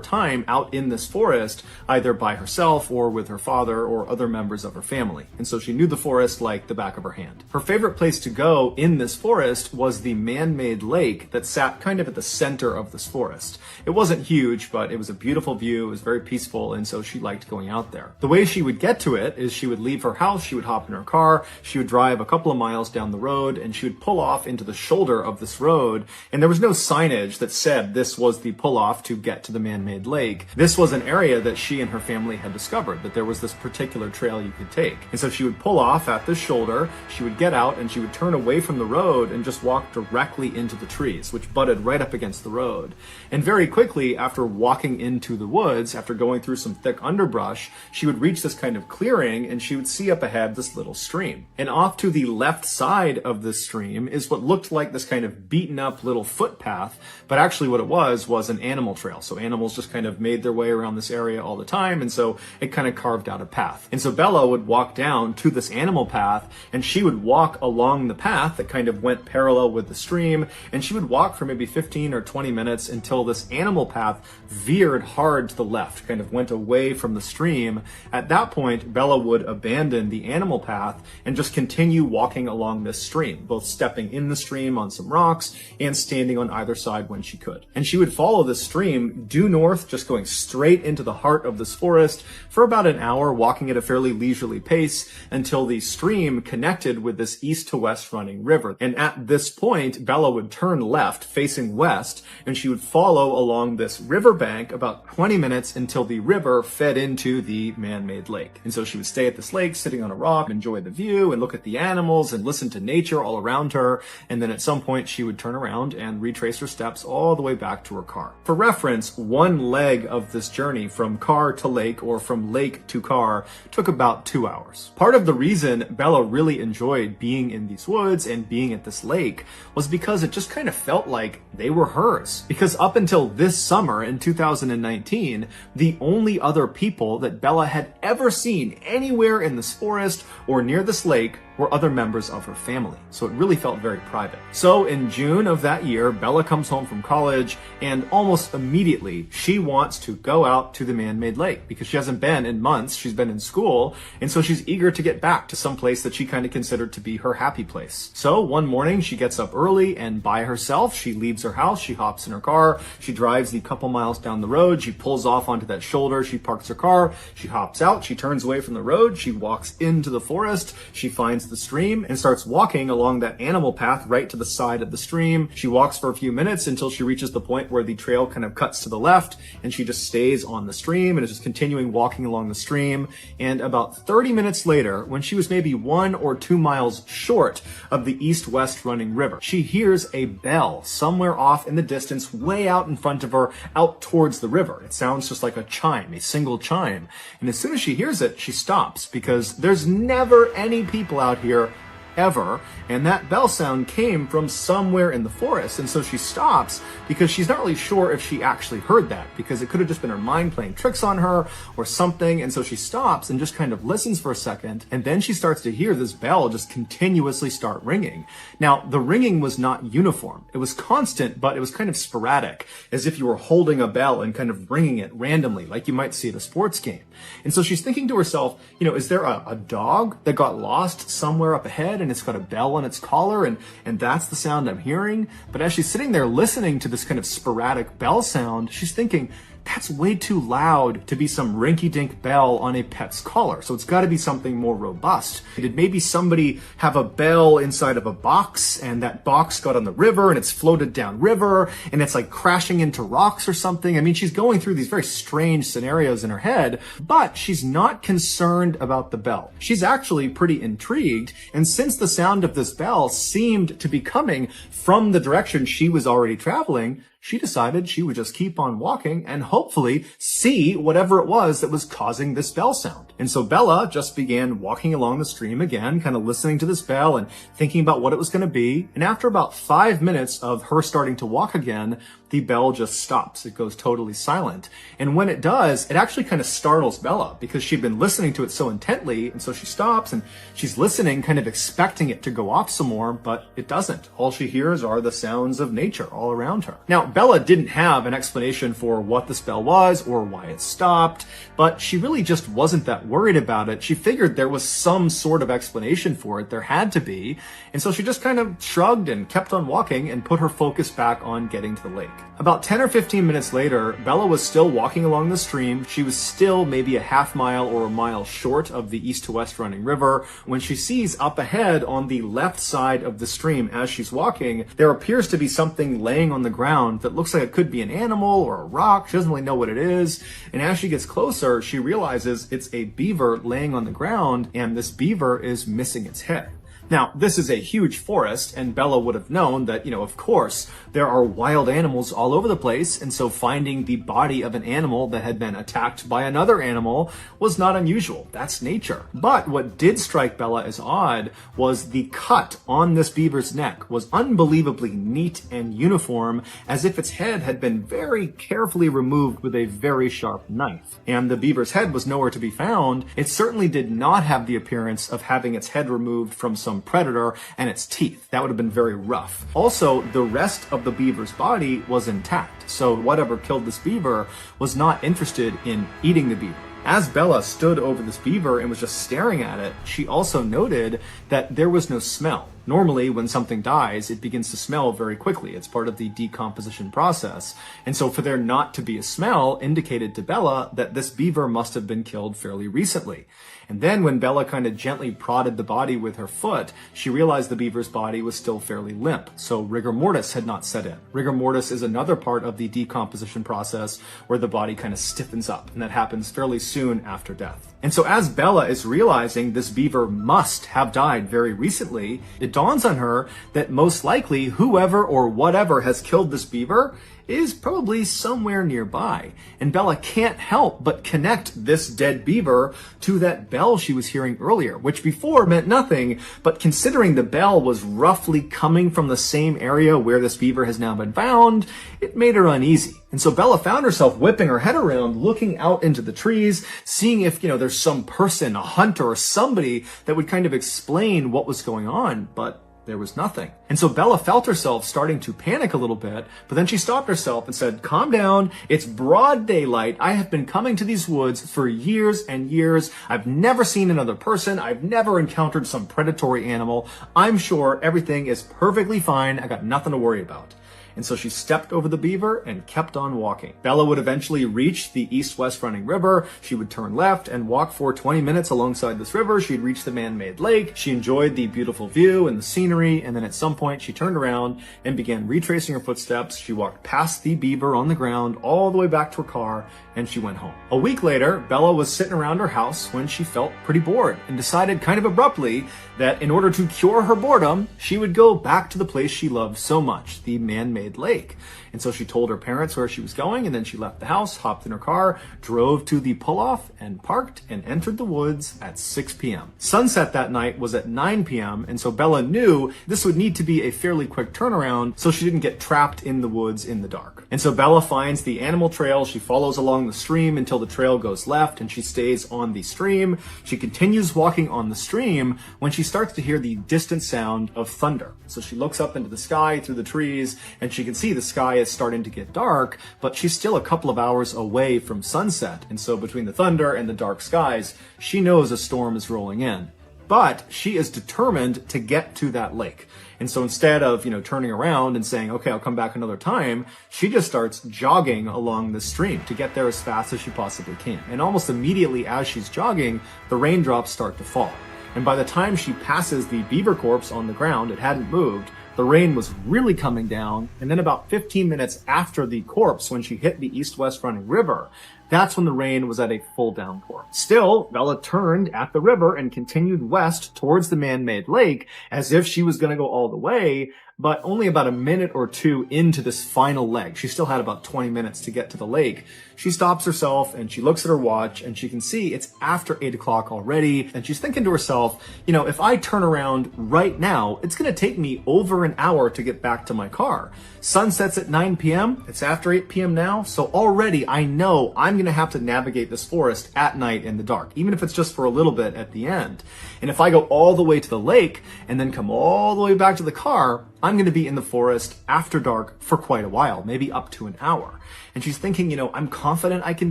time out in this forest, either by herself or with her father or other members of her family. And so she knew the forest like the back of her hand. Her favorite place to go in this forest was the man-made lake that sat kind of at the center of this forest. It wasn't huge, but it was a beautiful view. It was very peaceful, and so she liked going out there. The way she would get to it is she would leave her house, she would hop in her car, she would drive a couple of miles down the road, and she would pull off into the shoulder of this road, and there was no signage that said this was the pull-off to get to the man-made lake. This was an area that she and her family had discovered, that there was this particular trail you could take. And so she would pull off at this shoulder, she would get out, and she would turn away from the road and just walk directly into the trees, which butted right up against the road. And very quickly, after walking into the woods, after going through some thick underbrush, she would reach this kind of clearing, and she would see up ahead this little stream. And off to the left side of this stream is what looked like this kind of beaten up little footpath, but actually what it was an animal trail. So animals just kind of made their way around this area all the time, and so it kind of carved out a path. And so Bella would walk down to this animal path, and she would walk along the path that kind of went parallel with the stream, and she would walk for maybe 15 or 20 minutes until this animal path veered hard to the left, kind of went away from the stream. At that point, Bella would abandon the animal path and just continue walking along this stream, both stepping in the stream on some rocks and standing on either side when she could. And she would follow this stream due north, just going straight into the heart of this forest for about an hour, walking at a fairly leisurely pace until the stream connected with this east to west running river. And at this point, Bella would turn left, facing west, and she would follow along this riverbank about 20 minutes until the river fed into the man-made lake. And so she would stay at this lake, sitting on a rock, enjoy the view, and look at the animals and listen to nature all around her. And then at some point, she would turn around and retrace her steps all the way back to her car. For reference, one leg of this journey from car to lake or from lake to car took about 2 hours. Part of the reason Bella really enjoyed being in these woods and being at this lake was because it just kind of felt like they were hers. Because up until this summer in 2019, the only other people that Bella had ever seen anywhere in this forest or near this lake were other members of her family. So it really felt very private. So in June of that year, Bella comes home from college, and almost immediately she wants to go out to the man-made lake because she hasn't been in months. She's been in school, and so she's eager to get back to some place that she kind of considered to be her happy place. So one morning she gets up early, and by herself, she leaves her house, she hops in her car, she drives the couple miles down the road, she pulls off onto that shoulder, she parks her car, she hops out, she turns away from the road, she walks into the forest, she finds the stream and starts walking along that animal path right to the side of the stream. She walks for a few minutes until she reaches the point where the trail kind of cuts to the left, and she just stays on the stream and is just continuing walking along the stream. And about 30 minutes later, when she was maybe 1 or 2 miles short of the east-west running river, she hears a bell somewhere off in the distance, way out in front of her, out towards the river. It sounds just like a chime, a single chime. And as soon as she hears it, she stops because there's never any people out here ever, and that bell sound came from somewhere in the forest. And so she stops because she's not really sure if she actually heard that, because it could have just been her mind playing tricks on her or something. And so she stops and just kind of listens for a second, and then she starts to hear this bell just continuously start ringing. Now, the ringing was not uniform. It was constant, but it was kind of sporadic, as if you were holding a bell and kind of ringing it randomly, like you might see at a sports game. And so she's thinking to herself, is there a dog that got lost somewhere up ahead and it's got a bell on its collar, and that's the sound I'm hearing? But as she's sitting there listening to this kind of sporadic bell sound, she's thinking, that's way too loud to be some rinky-dink bell on a pet's collar. So it's got to be something more robust. Did maybe somebody have a bell inside of a box, and that box got on the river and it's floated down river and it's like crashing into rocks or something? I mean, she's going through these very strange scenarios in her head, but she's not concerned about the bell. She's actually pretty intrigued. And since the sound of this bell seemed to be coming from the direction she was already traveling, she decided she would just keep on walking and hopefully see whatever it was that was causing this bell sound. And so Bella just began walking along the stream again, kind of listening to this bell and thinking about what it was going to be. And after about 5 minutes of her starting to walk again, the bell just stops. It goes totally silent. And when it does, it actually kind of startles Bella because she'd been listening to it so intently. And so she stops and she's listening, kind of expecting it to go off some more, but it doesn't. All she hears are the sounds of nature all around her. Now, Bella didn't have an explanation for what the spell was or why it stopped, but she really just wasn't that worried about it. She figured there was some sort of explanation for it. There had to be. And so she just kind of shrugged and kept on walking and put her focus back on getting to the lake. About 10 or 15 minutes later, Bella was still walking along the stream. She was still maybe a half mile or a mile short of the east to west running river when she sees up ahead on the left side of the stream as she's walking, there appears to be something laying on the ground that looks like it could be an animal or a rock. She doesn't really know what it is. And as she gets closer, she realizes it's a beaver laying on the ground, and this beaver is missing its head. Now, this is a huge forest, and Bella would have known that, of course, there are wild animals all over the place, and so finding the body of an animal that had been attacked by another animal was not unusual. That's nature. But what did strike Bella as odd was the cut on this beaver's neck was unbelievably neat and uniform, as if its head had been very carefully removed with a very sharp knife. And the beaver's head was nowhere to be found. It certainly did not have the appearance of having its head removed from some predator and its teeth. That would have been very rough. Also, the rest of the beaver's body was intact, so whatever killed this beaver was not interested in eating the beaver. As Bella stood over this beaver and was just staring at it, she also noted that there was no smell. Normally, when something dies, it begins to smell very quickly. It's part of the decomposition process. And so for there not to be a smell indicated to Bella that this beaver must have been killed fairly recently. And then when Bella kind of gently prodded the body with her foot, she realized the beaver's body was still fairly limp. So rigor mortis had not set in. Rigor mortis is another part of the decomposition process where the body kind of stiffens up, and that happens fairly soon after death. And so as Bella is realizing this beaver must have died very recently, it dawns on her that most likely whoever or whatever has killed this beaver is probably somewhere nearby. And Bella can't help but connect this dead beaver to that bell she was hearing earlier, which before meant nothing, but considering the bell was roughly coming from the same area where this beaver has now been found, it made her uneasy. And so Bella found herself whipping her head around, looking out into the trees, seeing if, there's some person, a hunter or somebody that would kind of explain what was going on, but there was nothing. And so Bella felt herself starting to panic a little bit, but then she stopped herself and said, "Calm down. It's broad daylight. I have been coming to these woods for years and years. I've never seen another person. I've never encountered some predatory animal. I'm sure everything is perfectly fine. I got nothing to worry about." And so she stepped over the beaver and kept on walking. Bella would eventually reach the east-west running river. She would turn left and walk for 20 minutes alongside this river. She'd reach the man-made lake. She enjoyed the beautiful view and the scenery, and then at some point she turned around and began retracing her footsteps. She walked past the beaver on the ground all the way back to her car, and she went home. A week later, Bella was sitting around her house when she felt pretty bored and decided kind of abruptly that in order to cure her boredom, she would go back to the place she loved so much, the man-made lake. And so she told her parents where she was going, and then she left the house, hopped in her car, drove to the pull-off, and parked and entered the woods at 6 p.m. Sunset that night was at 9 p.m., and so Bella knew this would need to be a fairly quick turnaround so she didn't get trapped in the woods in the dark. And so Bella finds the animal trail. She follows along the stream until the trail goes left, and she stays on the stream. She continues walking on the stream when she starts to hear the distant sound of thunder. So she looks up into the sky through the trees, and she can see the sky is starting to get dark, but she's still a couple of hours away from sunset. And so between the thunder and the dark skies, she knows a storm is rolling in. But she is determined to get to that lake. And so instead of, turning around and saying, okay, I'll come back another time, she just starts jogging along the stream to get there as fast as she possibly can. And almost immediately as she's jogging, the raindrops start to fall. And by the time she passes the beaver corpse on the ground, it hadn't moved, the rain was really coming down. And then about 15 minutes after the corpse, when she hit the east-west running river, That's when the rain was at a full downpour. Still, Bella turned at the river and continued west towards the man-made lake as if she was going to go all the way, but only about a minute or two into this final leg. She still had about 20 minutes to get to the lake. She stops herself and she looks at her watch and she can see it's after 8 o'clock already. And she's thinking to herself, if I turn around right now, it's going to take me over an hour to get back to my car. Sun sets at 9 p.m. It's after 8 p.m. now. So already I know I'm going to have to navigate this forest at night in the dark, even if it's just for a little bit at the end. And if I go all the way to the lake and then come all the way back to the car, I'm going to be in the forest after dark for quite a while, maybe up to an hour. And she's thinking, I'm confident I can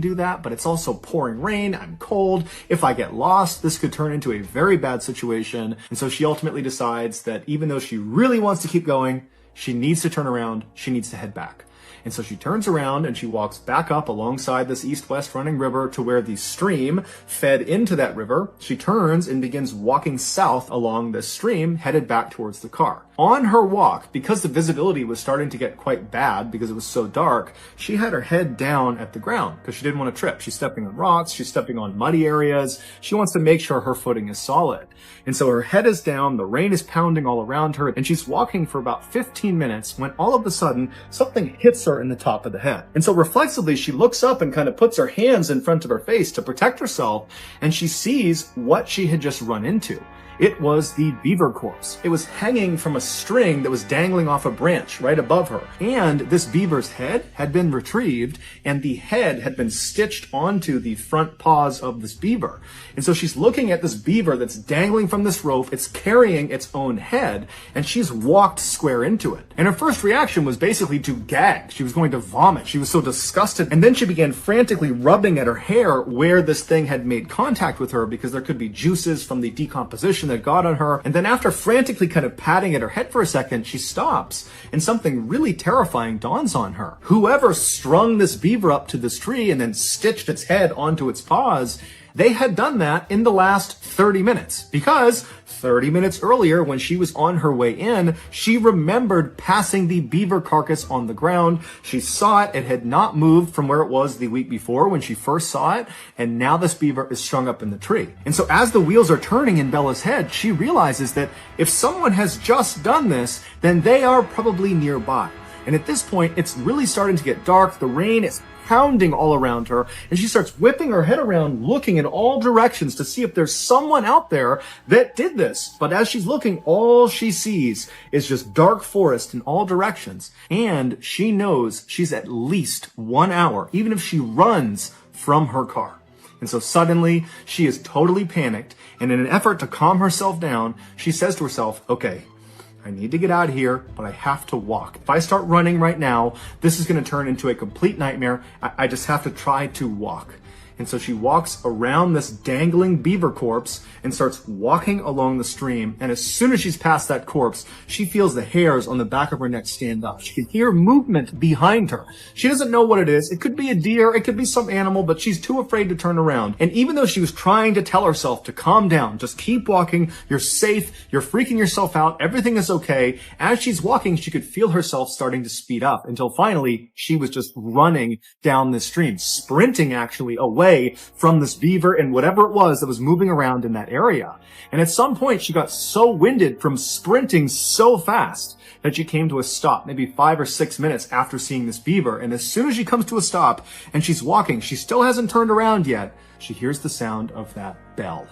do that, but it's also pouring rain. I'm cold. If I get lost, this could turn into a very bad situation. And so she ultimately decides that even though she really wants to keep going, she needs to turn around. She needs to head back. And so she turns around and she walks back up alongside this east-west running river to where the stream fed into that river. She turns and begins walking south along this stream, headed back towards the car. On her walk, because the visibility was starting to get quite bad because it was so dark, she had her head down at the ground because she didn't want to trip. She's stepping on rocks. She's stepping on muddy areas. She wants to make sure her footing is solid. And so her head is down. The rain is pounding all around her. And she's walking for about 15 minutes when all of a sudden something hits her in the top of the head. And so reflexively, she looks up and kind of puts her hands in front of her face to protect herself. And she sees what she had just run into. It was the beaver corpse. It was hanging from a string that was dangling off a branch right above her. And this beaver's head had been retrieved and the head had been stitched onto the front paws of this beaver. And so she's looking at this beaver that's dangling from this rope. It's carrying its own head and she's walked square into it. And her first reaction was basically to gag. She was going to vomit. She was so disgusted. And then she began frantically rubbing at her hair where this thing had made contact with her because there could be juices from the decomposition that got on her. And then after frantically kind of patting at her head for a second, she stops and something really terrifying dawns on her. Whoever strung this beaver up to this tree and then stitched its head onto its paws, they had done that in the last 30 minutes because 30 minutes earlier when she was on her way in, she remembered passing the beaver carcass on the ground. She saw it. It had not moved from where it was the week before when she first saw it. And now this beaver is strung up in the tree. And so as the wheels are turning in Bella's head, she realizes that if someone has just done this, then they are probably nearby. And at this point, it's really starting to get dark. The rain is pounding all around her, and she starts whipping her head around, looking in all directions to see if there's someone out there that did this. But as she's looking, all she sees is just dark forest in all directions. And she knows she's at least 1 hour, even if she runs from her car. And so suddenly, she is totally panicked, and in an effort to calm herself down, she says to herself, okay, I need to get out of here, but I have to walk. If I start running right now, this is going to turn into a complete nightmare. I just have to try to walk. And so she walks around this dangling beaver corpse and starts walking along the stream. And as soon as she's past that corpse, she feels the hairs on the back of her neck stand up. She can hear movement behind her. She doesn't know what it is. It could be a deer. It could be some animal, but she's too afraid to turn around. And even though she was trying to tell herself to calm down, just keep walking, you're safe, you're freaking yourself out, everything is okay, as she's walking, she could feel herself starting to speed up until finally she was just running down the stream, sprinting actually away from this beaver and whatever it was that was moving around in that area. And at some point, she got so winded from sprinting so fast that she came to a stop, maybe 5 or 6 minutes after seeing this beaver. And as soon as she comes to a stop and she's walking, she still hasn't turned around yet, she hears the sound of that bell.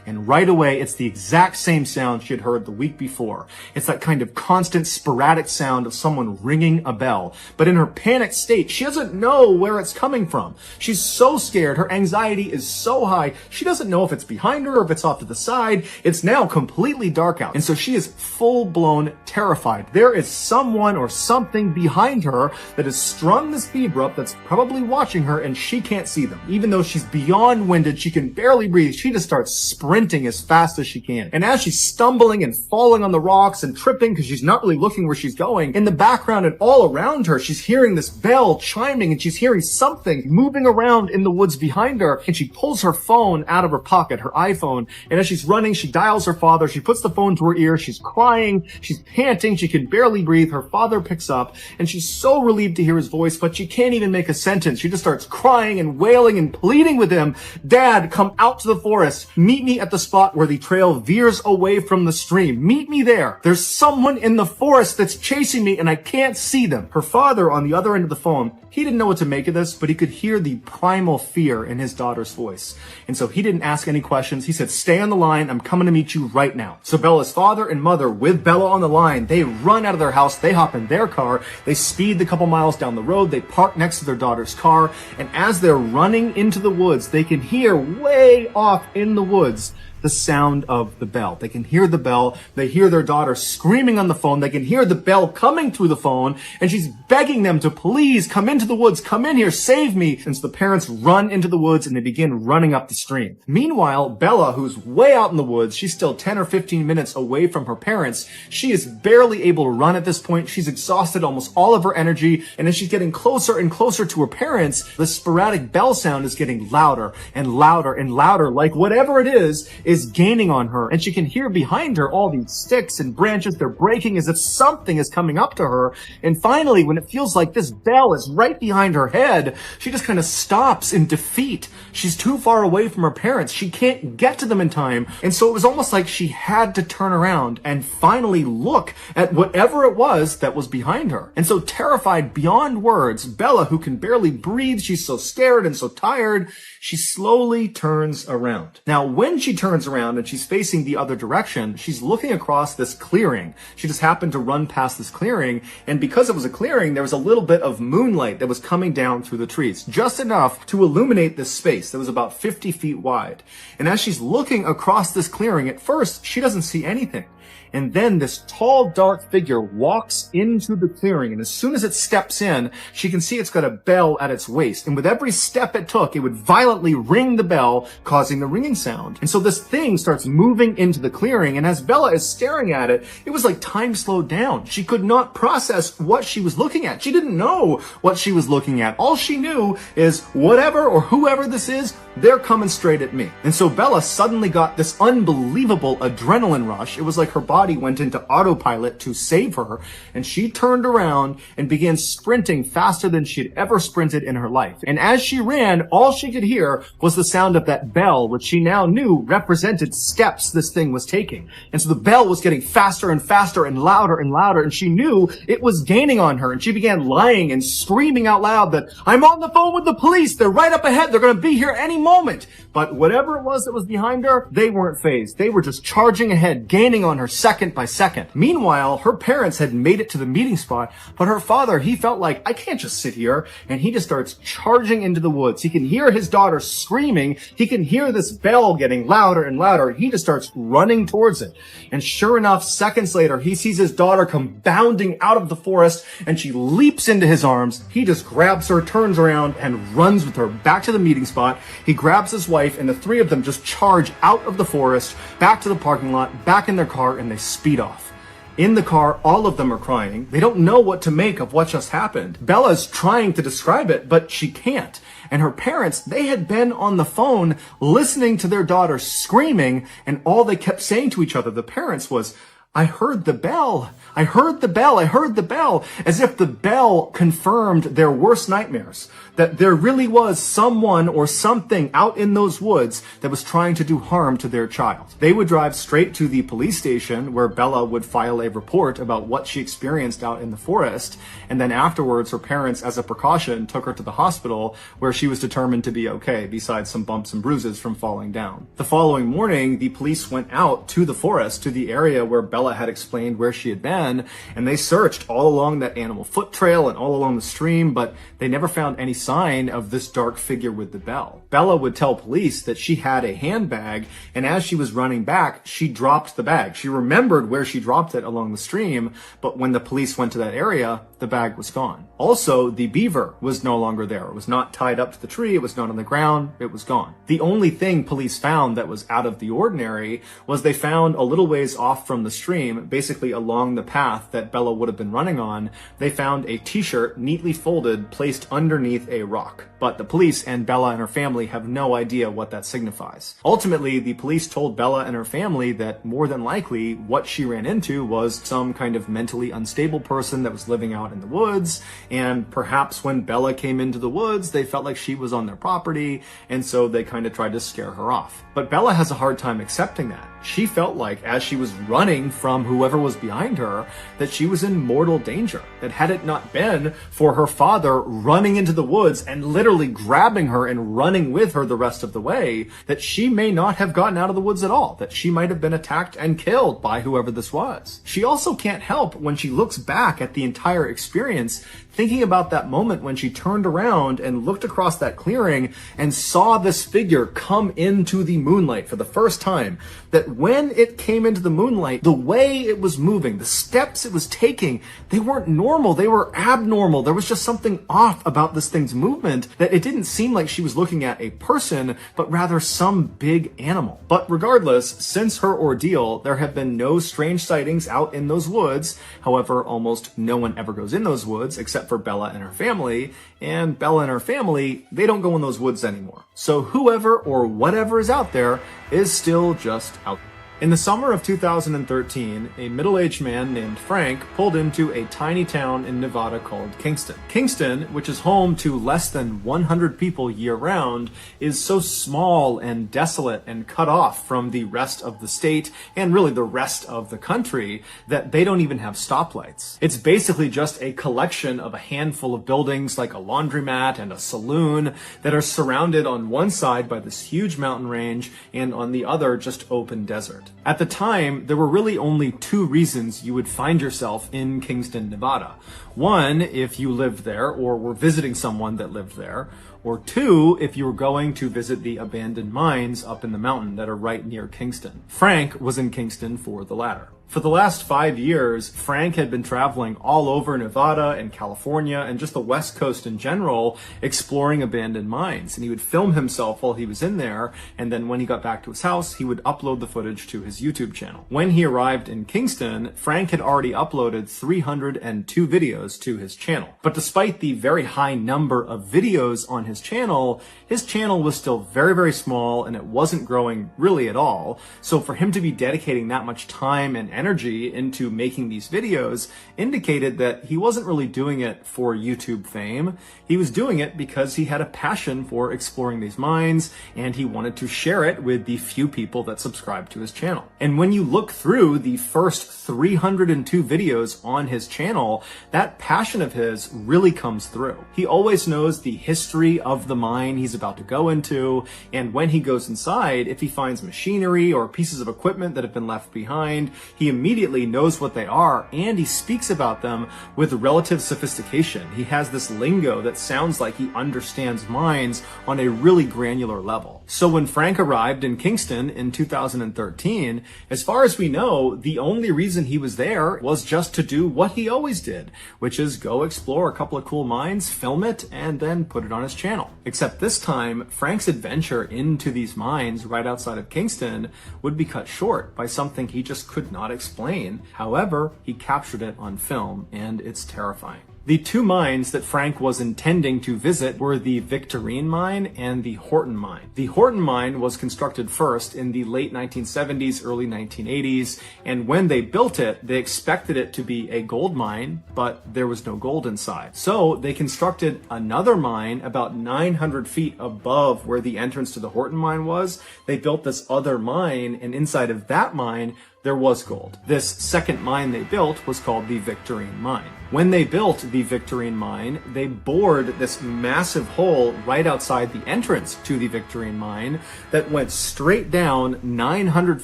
And right away, it's the exact same sound she had heard the week before. It's that kind of constant, sporadic sound of someone ringing a bell. But in her panicked state, she doesn't know where it's coming from. She's so scared. Her anxiety is so high. She doesn't know if it's behind her or if it's off to the side. It's now completely dark out. And so she is full-blown terrified. There is someone or something behind her that has strung this beaver up that's probably watching her, and she can't see them. Even though she's beyond winded, she can barely breathe. She just starts sprinting sprinting as fast as she can. And as she's stumbling and falling on the rocks and tripping because she's not really looking where she's going, in the background and all around her, she's hearing this bell chiming and she's hearing something moving around in the woods behind her. And she pulls her phone out of her pocket, her iPhone. And as she's running, she dials her father. She puts the phone to her ear. She's crying. She's panting. She can barely breathe. Her father picks up and she's so relieved to hear his voice, but she can't even make a sentence. She just starts crying and wailing and pleading with him. Dad, come out to the forest. Meet me at the spot where the trail veers away from the stream. Meet me there. There's someone in the forest that's chasing me and I can't see them. Her father on the other end of the phone, he didn't know what to make of this, but he could hear the primal fear in his daughter's voice. And so he didn't ask any questions. He said, stay on the line. I'm coming to meet you right now. So Bella's father and mother, with Bella on the line, they run out of their house. They hop in their car. They speed the couple miles down the road. They park next to their daughter's car. And as they're running into the woods, they can hear way off in the woods the sound of the bell. They can hear the bell. They hear their daughter screaming on the phone. They can hear the bell coming through the phone, and she's begging them to please come into the woods, come in here, save me. And so the parents run into the woods and they begin running up the stream. Meanwhile, Bella, who's way out in the woods, she's still 10 or 15 minutes away from her parents. She is barely able to run at this point. She's exhausted almost all of her energy. And as she's getting closer and closer to her parents, the sporadic bell sound is getting louder and louder and louder, like whatever it is gaining on her. And she can hear behind her all these sticks and branches. They're breaking as if something is coming up to her. And finally, when it feels like this bell is right behind her head, she just kind of stops in defeat. She's too far away from her parents. She can't get to them in time. And so it was almost like she had to turn around and finally look at whatever it was that was behind her. And so terrified beyond words, Bella, who can barely breathe, she's so scared and so tired, she slowly turns around. Now, when she turns around and she's facing the other direction, she's looking across this clearing. She just happened to run past this clearing, and because it was a clearing, there was a little bit of moonlight that was coming down through the trees, just enough to illuminate this space that was about 50 feet wide. And as she's looking across this clearing, at first, she doesn't see anything. And then this tall, dark figure walks into the clearing. And as soon as it steps in, she can see it's got a bell at its waist. And with every step it took, it would violently ring the bell, causing the ringing sound. And so this thing starts moving into the clearing. And as Bella is staring at it, it was like time slowed down. She could not process what she was looking at. She didn't know what she was looking at. All she knew is whatever or whoever this is, they're coming straight at me. And so Bella suddenly got this unbelievable adrenaline rush. It was like her body went into autopilot to save her, and she turned around and began sprinting faster than she'd ever sprinted in her life. And as she ran, all she could hear was the sound of that bell, which she now knew represented steps this thing was taking. And so the bell was getting faster and faster and louder, and she knew it was gaining on her. And she began lying and screaming out loud that, I'm on the phone with the police. They're right up ahead. They're going to be here any moment. But whatever it was that was behind her, they weren't fazed. They were just charging ahead, gaining on her second by second. Meanwhile, her parents had made it to the meeting spot, but her father, he felt like, I can't just sit here. And he just starts charging into the woods. He can hear his daughter screaming. He can hear this bell getting louder and louder. He just starts running towards it. And sure enough, seconds later, he sees his daughter come bounding out of the forest, and she leaps into his arms. He just grabs her, turns around, and runs with her back to the meeting spot. He grabs his wife, and the three of them just charge out of the forest, back to the parking lot, back in their car, and they speed off. In the car, all of them are crying. They don't know what to make of what just happened. Bella's trying to describe it, but she can't. And her parents, they had been on the phone listening to their daughter screaming, and all they kept saying to each other, the parents, was, I heard the bell. I heard the bell. I heard the bell. As if the bell confirmed their worst nightmares. That there really was someone or something out in those woods that was trying to do harm to their child. They would drive straight to the police station where Bella would file a report about what she experienced out in the forest. And then afterwards, her parents, as a precaution, took her to the hospital where she was determined to be okay, besides some bumps and bruises from falling down. The following morning, the police went out to the forest, to the area where Bella Bella had explained where she had been, and they searched all along that animal foot trail and all along the stream, but they never found any sign of this dark figure with the bell. Bella would tell police that she had a handbag, and as she was running back, she dropped the bag. She remembered where she dropped it along the stream, but when the police went to that area, the bag was gone. Also, the beaver was no longer there. It was not tied up to the tree. It was not on the ground. It was gone. The only thing police found that was out of the ordinary was they found a little ways off from the stream, basically along the path that Bella would have been running on, they found a t-shirt neatly folded placed underneath a rock. But the police and Bella and her family have no idea what that signifies. Ultimately, the police told Bella and her family that more than likely what she ran into was some kind of mentally unstable person that was living out in the woods, and perhaps when Bella came into the woods, they felt like she was on their property, and so they kind of tried to scare her off. But Bella has a hard time accepting that. She felt like, as she was running from whoever was behind her, that she was in mortal danger. That had it not been for her father running into the woods and literally grabbing her and running with her the rest of the way, that she may not have gotten out of the woods at all, that she might have been attacked and killed by whoever this was. She also can't help, when she looks back at the entire experience, thinking about that moment when she turned around and looked across that clearing and saw this figure come into the moonlight for the first time. That when it came into the moonlight, the way it was moving, the steps it was taking, they weren't normal, they were abnormal. There was just something off about this thing's movement, that it didn't seem like she was looking at a person, but rather some big animal. But regardless, since her ordeal, there have been no strange sightings out in those woods. However, almost no one ever goes in those woods except for Bella and her family, and Bella and her family, they don't go in those woods anymore. So whoever or whatever is out there is still just out there. In the summer of 2013, a middle-aged man named Frank pulled into a tiny town in Nevada called Kingston. Kingston, which is home to less than 100 people year-round, is so small and desolate and cut off from the rest of the state and really the rest of the country that they don't even have stoplights. It's basically just a collection of a handful of buildings like a laundromat and a saloon that are surrounded on one side by this huge mountain range and on the other just open desert. At the time, there were really only two reasons you would find yourself in Kingston, Nevada. One, if you lived there or were visiting someone that lived there, or two, if you were going to visit the abandoned mines up in the mountain that are right near Kingston. Frank was in Kingston for the latter. For the last 5 years, Frank had been traveling all over Nevada and California and just the West Coast in general, exploring abandoned mines. And he would film himself while he was in there, and then when he got back to his house, he would upload the footage to his YouTube channel. When he arrived in Kingston, Frank had already uploaded 302 videos to his channel. But despite the very high number of videos on his channel was still very, very small, and it wasn't growing really at all. So for him to be dedicating that much time and energy into making these videos indicated that he wasn't really doing it for YouTube fame. He was doing it because he had a passion for exploring these mines, and he wanted to share it with the few people that subscribed to his channel. And when you look through the first 302 videos on his channel, that passion of his really comes through. He always knows the history of the mine he's about to go into, and when he goes inside, if he finds machinery or pieces of equipment that have been left behind, he immediately knows what they are, and he speaks about them with relative sophistication. He has this lingo that sounds like he understands mines on a really granular level. So when Frank arrived in Kingston in 2013, as far as we know, the only reason he was there was just to do what he always did, which is go explore a couple of cool mines, film it, and then put it on his channel. Except this time, Frank's adventure into these mines right outside of Kingston would be cut short by something he just could not explain. However, he captured it on film, and it's terrifying. The two mines that Frank was intending to visit were the Victorine mine and the Horton mine. The Horton mine was constructed first in the late 1970s, early 1980s, and when they built it, they expected it to be a gold mine, but there was no gold inside. So they constructed another mine about 900 feet above where the entrance to the Horton mine was. They built this other mine, and inside of that mine, there was gold. This second mine they built was called the Victorine Mine. When they built the Victorine Mine, they bored this massive hole right outside the entrance to the Victorine Mine that went straight down 900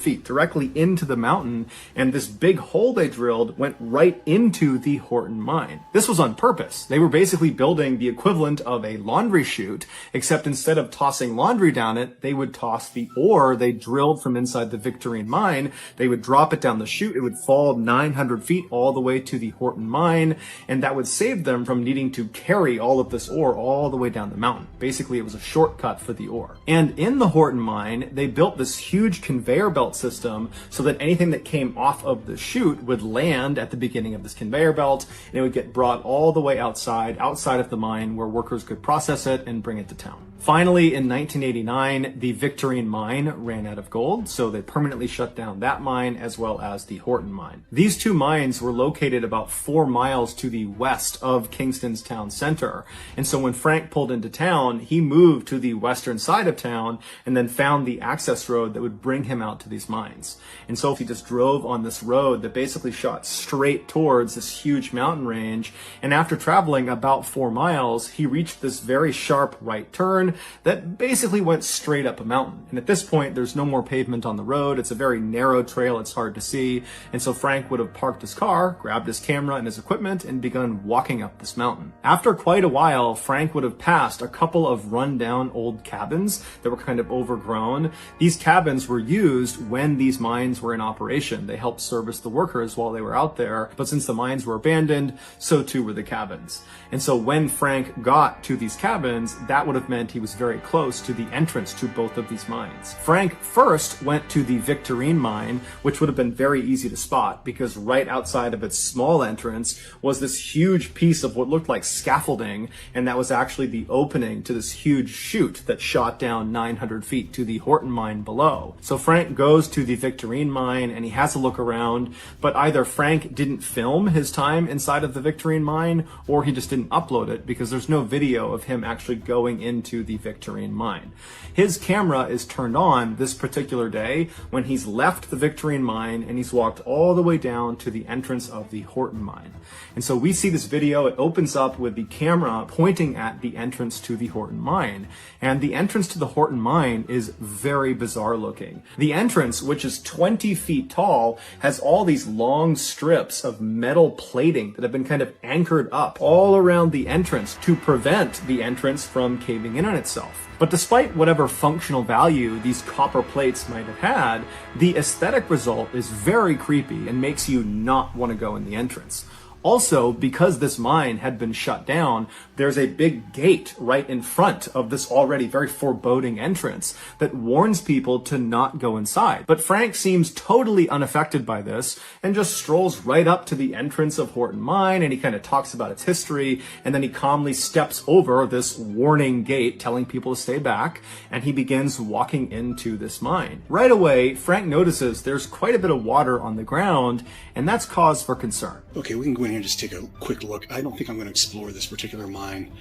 feet directly into the mountain, and this big hole they drilled went right into the Horton Mine. This was on purpose. They were basically building the equivalent of a laundry chute, except instead of tossing laundry down it, they would toss the ore they drilled from inside the Victorine Mine. They would drop it down the chute. It would fall 900 feet all the way to the Horton Mine, and that would save them from needing to carry all of this ore all the way down the mountain. Basically, it was a shortcut for the ore. And in the Horton Mine, they built this huge conveyor belt system so that anything that came off of the chute would land at the beginning of this conveyor belt, and it would get brought all the way outside of the mine where workers could process it and bring it to town. Finally, in 1989, the Victorine Mine ran out of gold, so they permanently shut down that mine as well as the Horton Mine. These two mines were located about 4 miles to the west of Kingston's town center. And so when Frank pulled into town, he moved to the western side of town and then found the access road that would bring him out to these mines. And so he just drove on this road that basically shot straight towards this huge mountain range. And after traveling about 4 miles, he reached this very sharp right turn that basically went straight up a mountain. And at this point, there's no more pavement on the road. It's a very narrow trail. It's hard to see. And so Frank would have parked his car, grabbed his camera and his equipment, and begun walking up this mountain. After quite a while, Frank would have passed a couple of run-down old cabins that were kind of overgrown. These cabins were used when these mines were in operation. They helped service the workers while they were out there. But since the mines were abandoned, so too were the cabins. And so when Frank got to these cabins, that would have meant he was very close to the entrance to both of these mines. Frank first went to the Victorine Mine, which would have been very easy to spot because right outside of its small entrance was this huge piece of what looked like scaffolding, and that was actually the opening to this huge chute that shot down 900 feet to the Horton Mine below. So Frank goes to the Victorine Mine and he has a look around, but either Frank didn't film his time inside of the Victorine Mine or he just didn't upload it because there's no video of him actually going into the Victorine Mine. His camera is turned on this particular day when he's left the Victorine Mine and he's walked all the way down to the entrance of the Horton Mine. And so we see this video. It opens up with the camera pointing at the entrance to the Horton Mine. And the entrance to the Horton Mine is very bizarre looking. The entrance, which is 20 feet tall, has all these long strips of metal plating that have been kind of anchored up all around the entrance to prevent the entrance from caving in on itself. But despite whatever functional value these copper plates might have had, the aesthetic result is very creepy and makes you not want to go in the entrance. Also, because this mine had been shut down, there's a big gate right in front of this already very foreboding entrance that warns people to not go inside. But Frank seems totally unaffected by this and just strolls right up to the entrance of Horton Mine, and he kind of talks about its history, and then he calmly steps over this warning gate telling people to stay back, and he begins walking into this mine. Right away, Frank notices there's quite a bit of water on the ground, and that's cause for concern. Okay, we can go in here and just take a quick look. I don't think I'm going to explore this particular mine.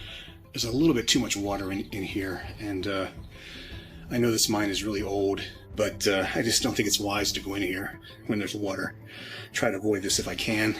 There's a little bit too much water in here, and I know this mine is really old, but I just don't think it's wise to go in here when there's water. Try to avoid this if I can.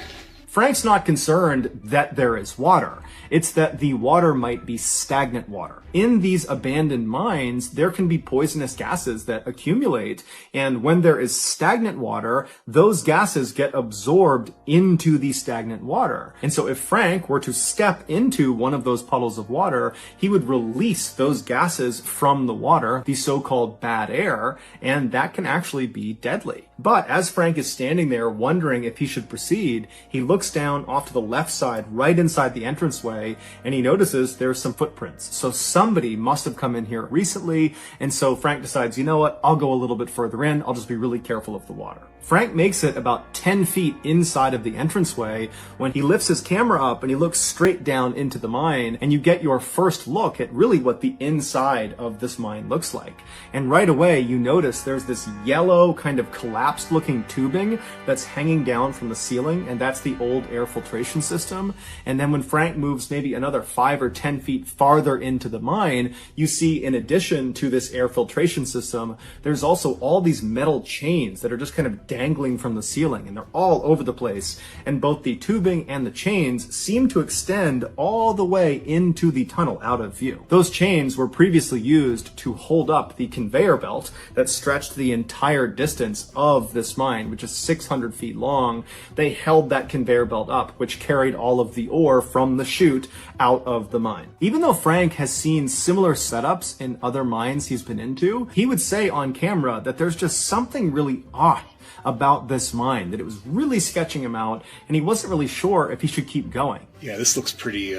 Frank's not concerned that there is water. It's that the water might be stagnant water. In these abandoned mines, there can be poisonous gases that accumulate, and when there is stagnant water, those gases get absorbed into the stagnant water. And so if Frank were to step into one of those puddles of water, he would release those gases from the water, the so-called bad air, and that can actually be deadly. But as Frank is standing there wondering if he should proceed, he looks down off to the left side, right inside the entranceway, and he notices there's some footprints. So somebody must have come in here recently, and so Frank decides, you know what, I'll go a little bit further in, I'll just be really careful of the water. Frank makes it about 10 feet inside of the entranceway when he lifts his camera up and he looks straight down into the mine, and you get your first look at really what the inside of this mine looks like. And right away you notice there's this yellow kind of collapsed looking tubing that's hanging down from the ceiling, and that's the old air filtration system. And then when Frank moves maybe another 5 or 10 feet farther into the mine, you see in addition to this air filtration system, there's also all these metal chains that are just kind of dangling from the ceiling, and they're all over the place. And both the tubing and the chains seem to extend all the way into the tunnel out of view. Those chains were previously used to hold up the conveyor belt that stretched the entire distance of this mine, which is 600 feet long. They held that conveyor belt up, which carried all of the ore from the chute out of the mine. Even though Frank has seen similar setups in other mines he's been into, he would say on camera that there's just something really odd about this mine, that it was really sketching him out, and he wasn't really sure if he should keep going. Yeah, this looks pretty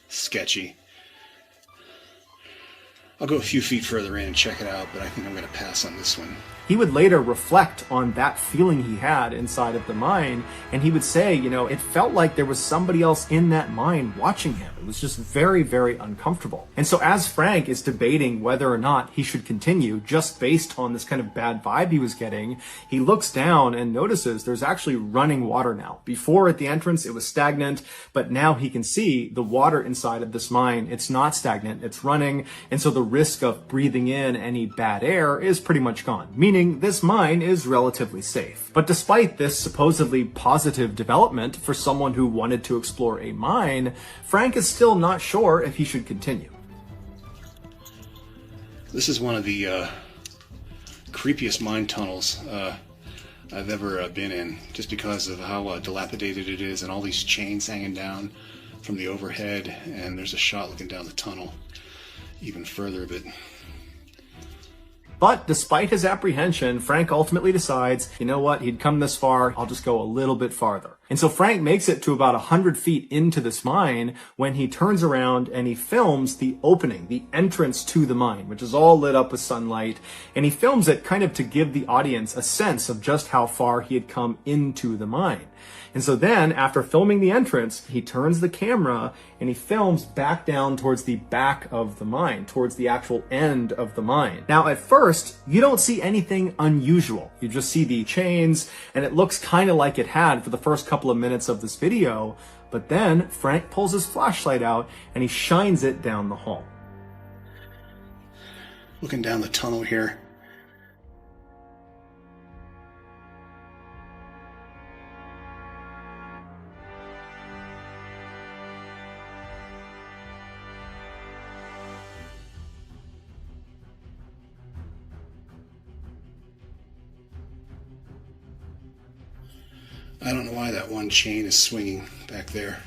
sketchy. I'll go a few feet further in and check it out, but I think I'm going to pass on this one. He would later reflect on that feeling he had inside of the mine, and he would say, you know, it felt like there was somebody else in that mine watching him. It was just very, very uncomfortable. And so as Frank is debating whether or not he should continue, just based on this kind of bad vibe he was getting, he looks down and notices there's actually running water now. Before at the entrance, it was stagnant, but now he can see the water inside of this mine. It's not stagnant, it's running, and so the risk of breathing in any bad air is pretty much gone, meaning this mine is relatively safe. But despite this supposedly positive development for someone who wanted to explore a mine, Frank is still not sure if he should continue. This is one of the creepiest mine tunnels I've ever been in, just because of how dilapidated it is and all these chains hanging down from the overhead, and there's a shot looking down the tunnel even further, But despite his apprehension, Frank ultimately decides, you know what, he'd come this far, I'll just go a little bit farther. And so Frank makes it to about 100 feet into this mine when he turns around and he films the opening, the entrance to the mine, which is all lit up with sunlight. And he films it kind of to give the audience a sense of just how far he had come into the mine. And so then, after filming the entrance, he turns the camera and he films back down towards the back of the mine, towards the actual end of the mine. Now, at first, you don't see anything unusual. You just see the chains, and it looks kind of like it had for the first couple of minutes of this video. But then, Frank pulls his flashlight out and he shines it down the hall. looking down the tunnel here. I don't know why that one chain is swinging back there.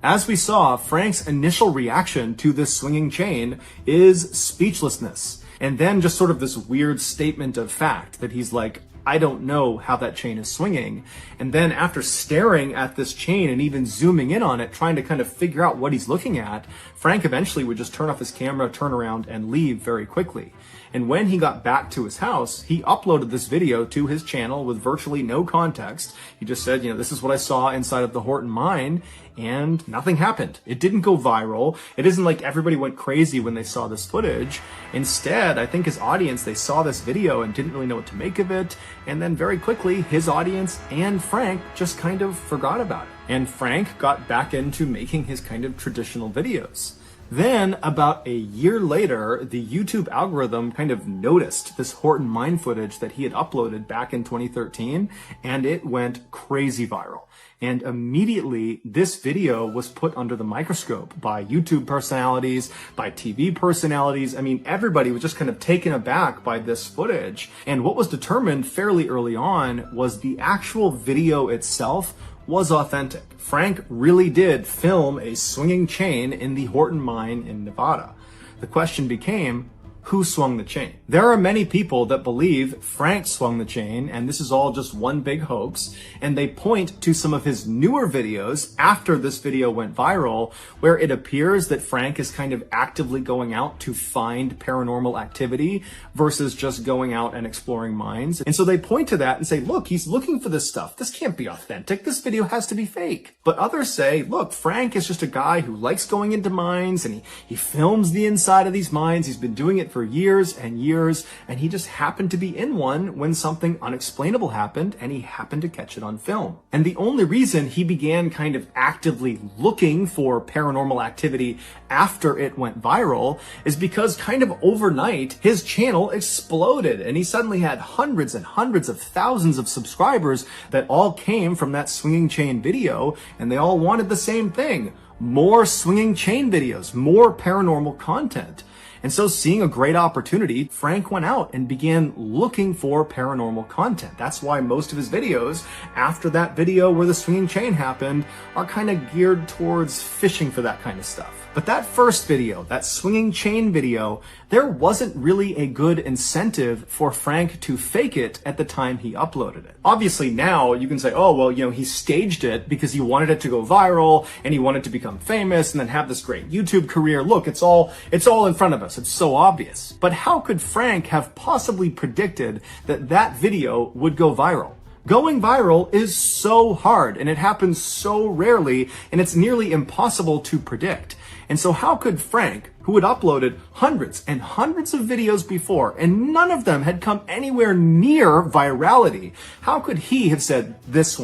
As we saw, Frank's initial reaction to this swinging chain is speechlessness, and then just sort of this weird statement of fact that he's like, I don't know how that chain is swinging. And then after staring at this chain and even zooming in on it, trying to kind of figure out what he's looking at, Frank eventually would just turn off his camera, turn around, and leave very quickly. And when he got back to his house, he uploaded this video to his channel with virtually no context. He just said, this is what I saw inside of the Horton mine, and nothing happened. It didn't go viral. It isn't like everybody went crazy when they saw this footage. Instead, I think his audience, they saw this video and didn't really know what to make of it. And then very quickly, his audience and Frank just kind of forgot about it. And Frank got back into making his kind of traditional videos. Then, about a year later, the YouTube algorithm kind of noticed this Horton mine footage that he had uploaded back in 2013, and it went crazy viral. And immediately, this video was put under the microscope by YouTube personalities, by TV personalities. I mean, everybody was just kind of taken aback by this footage. And what was determined fairly early on was the actual video itself was authentic. Frank really did film a swinging chain in the Horton mine in Nevada. The question became, who swung the chain? There are many people that believe Frank swung the chain, and this is all just one big hoax, and they point to some of his newer videos after this video went viral, where it appears that Frank is kind of actively going out to find paranormal activity versus just going out and exploring mines. And so they point to that and say, look, he's looking for this stuff. This can't be authentic. This video has to be fake. But others say, look, Frank is just a guy who likes going into mines, and he films the inside of these mines. He's been doing it it for years and years, and he just happened to be in one when something unexplainable happened, and he happened to catch it on film. And the only reason he began kind of actively looking for paranormal activity after it went viral is because kind of overnight, his channel exploded, and he suddenly had hundreds and hundreds of thousands of subscribers that all came from that swinging chain video, and they all wanted the same thing: more swinging chain videos, more paranormal content. And so, seeing a great opportunity, Frank went out and began looking for paranormal content. That's why most of his videos, after that video where the swinging chain happened, are kind of geared towards fishing for that kind of stuff. But that first video, that swinging chain video, there wasn't really a good incentive for Frank to fake it at the time he uploaded it. Obviously now you can say, oh, well, he staged it because he wanted it to go viral and he wanted to become famous and then have this great YouTube career. Look, it's all in front of us. It's so obvious. But how could Frank have possibly predicted that that video would go viral? Going viral is so hard, and it happens so rarely, and it's nearly impossible to predict. And so how could Frank, who had uploaded hundreds and hundreds of videos before, and none of them had come anywhere near virality, how could he have said, this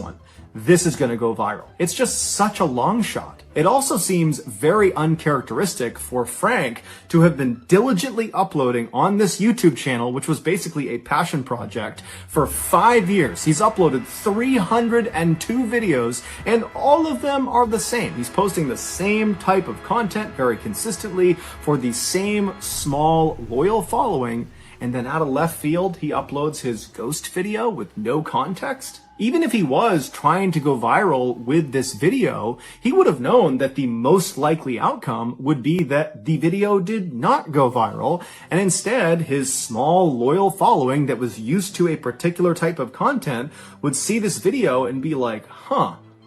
is going to go viral? It's just such a long shot. It also seems very uncharacteristic for Frank to have been diligently uploading on this YouTube channel, which was basically a passion project, for 5 years. He's uploaded 302 videos, and all of them are the same. He's posting the same type of content very consistently for the same small, loyal following, and then out of left field, he uploads his ghost video with no context. Even if he was trying to go viral with this video, he would have known that the most likely outcome would be that the video did not go viral, and instead his small, loyal following that was used to a particular type of content would see this video and be like,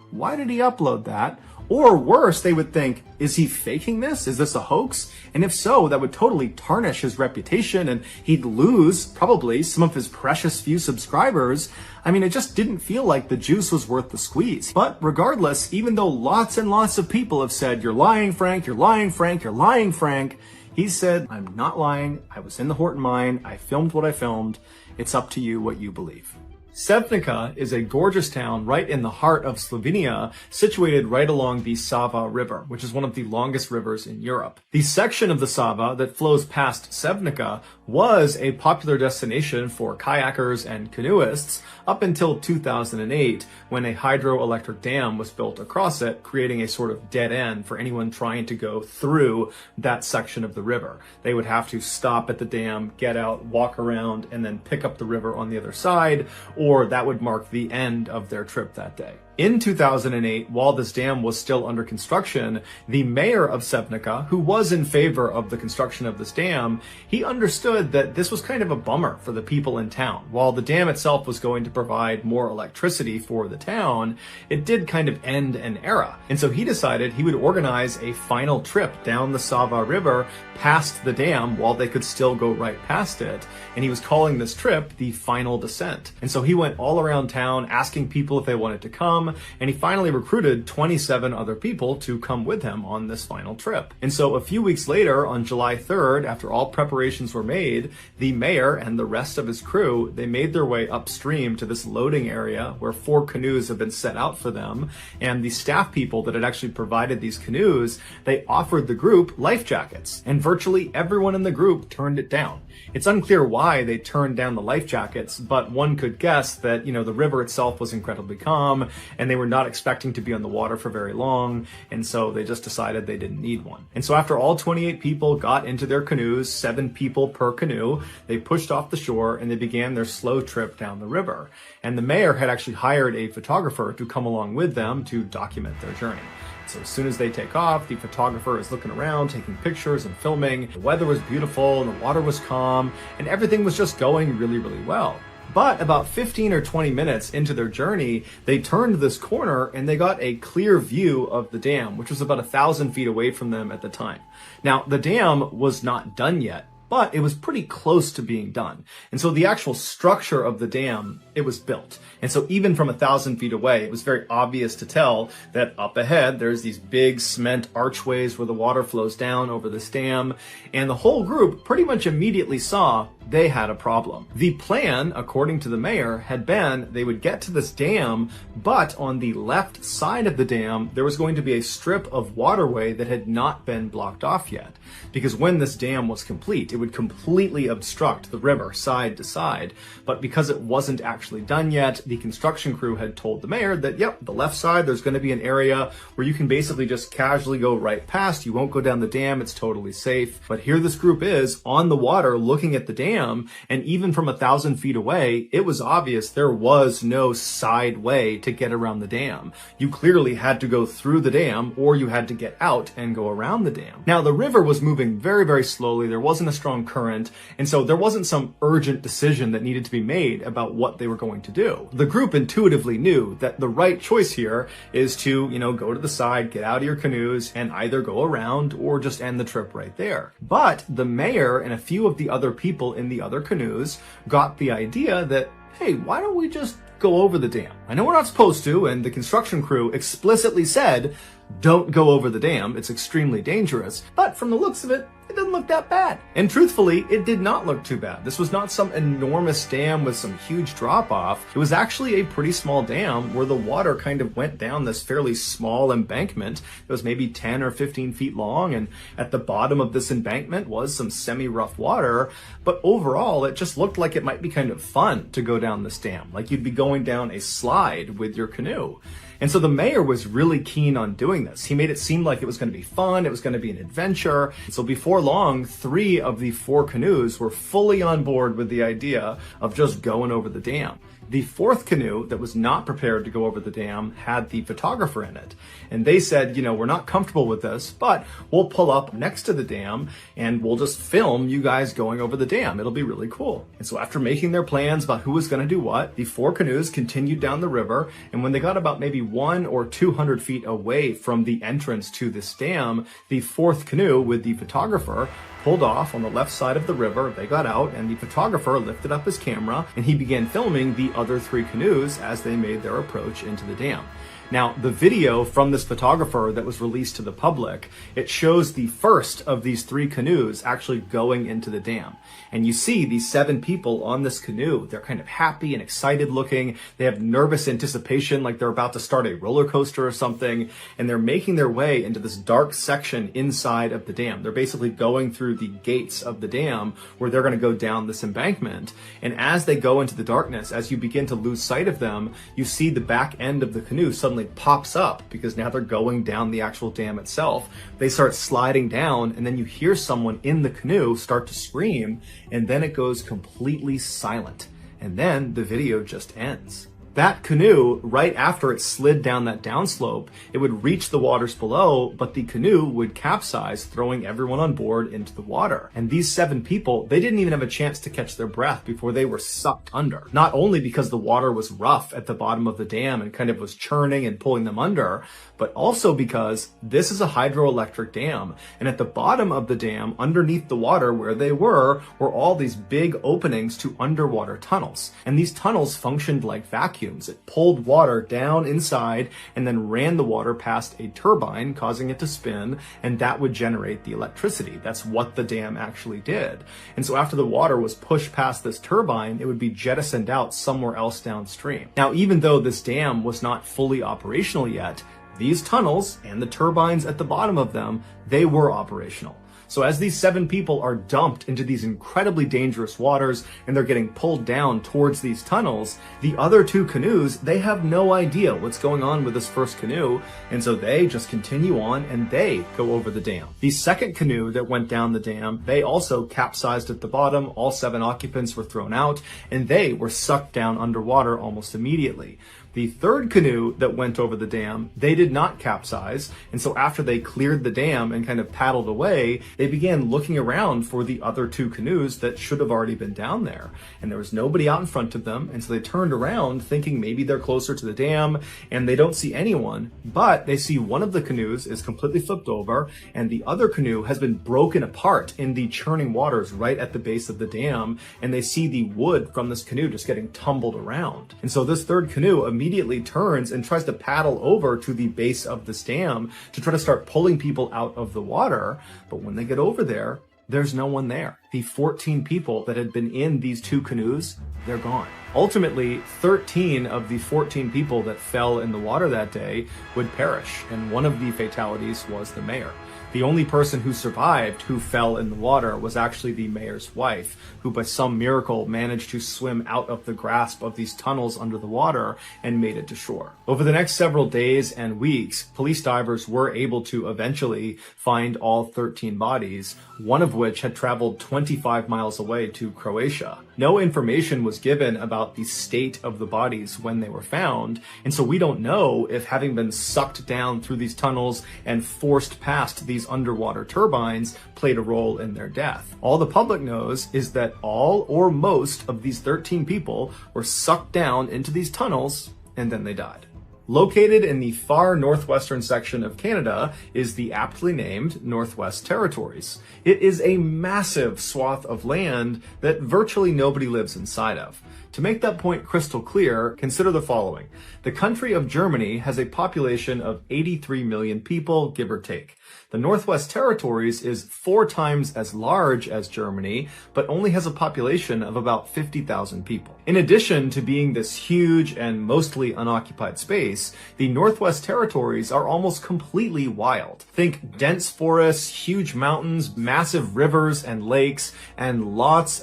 why did he upload that? Or worse, they would think, is he faking this? Is this a hoax? And if so, that would totally tarnish his reputation, and he'd lose probably some of his precious few subscribers. I mean, it just didn't feel like the juice was worth the squeeze. But regardless, even though lots and lots of people have said, you're lying, Frank, you're lying, Frank, you're lying, Frank, he said, I'm not lying. I was in the Horton mine. I filmed what I filmed. It's up to you what you believe. Sevnica is a gorgeous town right in the heart of Slovenia, situated right along the Sava River, which is one of the longest rivers in Europe. The section of the Sava that flows past Sevnica was a popular destination for kayakers and canoeists up until 2008, when a hydroelectric dam was built across it, creating a sort of dead end for anyone trying to go through that section of the river. They would have to stop at the dam, get out, walk around, and then pick up the river on the other side, or that would mark the end of their trip that day. In 2008, while this dam was still under construction, the mayor of Sevnica, who was in favor of the construction of this dam, he understood that this was kind of a bummer for the people in town. While the dam itself was going to provide more electricity for the town, it did kind of end an era. And so he decided he would organize a final trip down the Sava River past the dam while they could still go right past it. And he was calling this trip the Final Descent. And so he went all around town asking people if they wanted to come, and he finally recruited 27 other people to come with him on this final trip. And so a few weeks later, on July 3rd, after all preparations were made, the mayor and the rest of his crew, they made their way upstream to this loading area where 4 canoes have been set out for them. And the staff people that had actually provided these canoes, they offered the group life jackets, and virtually everyone in the group turned it down. It's unclear why they turned down the life jackets, but one could guess that, the river itself was incredibly calm, and they were not expecting to be on the water for very long, and so they just decided they didn't need one. And so after all 28 people got into their canoes, 7 people per canoe, they pushed off the shore and they began their slow trip down the river. And the mayor had actually hired a photographer to come along with them to document their journey. So as soon as they take off, the photographer is looking around, taking pictures and filming. The weather was beautiful and the water was calm, and everything was just going really, really well. But about 15 or 20 minutes into their journey, they turned this corner and they got a clear view of the dam, which was about 1,000 feet away from them at the time. Now, the dam was not done yet. but it was pretty close to being done. And so the actual structure of the dam, it was built. And so even from 1,000 feet away, it was very obvious to tell that up ahead, there's these big cement archways where the water flows down over this dam. And the whole group pretty much immediately saw they had a problem. The plan, according to the mayor, had been they would get to this dam, but on the left side of the dam, there was going to be a strip of waterway that had not been blocked off yet. Because when this dam was complete, it would completely obstruct the river side to side. But because it wasn't actually done yet, the construction crew had told the mayor that, yep, the left side, there's going to be an area where you can basically just casually go right past. You won't go down the dam. It's totally safe. But here this group is on the water looking at the dam. And even from 1,000 feet away, it was obvious there was no side way to get around the dam. You clearly had to go through the dam, or you had to get out and go around the dam. Now, the river was moving very, very slowly. There wasn't a strong current. And so there wasn't some urgent decision that needed to be made about what they were going to do. The group intuitively knew that the right choice here is to, go to the side, get out of your canoes, and either go around or just end the trip right there. But the mayor and a few of the other people in the other canoes got the idea that, hey, why don't we just go over the dam? I know we're not supposed to, and the construction crew explicitly said, don't go over the dam. It's extremely dangerous. But from the looks of it, it doesn't look that bad. And truthfully, it did not look too bad. This was not some enormous dam with some huge drop off. It was actually a pretty small dam where the water kind of went down this fairly small embankment. It was maybe 10 or 15 feet long. And at the bottom of this embankment was some semi-rough water. But overall, it just looked like it might be kind of fun to go down this dam. Like you'd be going down a slide with your canoe. And so the mayor was really keen on doing this. He made it seem like it was going to be fun. It was going to be an adventure. So before long, 3 of the 4 canoes were fully on board with the idea of just going over the dam. The 4th canoe that was not prepared to go over the dam had the photographer in it. And they said, we're not comfortable with this, but we'll pull up next to the dam and we'll just film you guys going over the dam. It'll be really cool. And so after making their plans about who was going to do what, the 4 canoes continued down the river. And when they got about maybe 100 or 200 feet away from the entrance to this dam, the 4th canoe with the photographer pulled off on the left side of the river. They got out and the photographer lifted up his camera and he began filming the other 3 canoes as they made their approach into the dam. Now, the video from this photographer that was released to the public, it shows the first of these 3 canoes actually going into the dam. And you see these 7 people on this canoe. They're kind of happy and excited looking. They have nervous anticipation like they're about to start a roller coaster or something. And they're making their way into this dark section inside of the dam. They're basically going through the gates of the dam where they're going to go down this embankment. And as they go into the darkness, as you begin to lose sight of them, you see the back end of the canoe suddenly pops up because now they're going down the actual dam itself. They start sliding down and then you hear someone in the canoe start to scream and then it goes completely silent. And then the video just ends. That canoe, right after it slid down that downslope, it would reach the waters below, but the canoe would capsize, throwing everyone on board into the water. And these 7 people, they didn't even have a chance to catch their breath before they were sucked under. Not only because the water was rough at the bottom of the dam and kind of was churning and pulling them under, but also because this is a hydroelectric dam. And at the bottom of the dam, underneath the water where they were all these big openings to underwater tunnels. And these tunnels functioned like vacuums. It pulled water down inside and then ran the water past a turbine, causing it to spin, and that would generate the electricity. That's what the dam actually did. And so after the water was pushed past this turbine, it would be jettisoned out somewhere else downstream. Now, even though this dam was not fully operational yet, these tunnels and the turbines at the bottom of them, they were operational. So as these 7 people are dumped into these incredibly dangerous waters and they're getting pulled down towards these tunnels, the other 2 canoes, they have no idea what's going on with this first canoe. And so they just continue on and they go over the dam. The second canoe that went down the dam, they also capsized at the bottom. All 7 occupants were thrown out and they were sucked down underwater almost immediately. The third canoe that went over the dam, they did not capsize, and so after they cleared the dam and kind of paddled away, they began looking around for the other two canoes that should have already been down there. And there was nobody out in front of them, and so they turned around thinking maybe they're closer to the dam, and they don't see anyone, but they see one of the canoes is completely flipped over, and the other canoe has been broken apart in the churning waters right at the base of the dam, and they see the wood from this canoe just getting tumbled around. And so this third canoe immediately turns and tries to paddle over to the base of this dam to try to start pulling people out of the water. But when they get over there, there's no one there. The 14 people that had been in these two canoes, they're gone. Ultimately, 13 of the 14 people that fell in the water that day would perish, and one of the fatalities was the mayor. The only person who survived who fell in the water was actually the mayor's wife, who by some miracle managed to swim out of the grasp of these tunnels under the water and made it to shore. Over the next several days and weeks, police divers were able to eventually find all 13 bodies, one of which had traveled 25 miles away to Croatia. No information was given about the state of the bodies when they were found, and so we don't know if having been sucked down through these tunnels and forced past these underwater turbines played a role in their death. All the public knows is that all or most of these 13 people were sucked down into these tunnels and then they died. Located in the far northwestern section of Canada is the aptly named Northwest Territories. It is a massive swath of land that virtually nobody lives inside of. To make that point crystal clear, consider the following. The country of Germany has a population of 83 million people, give or take. The Northwest Territories is 4 times as large as Germany, but only has a population of about 50,000 people. In addition to being this huge and mostly unoccupied space, the Northwest Territories are almost completely wild. Think dense forests, huge mountains, massive rivers and lakes, and lots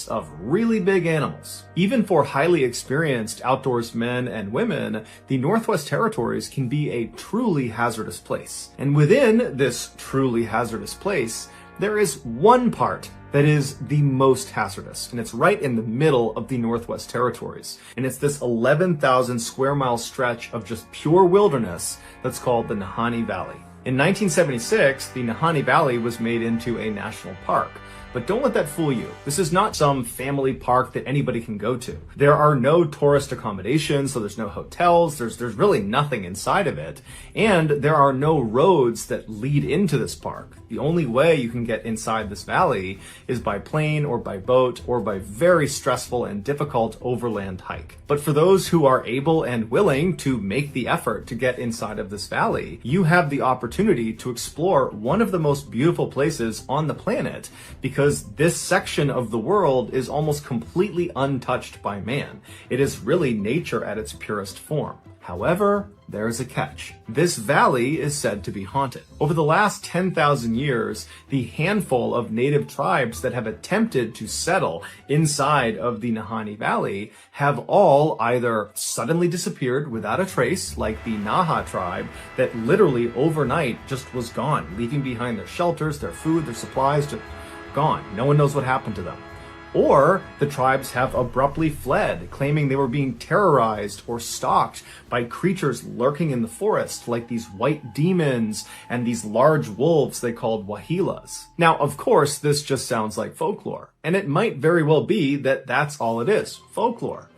of really big animals. Even for highly experienced outdoors men and women, the Northwest Territories can be a truly hazardous place. And within this truly hazardous place, there is one part that is the most hazardous, and it's right in the middle of the Northwest Territories. And it's this 11,000 square mile stretch of just pure wilderness that's called the Nahanni Valley. In 1976, the Nahanni Valley was made into a national park. But don't let that fool you. This is not some family park that anybody can go to. There are no tourist accommodations, so there's no hotels, there's really nothing inside of it. And there are no roads that lead into this park. The only way you can get inside this valley is by plane or by boat or by very stressful and difficult overland hike. But for those who are able and willing to make the effort to get inside of this valley, you have the opportunity to explore one of the most beautiful places on the planet, because this section of the world is almost completely untouched by man. It is really nature at its purest form. However, there's a catch. This valley is said to be haunted. Over the last 10,000 years, the handful of native tribes that have attempted to settle inside of the Nahanni Valley have all either suddenly disappeared without a trace, like the Naha tribe, that literally overnight just was gone, leaving behind their shelters, their food, their supplies, just gone. No one knows what happened to them. Or the tribes have abruptly fled, claiming they were being terrorized or stalked by creatures lurking in the forest, like these white demons and these large wolves they called wahilas. Now, of course, this just sounds like folklore, and it might very well be that that's all it is, folklore.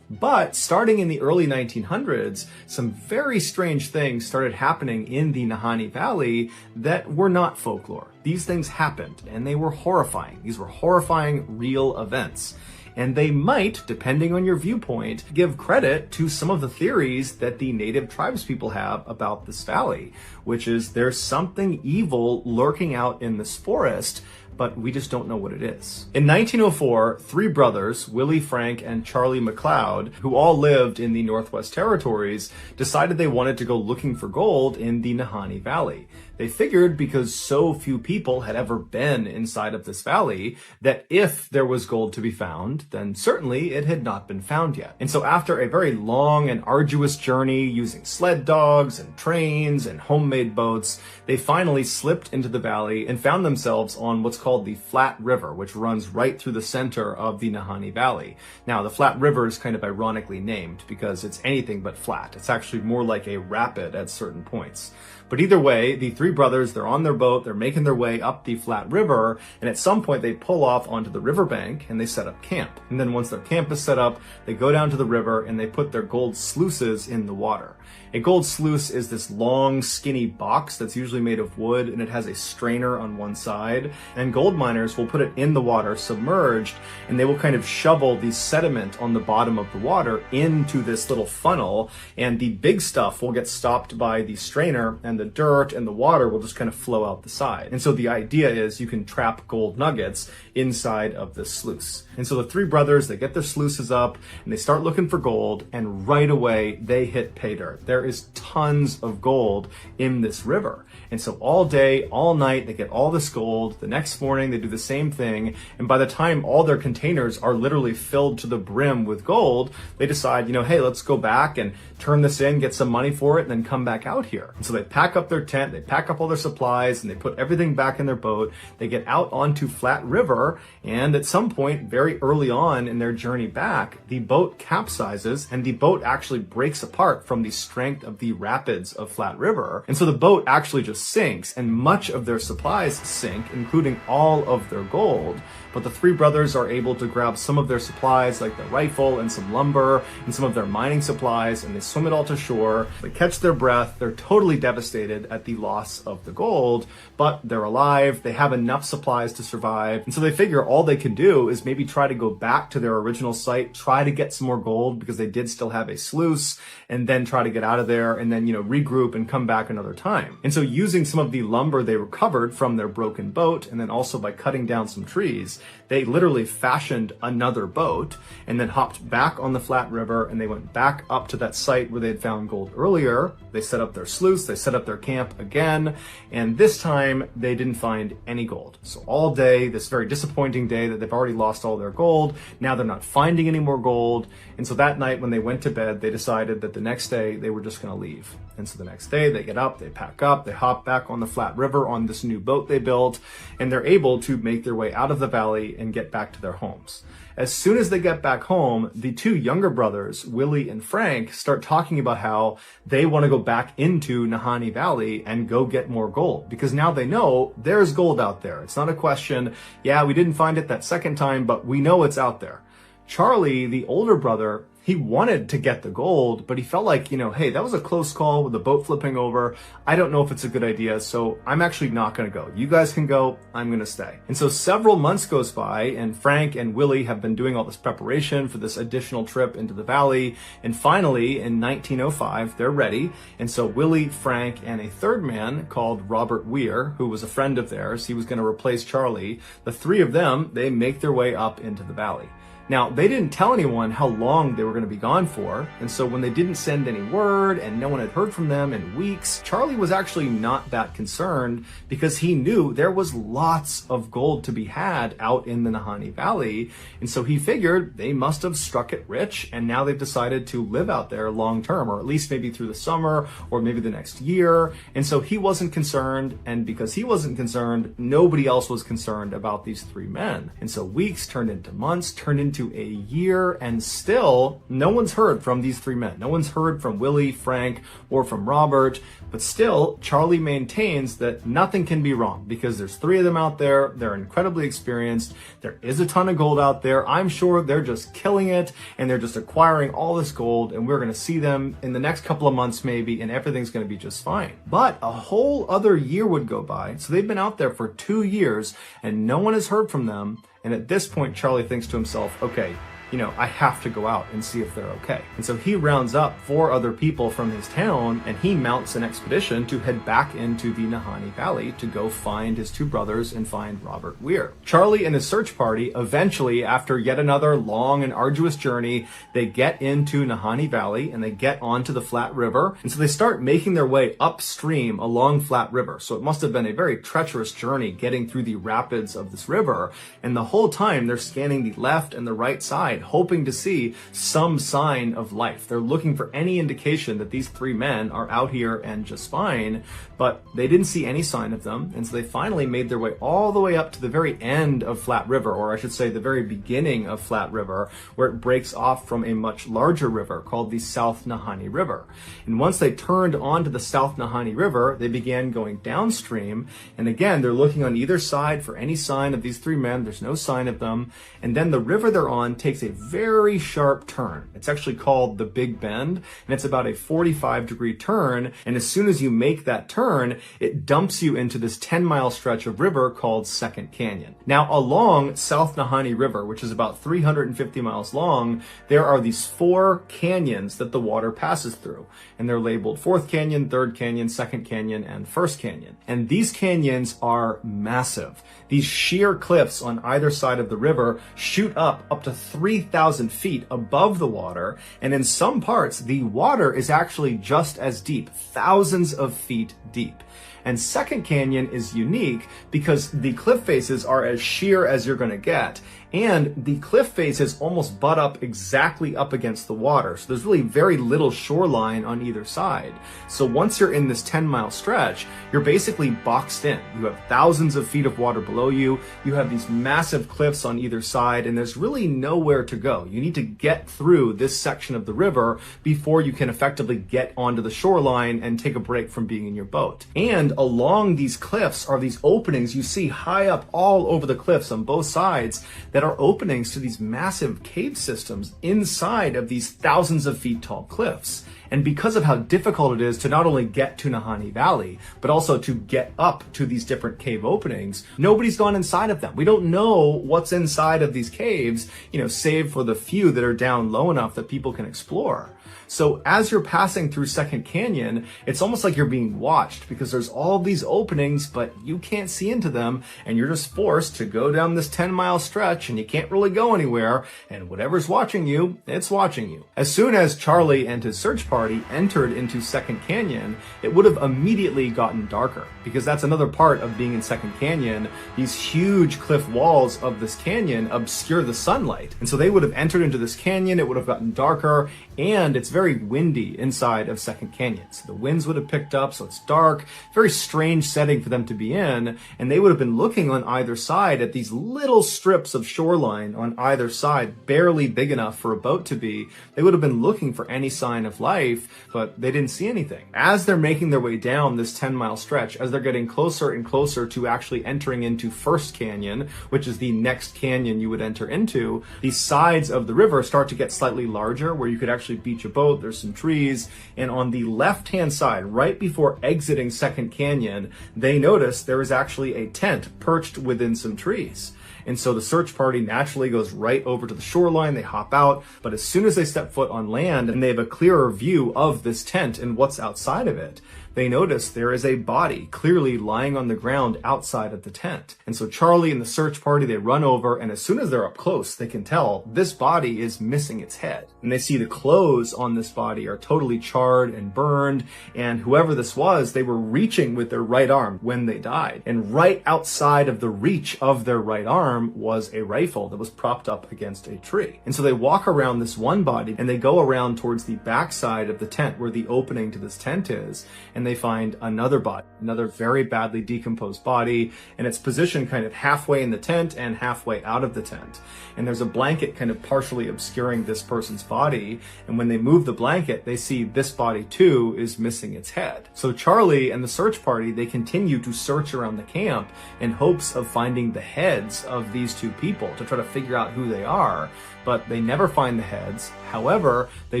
But starting in the early 1900s, some very strange things started happening in the Nahanni Valley that were not folklore. These things happened, and they were horrifying. These were horrifying, real events. And they might, depending on your viewpoint, give credit to some of the theories that the native tribespeople have about this valley, which is there's something evil lurking out in this forest, but we just don't know what it is. In 1904, 3 brothers, Willie, Frank, and Charlie McLeod, who all lived in the Northwest Territories, decided they wanted to go looking for gold in the Nahanni Valley. They figured because so few people had ever been inside of this valley that if there was gold to be found, then certainly it had not been found yet. And so after a very long and arduous journey using sled dogs and trains and homemade boats, they finally slipped into the valley and found themselves on what's called the Flat River, which runs right through the center of the Nahanni Valley. Now, the Flat River is kind of ironically named because it's anything but flat. It's actually more like a rapid at certain points. But either way, the three brothers, they're on their boat, they're making their way up the Flat River, and at some point they pull off onto the riverbank and they set up camp. And then once their camp is set up, they go down to the river and they put their gold sluices in the water. A gold sluice is this long, skinny box that's usually made of wood, and it has a strainer on one side. And gold miners will put it in the water, submerged, and they will kind of shovel the sediment on the bottom of the water into this little funnel, and the big stuff will get stopped by the strainer, and the dirt and the water will just kind of flow out the side. And so the idea is you can trap gold nuggets inside of this sluice. And so the three brothers, they get their sluices up, and they start looking for gold, and right away they hit pay dirt. There is tons of gold in this river. And so all day, all night, they get all this gold. The next morning, they do the same thing. And by the time all their containers are literally filled to the brim with gold, they decide, hey, let's go back and turn this in, get some money for it, and then come back out here. And so they pack up their tent, they pack up all their supplies, and they put everything back in their boat. They get out onto Flat River, and at some point, very early on in their journey back, the boat capsizes, and the boat actually breaks apart from the strength of the rapids of Flat River. And so the boat actually just sinks, and much of their supplies sink, including all of their gold. But the three brothers are able to grab some of their supplies, like their rifle and some lumber and some of their mining supplies, and they swim it all to shore. They catch their breath. They're totally devastated at the loss of the gold, but they're alive. They have enough supplies to survive. And so they figure all they can do is maybe try to go back to their original site, try to get some more gold because they did still have a sluice, and then try to get out of there and then, regroup and come back another time. And so using some of the lumber they recovered from their broken boat, and then also by cutting down some trees, they literally fashioned another boat and then hopped back on the Flat River, and they went back up to that site where they had found gold earlier. They set up their sluice, they set up their camp again, and this time they didn't find any gold. So all day, this very disappointing day that they've already lost all their gold, now they're not finding any more gold. And so that night when they went to bed, they decided that the next day they were just going to leave. And so the next day they get up, they pack up, they hop back on the Flat River on this new boat they built, and they're able to make their way out of the valley and get back to their homes. As soon as they get back home, the two younger brothers, Willie and Frank, start talking about how they want to go back into Nahanni Valley and go get more gold, because now they know there's gold out there. It's not a question, yeah, we didn't find it that second time, but we know it's out there. Charlie, the older brother, he wanted to get the gold, but he felt like, hey, that was a close call with the boat flipping over. I don't know if it's a good idea, so I'm actually not going to go. You guys can go, I'm going to stay. And so several months goes by, and Frank and Willie have been doing all this preparation for this additional trip into the valley. And finally, in 1905, they're ready. And so Willie, Frank, and a third man called Robert Weir, who was a friend of theirs, he was going to replace Charlie. The three of them, they make their way up into the valley. Now, they didn't tell anyone how long they were going to be gone for, and so when they didn't send any word and no one had heard from them in weeks, Charlie was actually not that concerned because he knew there was lots of gold to be had out in the Nahanni Valley, and so he figured they must have struck it rich, and now they've decided to live out there long term, or at least maybe through the summer, or maybe the next year, and so he wasn't concerned, and because he wasn't concerned, nobody else was concerned about these three men. And so weeks turned into months, turned into a year, and still no one's heard from these three men. No one's heard from Willie, Frank, or from Robert, but still Charlie maintains that nothing can be wrong because there's three of them out there. They're incredibly experienced. There is a ton of gold out there. I'm sure they're just killing it and they're just acquiring all this gold, and we're going to see them in the next couple of months maybe, and everything's going to be just fine. But a whole other year would go by. So they've been out there for 2 years and no one has heard from them. And at this point, Charlie thinks to himself, okay, I have to go out and see if they're okay. And so he rounds up 4 other people from his town, and he mounts an expedition to head back into the Nahanni Valley to go find his 2 brothers and find Robert Weir. Charlie and his search party eventually, after yet another long and arduous journey, they get into Nahanni Valley and they get onto the Flat River. And so they start making their way upstream along Flat River. So it must have been a very treacherous journey getting through the rapids of this river. And the whole time they're scanning the left and the right side, hoping to see some sign of life. They're looking for any indication that these 3 men are out here and just fine, but they didn't see any sign of them. And so they finally made their way all the way up to the very end of Flat River, or I should say the very beginning of Flat River, where it breaks off from a much larger river called the South Nahanni River. And once they turned onto the South Nahanni River, they began going downstream. And again, they're looking on either side for any sign of these 3 men. There's no sign of them. And then the river they're on takes a very sharp turn. It's actually called the Big Bend, and it's about a 45-degree turn. And as soon as you make that turn, it dumps you into this 10-mile stretch of river called Second Canyon. Now, along South Nahanni River, which is about 350 miles long, there are these 4 canyons that the water passes through. And they're labeled 4th Canyon, 3rd Canyon, 2nd Canyon, and 1st Canyon. And these canyons are massive. These sheer cliffs on either side of the river shoot up to 3,000 feet above the water, and in some parts, the water is actually just as deep, thousands of feet deep. And Second Canyon is unique because the cliff faces are as sheer as you're going to get, and the cliff faces almost butt up exactly up against the water. So there's really very little shoreline on either side. So once you're in this 10-mile stretch, you're basically boxed in. You have thousands of feet of water below you. You have these massive cliffs on either side, and there's really nowhere to go. You need to get through this section of the river before you can effectively get onto the shoreline and take a break from being in your boat. And along these cliffs are these openings you see high up all over the cliffs on both sides that are openings to these massive cave systems inside of these thousands of feet tall cliffs. And because of how difficult it is to not only get to Nahanni Valley, but also to get up to these different cave openings, nobody's gone inside of them. We don't know what's inside of these caves, save for the few that are down low enough that people can explore. So as you're passing through Second Canyon, it's almost like you're being watched because there's all these openings, but you can't see into them, and you're just forced to go down this 10-mile stretch, and you can't really go anywhere, and whatever's watching you, it's watching you. As soon as Charlie and his search party entered into Second Canyon, it would have immediately gotten darker, because that's another part of being in Second Canyon. These huge cliff walls of this canyon obscure the sunlight, and so they would have entered into this canyon, it would have gotten darker, and it's very windy inside of Second Canyon. So the winds would have picked up, so it's dark, very strange setting for them to be in, and they would have been looking on either side at these little strips of shoreline on either side, barely big enough for a boat to be. They would have been looking for any sign of life, but they didn't see anything. As they're making their way down this 10-mile stretch, as they're getting closer and closer to actually entering into First Canyon, which is the next canyon you would enter into, the sides of the river start to get slightly larger, where you could actually beach a boat. There's some trees, and on the left-hand side, right before exiting Second Canyon, they notice there is actually a tent perched within some trees. And so the search party naturally goes right over to the shoreline, they hop out, but as soon as they step foot on land and they have a clearer view of this tent and what's outside of it, they notice there is a body clearly lying on the ground outside of the tent. And so Charlie and the search party, they run over, and as soon as they're up close, they can tell this body is missing its head. And they see the clothes on this body are totally charred and burned, and whoever this was, they were reaching with their right arm when they died. And right outside of the reach of their right arm was a rifle that was propped up against a tree. And so they walk around this one body, and they go around towards the backside of the tent where the opening to this tent is, and they find another body, another very badly decomposed body, and it's positioned kind of halfway in the tent and halfway out of the tent. And there's a blanket kind of partially obscuring this person's body, and when they move the blanket, they see this body too is missing its head. So Charlie and the search party, they continue to search around the camp in hopes of finding the heads of these 2 people to try to figure out who they are, but they never find the heads. However, they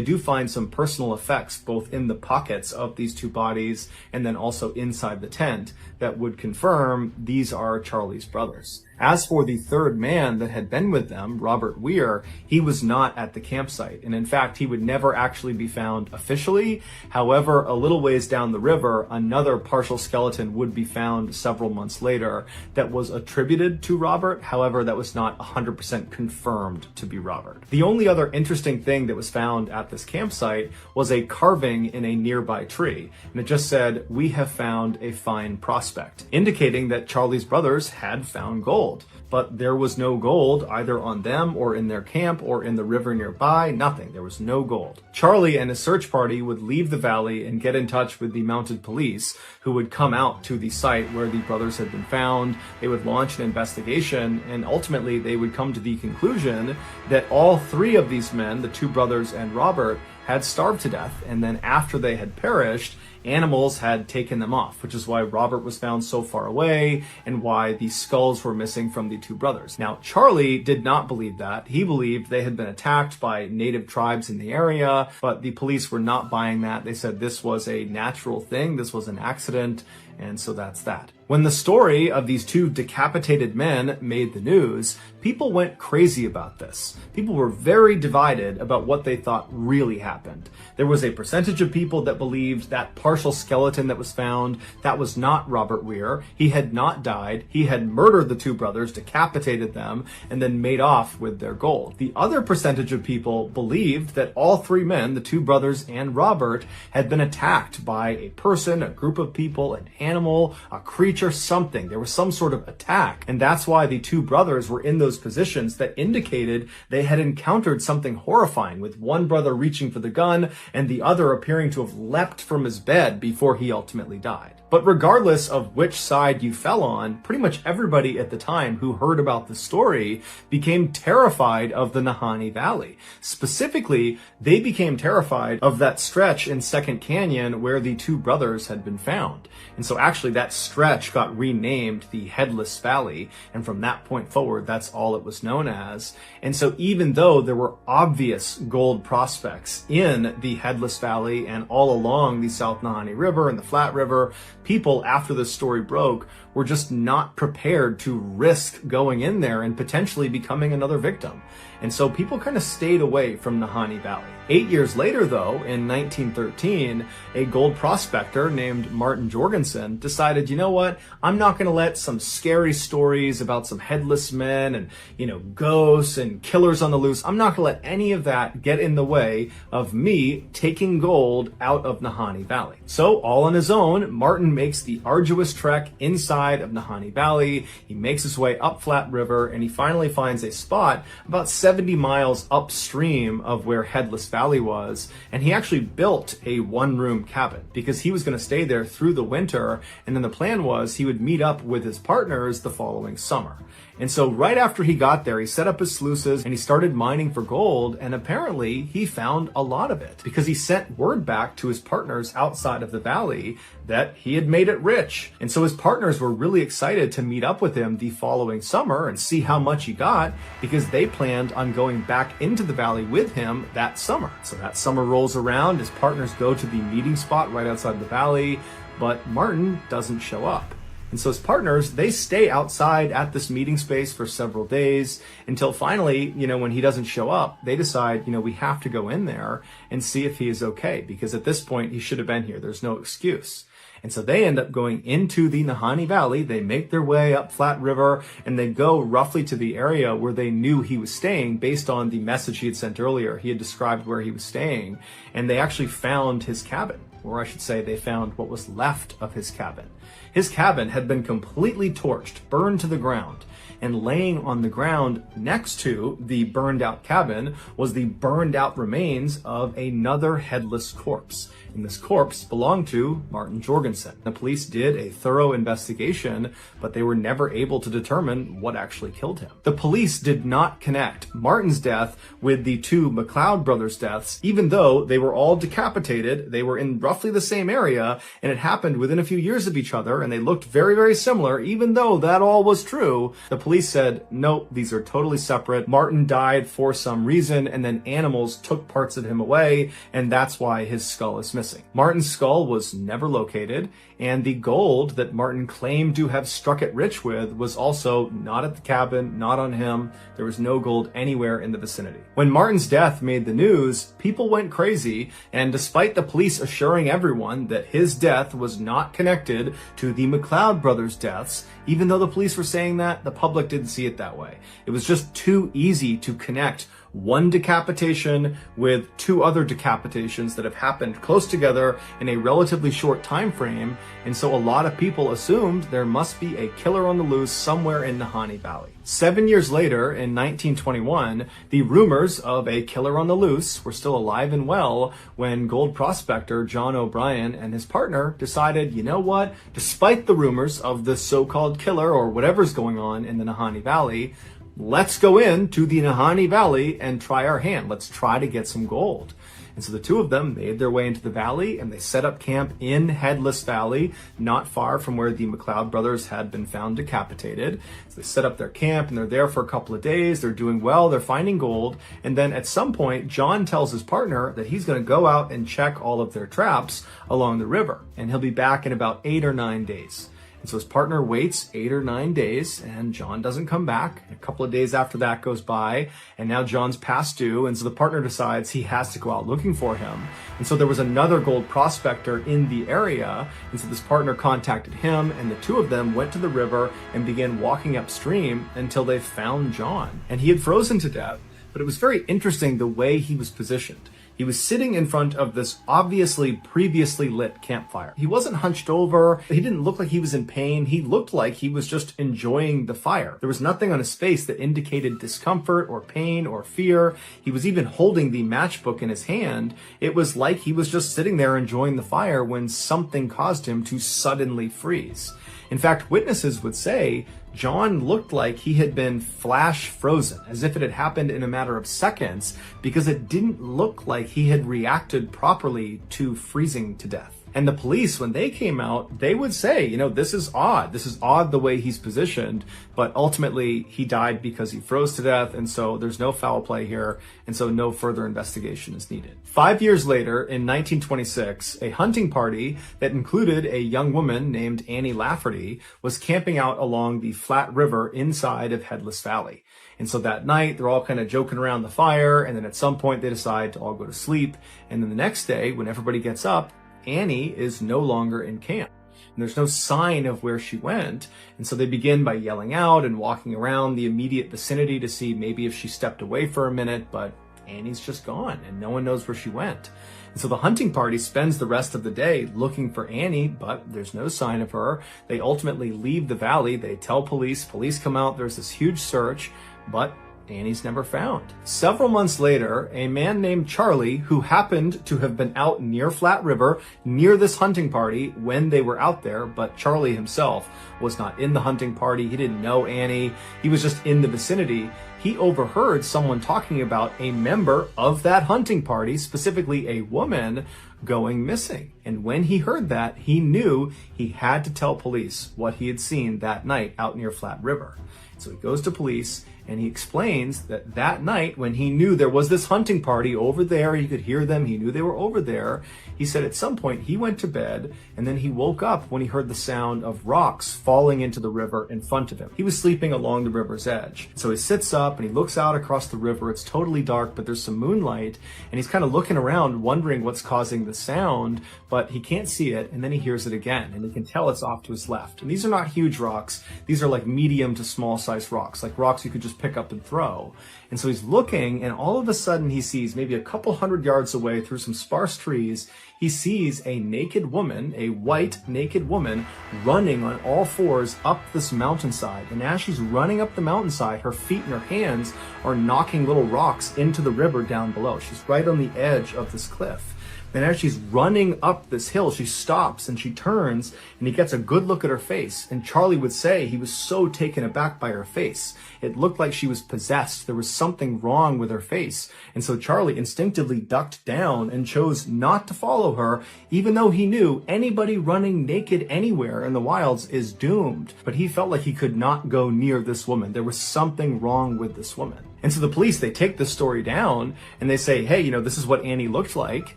do find some personal effects both in the pockets of these 2 bodies and then also inside the tent that would confirm these are Charlie's brothers. As for the third man that had been with them, Robert Weir, he was not at the campsite. And in fact, he would never actually be found officially. However, a little ways down the river, another partial skeleton would be found several months later that was attributed to Robert. However, that was not 100% confirmed to be Robert. The only other interesting thing that was found at this campsite was a carving in a nearby tree. And it just said, "We have found a fine prospect," indicating that Charlie's brothers had found gold. But there was no gold either on them or in their camp or in the river nearby. Nothing. There was no gold. Charlie and his search party would leave the valley and get in touch with the mounted police, who would come out to the site where the brothers had been found. They would launch an investigation, and ultimately they would come to the conclusion that all three of these men, the two brothers and Robert, had starved to death, and then after they had perished, animals had taken them off, which is why Robert was found so far away and why the skulls were missing from the two brothers. Now, Charlie did not believe that. He believed they had been attacked by native tribes in the area, but the police were not buying that. They said this was a natural thing, this was an accident, and so that's that. When the story of these two decapitated men made the news, people went crazy about this. People were very divided about what they thought really happened. There was a percentage of people that believed that partial skeleton that was found, that was not Robert Weir. He had not died. He had murdered the two brothers, decapitated them, and then made off with their gold. The other percentage of people believed that all three men, the two brothers and Robert, had been attacked by a person, a group of people, an animal, a creature, something. There was some sort of attack. And that's why the two brothers were in those positions that indicated they had encountered something horrifying, with one brother reaching for the gun and the other appearing to have leapt from his bed before he ultimately died. But regardless of which side you fell on, pretty much everybody at the time who heard about the story became terrified of the Nahanni Valley. Specifically, they became terrified of that stretch in Second Canyon where the two brothers had been found. And so actually that stretch got renamed the Headless Valley, and from that point forward, that's all it was known as. And so even though there were obvious gold prospects in the Headless Valley and all along the South Nahanni River and the Flat River, people, after this story broke, were just not prepared to risk going in there and potentially becoming another victim. And so people kind of stayed away from Nahanni Valley. 8 years later, though, in 1913, a gold prospector named Martin Jorgensen decided, you know what, I'm not going to let some scary stories about some headless men and, ghosts and killers on the loose. I'm not going to let any of that get in the way of me taking gold out of Nahanni Valley. So all on his own, Martin makes the arduous trek inside of Nahanni Valley. He makes his way up Flat River, and he finally finds a spot about 70 miles upstream of where Headless Valley was, and he actually built a one-room cabin because he was going to stay there through the winter, and then the plan was he would meet up with his partners the following summer. And so right after he got there, he set up his sluices and he started mining for gold, and apparently he found a lot of it because he sent word back to his partners outside of the valley that he had made it rich. And so his partners were really excited to meet up with him the following summer and see how much he got, because they planned on going back into the valley with him that summer. So that summer rolls around, his partners go to the meeting spot right outside the valley, but Martin doesn't show up. And so his partners, they stay outside at this meeting space for several days until finally, when he doesn't show up, they decide, we have to go in there and see if he is okay, because at this point he should have been here. There's no excuse. And so they end up going into the Nahanni Valley. They make their way up Flat River, and they go roughly to the area where they knew he was staying based on the message he had sent earlier. He had described where he was staying, and they actually found his cabin, or I should say they found what was left of his cabin. His cabin had been completely torched, burned to the ground, and laying on the ground next to the burned out cabin was the burned out remains of another headless corpse. And this corpse belonged to Martin Jorgensen. The police did a thorough investigation, but they were never able to determine what actually killed him. The police did not connect Martin's death with the two McLeod brothers' deaths, even though they were all decapitated. They were in roughly roughly the same area, and it happened within a few years of each other, and they looked very, very similar, even though that all was true, the police said, nope, these are totally separate. Martin died for some reason, and then animals took parts of him away, and that's why his skull is missing. Martin's skull was never located, and the gold that Martin claimed to have struck it rich with was also not at the cabin, not on him. There was no gold anywhere in the vicinity. When Martin's death made the news, people went crazy, and despite the police assuring everyone that his death was not connected to the McLeod brothers' deaths, even though the police were saying that, the public didn't see it that way. It was just too easy to connect one decapitation with two other decapitations that have happened close together in a relatively short time frame, and so a lot of people assumed there must be a killer on the loose somewhere in Nahanni Valley. 7 years later, in 1921, the rumors of a killer on the loose were still alive and well when gold prospector John O'Brien and his partner decided, you know what, despite the rumors of the so-called killer or whatever's going on in the Nahanni Valley, let's go into the Nahanni Valley and try our hand. Let's try to get some gold. And so the two of them made their way into the valley, and they set up camp in Headless Valley, not far from where the McLeod brothers had been found decapitated. So they set up their camp, and they're there for a couple of days. They're doing well. They're finding gold. And then at some point, John tells his partner that he's going to go out and check all of their traps along the river, and he'll be back in about 8 or 9 days. And so his partner waits 8 or 9 days, and John doesn't come back. A couple of days after that goes by, and now John's past due, and so the partner decides he has to go out looking for him. And so there was another gold prospector in the area, and so this partner contacted him, and the two of them went to the river and began walking upstream until they found John. And he had frozen to death, but it was very interesting the way he was positioned. He was sitting in front of this obviously previously lit campfire. He wasn't hunched over. He didn't look like he was in pain. He looked like he was just enjoying the fire. There was nothing on his face that indicated discomfort or pain or fear. He was even holding the matchbook in his hand. It was like he was just sitting there enjoying the fire when something caused him to suddenly freeze. In fact, witnesses would say John looked like he had been flash frozen, as if it had happened in a matter of seconds, because it didn't look like he had reacted properly to freezing to death. And the police, when they came out, they would say, you know, this is odd. This is odd the way he's positioned. But ultimately, he died because he froze to death. And so there's no foul play here. And so no further investigation is needed. 5 years later, in 1926, a hunting party that included a young woman named Annie Lafferty was camping out along the Flat River inside of Headless Valley. And so that night, they're all kind of joking around the fire. And then at some point, they decide to all go to sleep. And then the next day, when everybody gets up, Annie is no longer in camp. And there's no sign of where she went. And so they begin by yelling out and walking around the immediate vicinity to see maybe if she stepped away for a minute, but Annie's just gone and no one knows where she went. And so the hunting party spends the rest of the day looking for Annie, but there's no sign of her. They ultimately leave the valley. They tell police. Police come out. There's this huge search, but Annie's never found. Several months later, a man named Charlie, who happened to have been out near Flat River, near this hunting party when they were out there, but Charlie himself was not in the hunting party. He didn't know Annie. He was just in the vicinity. He overheard someone talking about a member of that hunting party, specifically a woman, going missing. And when he heard that, he knew he had to tell police what he had seen that night out near Flat River. So he goes to police and he explains that that night when he knew there was this hunting party over there, he could hear them, he knew they were over there. He said at some point he went to bed and then he woke up when he heard the sound of rocks falling into the river in front of him. He was sleeping along the river's edge. So he sits up and he looks out across the river. It's totally dark, but there's some moonlight and he's kind of looking around wondering what's causing the sound, but he can't see it. And then he hears it again and he can tell it's off to his left. And these are not huge rocks. These are like medium to small size rocks, like rocks you could just pick up and throw. And so he's looking and all of a sudden he sees maybe a couple hundred yards away through some sparse trees, he sees a naked woman, a white naked woman, running on all fours up this mountainside. And as she's running up the mountainside, her feet and her hands are knocking little rocks into the river down below. She's right on the edge of this cliff. And as she's running up this hill, she stops and she turns and he gets a good look at her face. And Charlie would say he was so taken aback by her face. It looked like like she was possessed. There was something wrong with her face. And so Charlie instinctively ducked down and chose not to follow her, even though he knew anybody running naked anywhere in the wilds is doomed. But he felt like he could not go near this woman. There was something wrong with this woman. And so the police, they take this story down and they say, hey, this is what Annie looked like.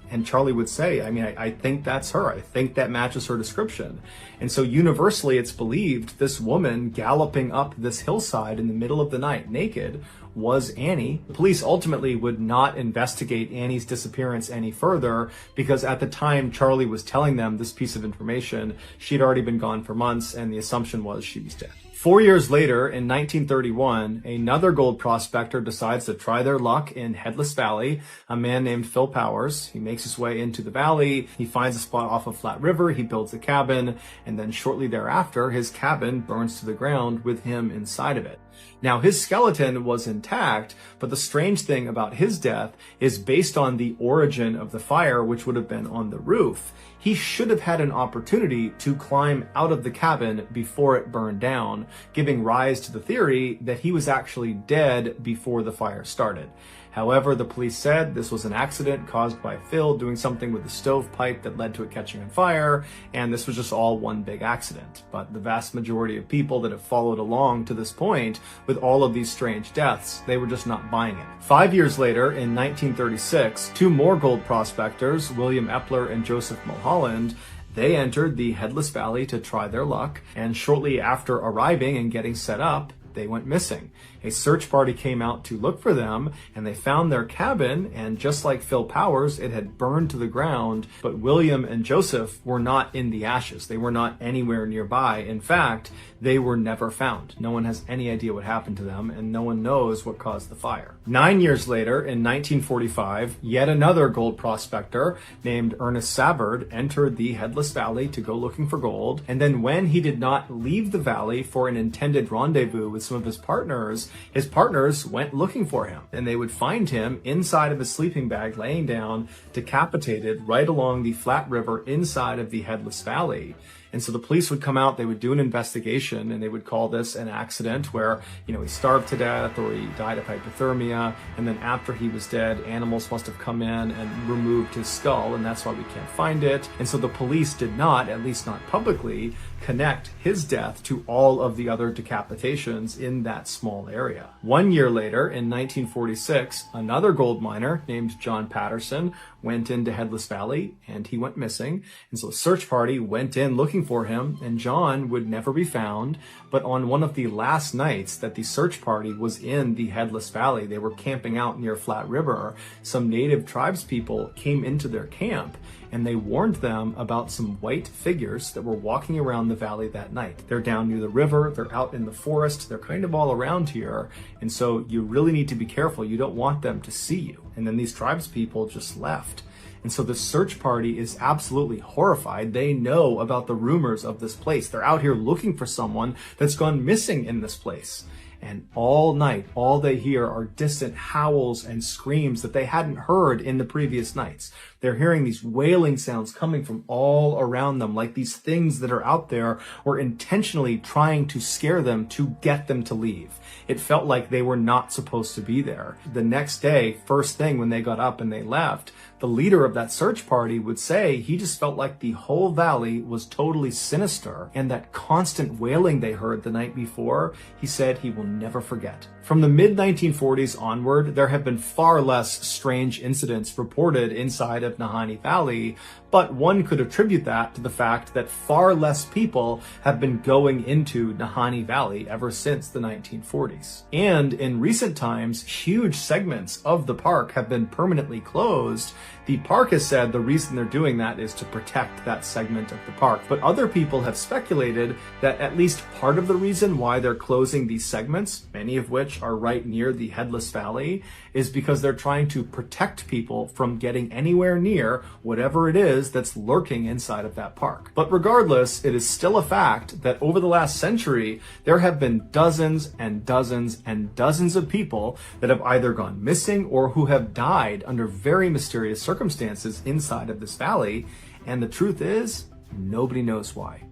And Charlie would say, I think that's her. I think that matches her description. And so universally, it's believed this woman galloping up this hillside in the middle of the night naked was Annie. The police ultimately would not investigate Annie's disappearance any further because at the time Charlie was telling them this piece of information, she'd already been gone for months and the assumption was she was dead. 4 years later, in 1931, another gold prospector decides to try their luck in Headless Valley, a man named Phil Powers. He makes his way into the valley, he finds a spot off of Flat River, he builds a cabin, and then shortly thereafter, his cabin burns to the ground with him inside of it. Now, his skeleton was intact, but the strange thing about his death is based on the origin of the fire, which would have been on the roof. He should have had an opportunity to climb out of the cabin before it burned down, giving rise to the theory that he was actually dead before the fire started. However, the police said this was an accident caused by Phil doing something with the stovepipe that led to it catching on fire, and this was just all one big accident. But the vast majority of people that have followed along to this point with all of these strange deaths, they were just not buying it. 5 years later, in 1936, two more gold prospectors, William Epler and Joseph Mulholland, they entered the Headless Valley to try their luck, and shortly after arriving and getting set up, they went missing. A search party came out to look for them, and they found their cabin, and just like Phil Powers, it had burned to the ground, but William and Joseph were not in the ashes. They were not anywhere nearby. In fact, they were never found. No one has any idea what happened to them, and no one knows what caused the fire. 9 years later, in 1945, yet another gold prospector named Ernest Savard entered the Headless Valley to go looking for gold, and then when he did not leave the valley for an intended rendezvous with some of his partners went looking for him, and they would find him inside of his sleeping bag laying down, decapitated right along the Flat River inside of the Headless Valley. And so the police would come out, they would do an investigation, and they would call this an accident where, he starved to death or he died of hypothermia. And then after he was dead, animals must have come in and removed his skull, and that's why we can't find it. And so the police did not, at least not publicly, connect his death to all of the other decapitations in that small area. 1 year later, in 1946, another gold miner named John Patterson went into Headless Valley, and he went missing. And so a search party went in looking for him, and John would never be found. But on one of the last nights that the search party was in the Headless Valley, they were camping out near Flat River, some native tribes people came into their camp, and they warned them about some white figures that were walking around the valley that night. They're down near the river, they're out in the forest, they're kind of all around here, and so you really need to be careful. You don't want them to see you. And then these tribes people just left. And so the search party is absolutely horrified. They know about the rumors of this place. They're out here looking for someone that's gone missing in this place. And all night, all they hear are distant howls and screams that they hadn't heard in the previous nights. They're hearing these wailing sounds coming from all around them, like these things that are out there were intentionally trying to scare them to get them to leave. It felt like they were not supposed to be there. The next day, first thing when they got up and they left, the leader of that search party would say he just felt like the whole valley was totally sinister, and that constant wailing they heard the night before, he said he will never forget. From the mid-1940s onward, there have been far less strange incidents reported inside of Nahanni Valley, but one could attribute that to the fact that far less people have been going into Nahanni Valley ever since the 1940s. And in recent times, huge segments of the park have been permanently closed. The park has said the reason they're doing that is to protect that segment of the park. But other people have speculated that at least part of the reason why they're closing these segments, many of which are right near the Headless Valley, is because they're trying to protect people from getting anywhere near whatever it is that's lurking inside of that park. But regardless, it is still a fact that over the last century, there have been dozens and dozens and dozens of people that have either gone missing or who have died under very mysterious circumstances inside of this valley. And the truth is, nobody knows why.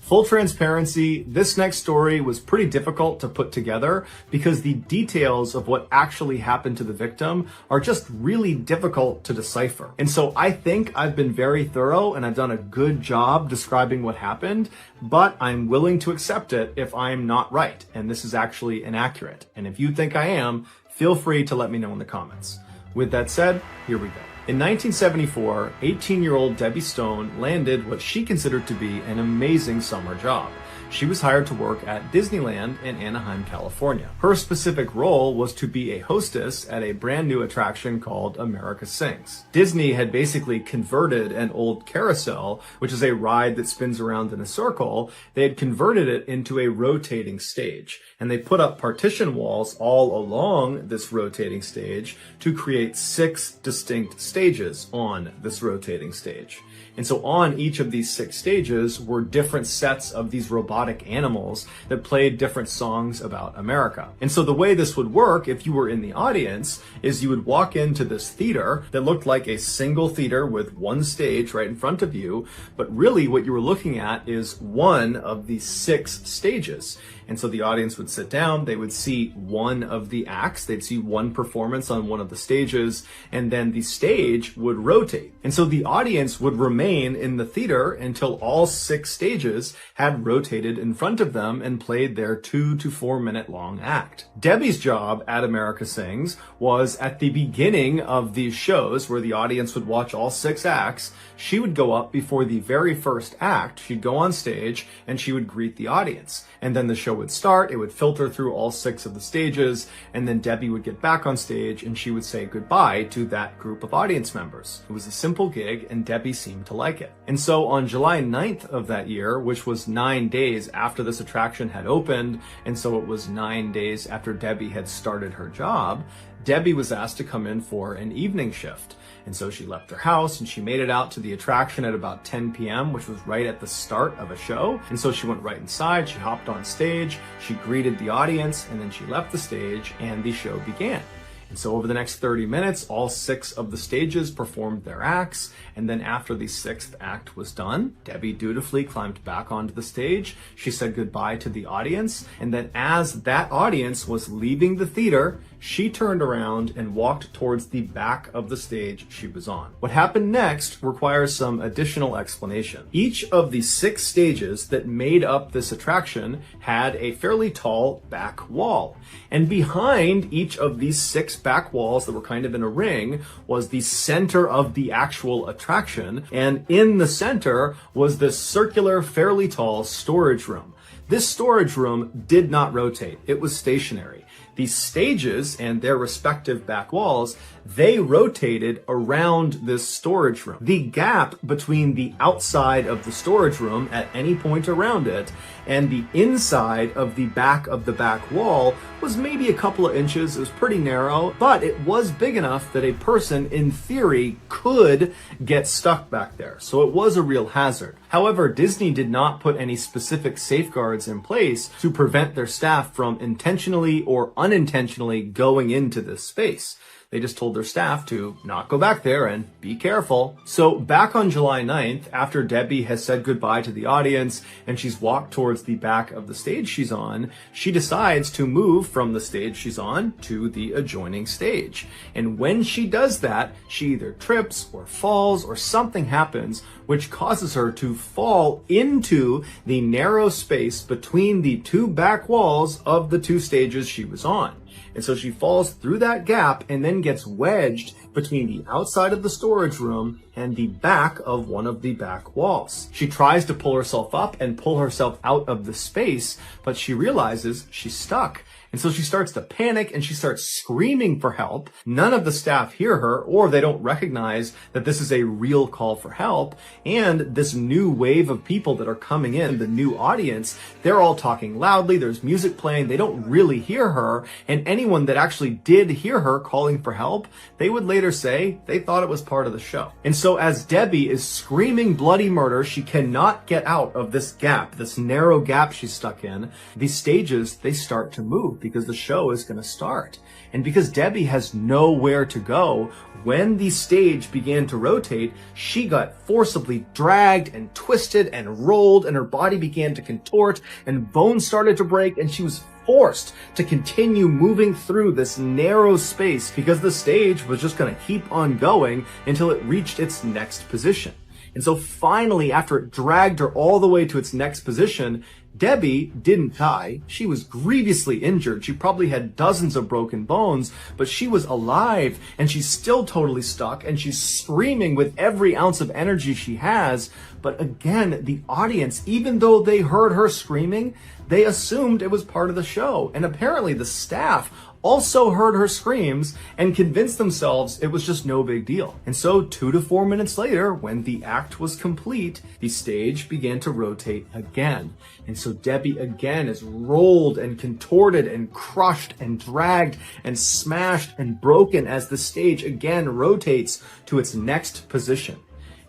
Full transparency, this next story was pretty difficult to put together because the details of what actually happened to the victim are just really difficult to decipher. And so I think I've been very thorough and I've done a good job describing what happened, but I'm willing to accept it if I'm not right and this is actually inaccurate. And if you think I am, feel free to let me know in the comments. With that said, here we go. In 1974, 18-year-old Debbie Stone landed what she considered to be an amazing summer job. She was hired to work at Disneyland in Anaheim, California. Her specific role was to be a hostess at a brand new attraction called America Sings. Disney had basically converted an old carousel, which is a ride that spins around in a circle. They had converted it into a rotating stage, and they put up partition walls all along this rotating stage to create 6 distinct stages on this rotating stage. And so on each of these 6 stages were different sets of these robotic animals that played different songs about America. And so the way this would work, if you were in the audience, is you would walk into this theater that looked like a single theater with one stage right in front of you, but really what you were looking at is one of these 6 stages. And so the audience would sit down, they would see one of the acts, they'd see one performance on one of the stages, and then the stage would rotate. And so the audience would remain in the theater until all 6 stages had rotated in front of them and played their 2 to 4 minute long act. Debbie's job at America Sings was at the beginning of these shows where the audience would watch all 6 acts. She would go up before the very first act, she'd go on stage and she would greet the audience. And then the show would start, it would filter through all 6 of the stages, and then Debbie would get back on stage and she would say goodbye to that group of audience members. It was a simple gig and Debbie seemed to like it. And so on July 9th of that year, which was 9 days after this attraction had opened, and so it was 9 days after Debbie had started her job, Debbie was asked to come in for an evening shift. And so she left her house and she made it out to the attraction at about 10 p.m., which was right at the start of a show. And so she went right inside, she hopped on stage, she greeted the audience, and then she left the stage and the show began. And so over the next 30 minutes, all 6 of the stages performed their acts. And then after the 6th act was done, Debbie dutifully climbed back onto the stage. She said goodbye to the audience. And then as that audience was leaving the theater, she turned around and walked towards the back of the stage she was on. What happened next requires some additional explanation. Each of the 6 stages that made up this attraction had a fairly tall back wall. And behind each of these 6 back walls that were kind of in a ring was the center of the actual attraction. And in the center was this circular, fairly tall storage room. This storage room did not rotate. It was stationary. These stages and their respective back walls, they rotated around this storage room. The gap between the outside of the storage room at any point around it and the inside of the back wall was maybe a couple of inches. It was pretty narrow, but it was big enough that a person in theory could get stuck back there. So it was a real hazard. However, Disney did not put any specific safeguards in place to prevent their staff from intentionally or unintentionally going into this space. They just told their staff to not go back there and be careful. So back on July 9th, after Debbie has said goodbye to the audience and she's walked towards the back of the stage she's on, she decides to move from the stage she's on to the adjoining stage. And when she does that, she either trips or falls or something happens which causes her to fall into the narrow space between the 2 back walls of the 2 stages she was on. And so she falls through that gap and then gets wedged between the outside of the storage room and the back of one of the back walls. She tries to pull herself up and pull herself out of the space, but she realizes she's stuck. And so she starts to panic and she starts screaming for help. None of the staff hear her, or they don't recognize that this is a real call for help. And this new wave of people that are coming in, the new audience, they're all talking loudly. There's music playing. They don't really hear her. And anyone that actually did hear her calling for help, they would later say they thought it was part of the show. And so as Debbie is screaming bloody murder, she cannot get out of this gap, this narrow gap she's stuck in. These stages, they start to move. because the show is going to start. And because Debbie has nowhere to go, when the stage began to rotate, she got forcibly dragged and twisted and rolled, and her body began to contort, and bones started to break, and she was forced to continue moving through this narrow space because the stage was just going to keep on going until it reached its next position. And so finally, after it dragged her all the way to its next position, Debbie didn't die. She was grievously injured. She probably had dozens of broken bones, but she was alive, and she's still totally stuck, and she's screaming with every ounce of energy she has. But again, the audience, even though they heard her screaming, they assumed it was part of the show. And apparently the staff also heard her screams and convinced themselves it was just no big deal. And so 2 to 4 minutes later, when the act was complete, the stage began to rotate again. And so Debbie again is rolled and contorted and crushed and dragged and smashed and broken as the stage again rotates to its next position.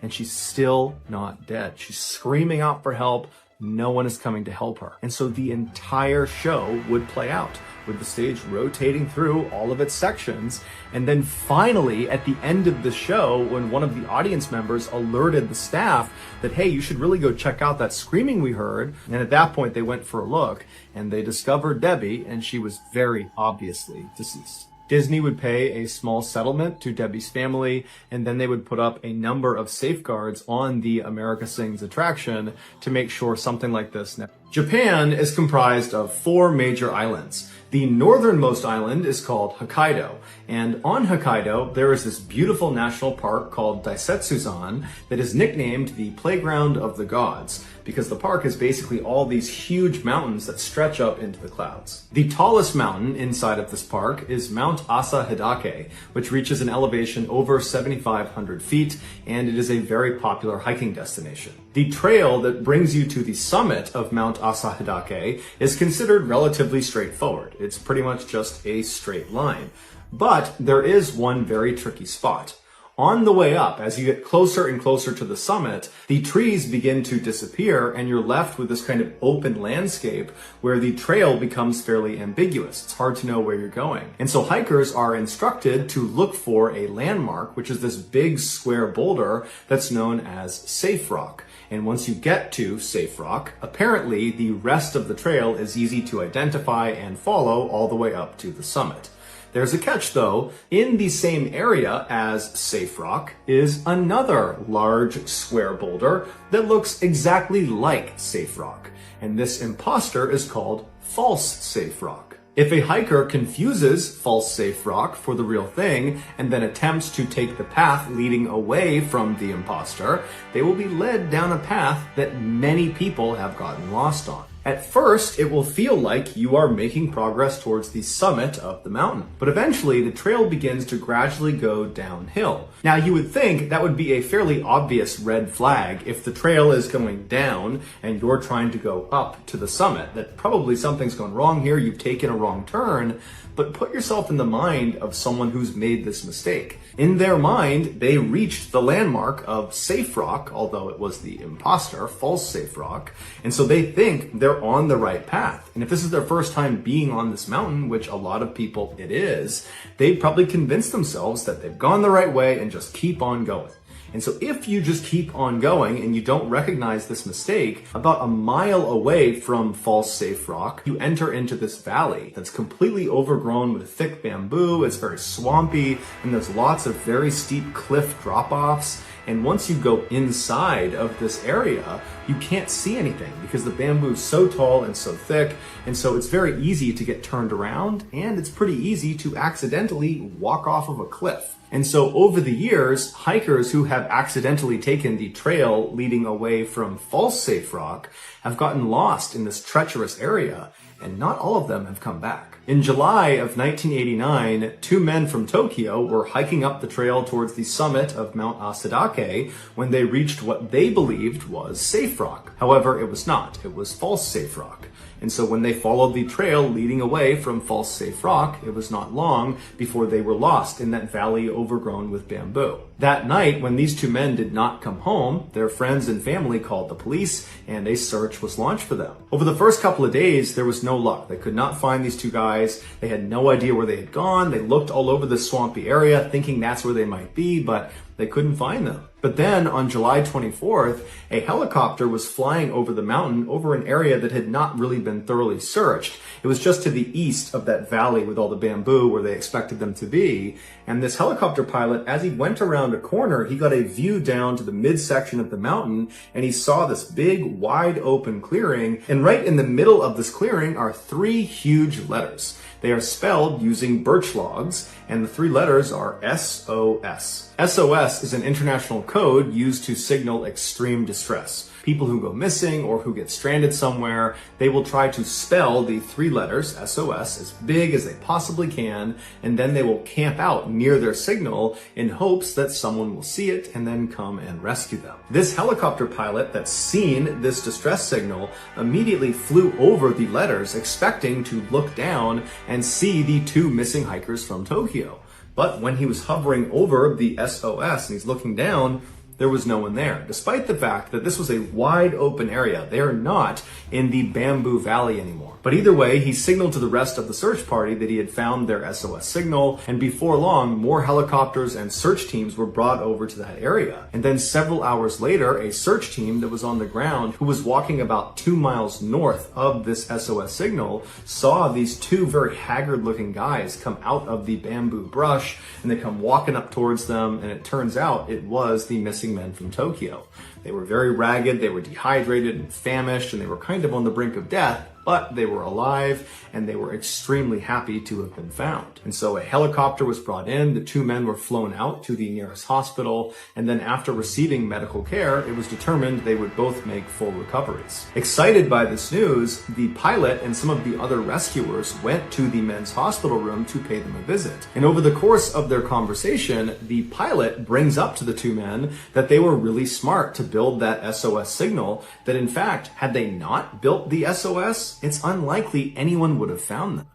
And she's still not dead. She's screaming out for help. No one is coming to help her. And so the entire show would play out, with the stage rotating through all of its sections. And then finally, at the end of the show, when one of the audience members alerted the staff that, hey, you should really go check out that screaming we heard. And at that point, they went for a look, and they discovered Debbie, and she was very obviously deceased. Disney would pay a small settlement to Debbie's family, and then they would put up a number of safeguards on the America Sings attraction to make sure something like this never. Japan is comprised of 4 major islands. The northernmost island is called Hokkaido, and on Hokkaido there is this beautiful national park called Daisetsuzan that is nicknamed the Playground of the Gods, because the park is basically all these huge mountains that stretch up into the clouds. The tallest mountain inside of this park is Mount Asa Hidake, which reaches an elevation over 7,500 feet, and it is a very popular hiking destination. The trail that brings you to the summit of Mount Asa Hidake is considered relatively straightforward. It's pretty much just a straight line. But there is one very tricky spot. On the way up, as you get closer and closer to the summit, the trees begin to disappear, and you're left with this kind of open landscape where the trail becomes fairly ambiguous. It's hard to know where you're going. And so hikers are instructed to look for a landmark, which is this big square boulder that's known as Safe Rock. And once you get to Safe Rock, apparently the rest of the trail is easy to identify and follow all the way up to the summit. There's a catch though. In the same area as Safe Rock is another large square boulder that looks exactly like Safe Rock. And this imposter is called False Safe Rock. If a hiker confuses False Safe Rock for the real thing and then attempts to take the path leading away from the imposter, they will be led down a path that many people have gotten lost on. At first, it will feel like you are making progress towards the summit of the mountain, but eventually the trail begins to gradually go downhill. Now, you would think that would be a fairly obvious red flag if the trail is going down and you're trying to go up to the summit, that probably something's gone wrong here, you've taken a wrong turn. But put yourself in the mind of someone who's made this mistake. In their mind, they reached the landmark of Safe Rock, although it was the imposter, False Safe Rock, and so they think they're on the right path. And if this is their first time being on this mountain, which a lot of people it is, they've probably convinced themselves that they've gone the right way and just keep on going. And so if you just keep on going and you don't recognize this mistake, about a mile away from False Safe Rock, you enter into this valley that's completely overgrown with thick bamboo. It's very swampy, and there's lots of very steep cliff drop-offs. And once you go inside of this area, you can't see anything because the bamboo is so tall and so thick. And so it's very easy to get turned around, and it's pretty easy to accidentally walk off of a cliff. And so over the years, hikers who have accidentally taken the trail leading away from False Safe Rock have gotten lost in this treacherous area, and not all of them have come back. In July of 1989, 2 men from Tokyo were hiking up the trail towards the summit of Mount Asadake when they reached what they believed was Safe Rock. However, it was not. It was False Safe Rock. And so when they followed the trail leading away from False Safe Rock, it was not long before they were lost in that valley overgrown with bamboo. That night, when these 2 men did not come home, their friends and family called the police, and a search was launched for them. Over the first couple of days, there was no luck. They could not find these 2 guys. guys. They had no idea where they had gone. They looked all over the swampy area thinking that's where they might be, but they couldn't find them. But then on July 24th, a helicopter was flying over the mountain over an area that had not really been thoroughly searched. It was just to the east of that valley with all the bamboo where they expected them to be. And this helicopter pilot, as he went around a corner, he got a view down to the midsection of the mountain, and he saw this big, wide open clearing. And right in the middle of this clearing are 3 huge letters. They are spelled using birch logs, and the 3 letters are SOS. SOS is an international code used to signal extreme distress. People who go missing or who get stranded somewhere, they will try to spell the 3 letters, SOS, as big as they possibly can, and then they will camp out near their signal in hopes that someone will see it and then come and rescue them. This helicopter pilot that's seen this distress signal immediately flew over the letters, expecting to look down and see the 2 missing hikers from Tokyo. But when he was hovering over the SOS and he's looking down, there was no one there, despite the fact that this was a wide open area. They are not in the Bamboo Valley anymore. But either way, he signaled to the rest of the search party that he had found their SOS signal, and before long, more helicopters and search teams were brought over to that area. And then several hours later, a search team that was on the ground, who was walking about 2 miles north of this SOS signal, saw these 2 very haggard-looking guys come out of the bamboo brush, and they come walking up towards them, and it turns out it was the missing men from Tokyo. They were very ragged, they were dehydrated and famished, and they were kind of on the brink of death, but they were alive and they were extremely happy to have been found. And so a helicopter was brought in, the 2 men were flown out to the nearest hospital, and then after receiving medical care, it was determined they would both make full recoveries. Excited by this news, the pilot and some of the other rescuers went to the men's hospital room to pay them a visit. And over the course of their conversation, the pilot brings up to the 2 men that they were really smart to build that SOS signal, that in fact, had they not built the SOS, it's unlikely anyone would have found them.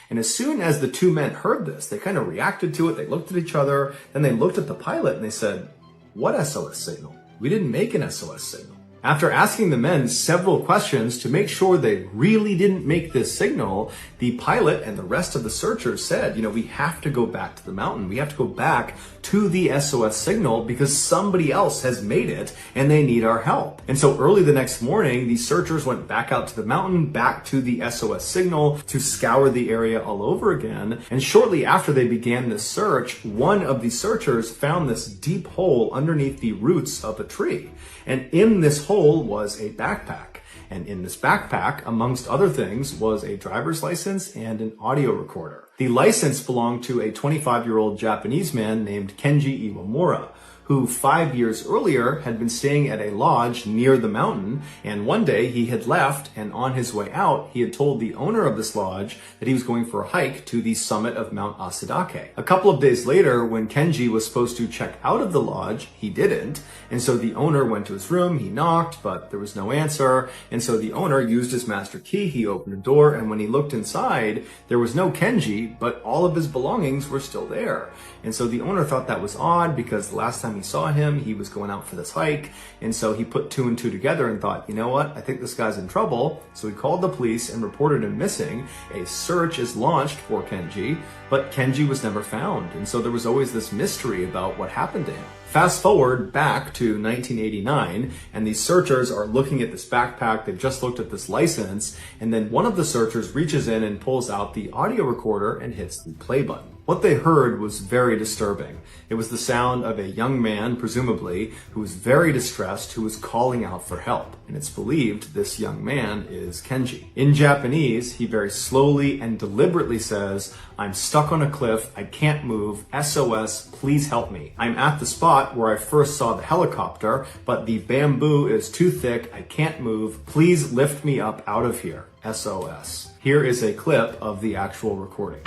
And as soon as the 2 men heard this, they kind of reacted to it. They looked at each other, then they looked at the pilot and they said, "What SOS signal? We didn't make an SOS signal." After asking the men several questions to make sure they really didn't make this signal, the pilot and the rest of the searchers said, we have to go back to the mountain. We have to go back to the SOS signal because somebody else has made it and they need our help. And so early the next morning, the searchers went back out to the mountain, back to the SOS signal to scour the area all over again. And shortly after they began this search, one of the searchers found this deep hole underneath the roots of a tree. And in this hole was a backpack. And in this backpack, amongst other things, was a driver's license and an audio recorder. The license belonged to a 25-year-old Japanese man named Kenji Iwamura, who 5 years earlier had been staying at a lodge near the mountain, and one day he had left, and on his way out, he had told the owner of this lodge that he was going for a hike to the summit of Mount Asadake. A couple of days later, when Kenji was supposed to check out of the lodge, he didn't, and so the owner went to his room, he knocked, but there was no answer, and so the owner used his master key, he opened the door, and when he looked inside, there was no Kenji, but all of his belongings were still there. And so the owner thought that was odd because the last time he saw him, he was going out for this hike. And so he put 2 and 2 together and thought, you know what? I think this guy's in trouble. So he called the police and reported him missing. A search is launched for Kenji, but Kenji was never found. And so there was always this mystery about what happened to him. Fast forward back to 1989, and these searchers are looking at this backpack. They've just looked at this license, and then one of the searchers reaches in and pulls out the audio recorder and hits the play button. What they heard was very disturbing. It was the sound of a young man, presumably, who was very distressed, who was calling out for help. And it's believed this young man is Kenji. In Japanese, he very slowly and deliberately says, "I'm stuck on a cliff, I can't move, SOS, please help me. I'm at the spot where I first saw the helicopter, but the bamboo is too thick, I can't move, please lift me up out of here, SOS." Here is a clip of the actual recording.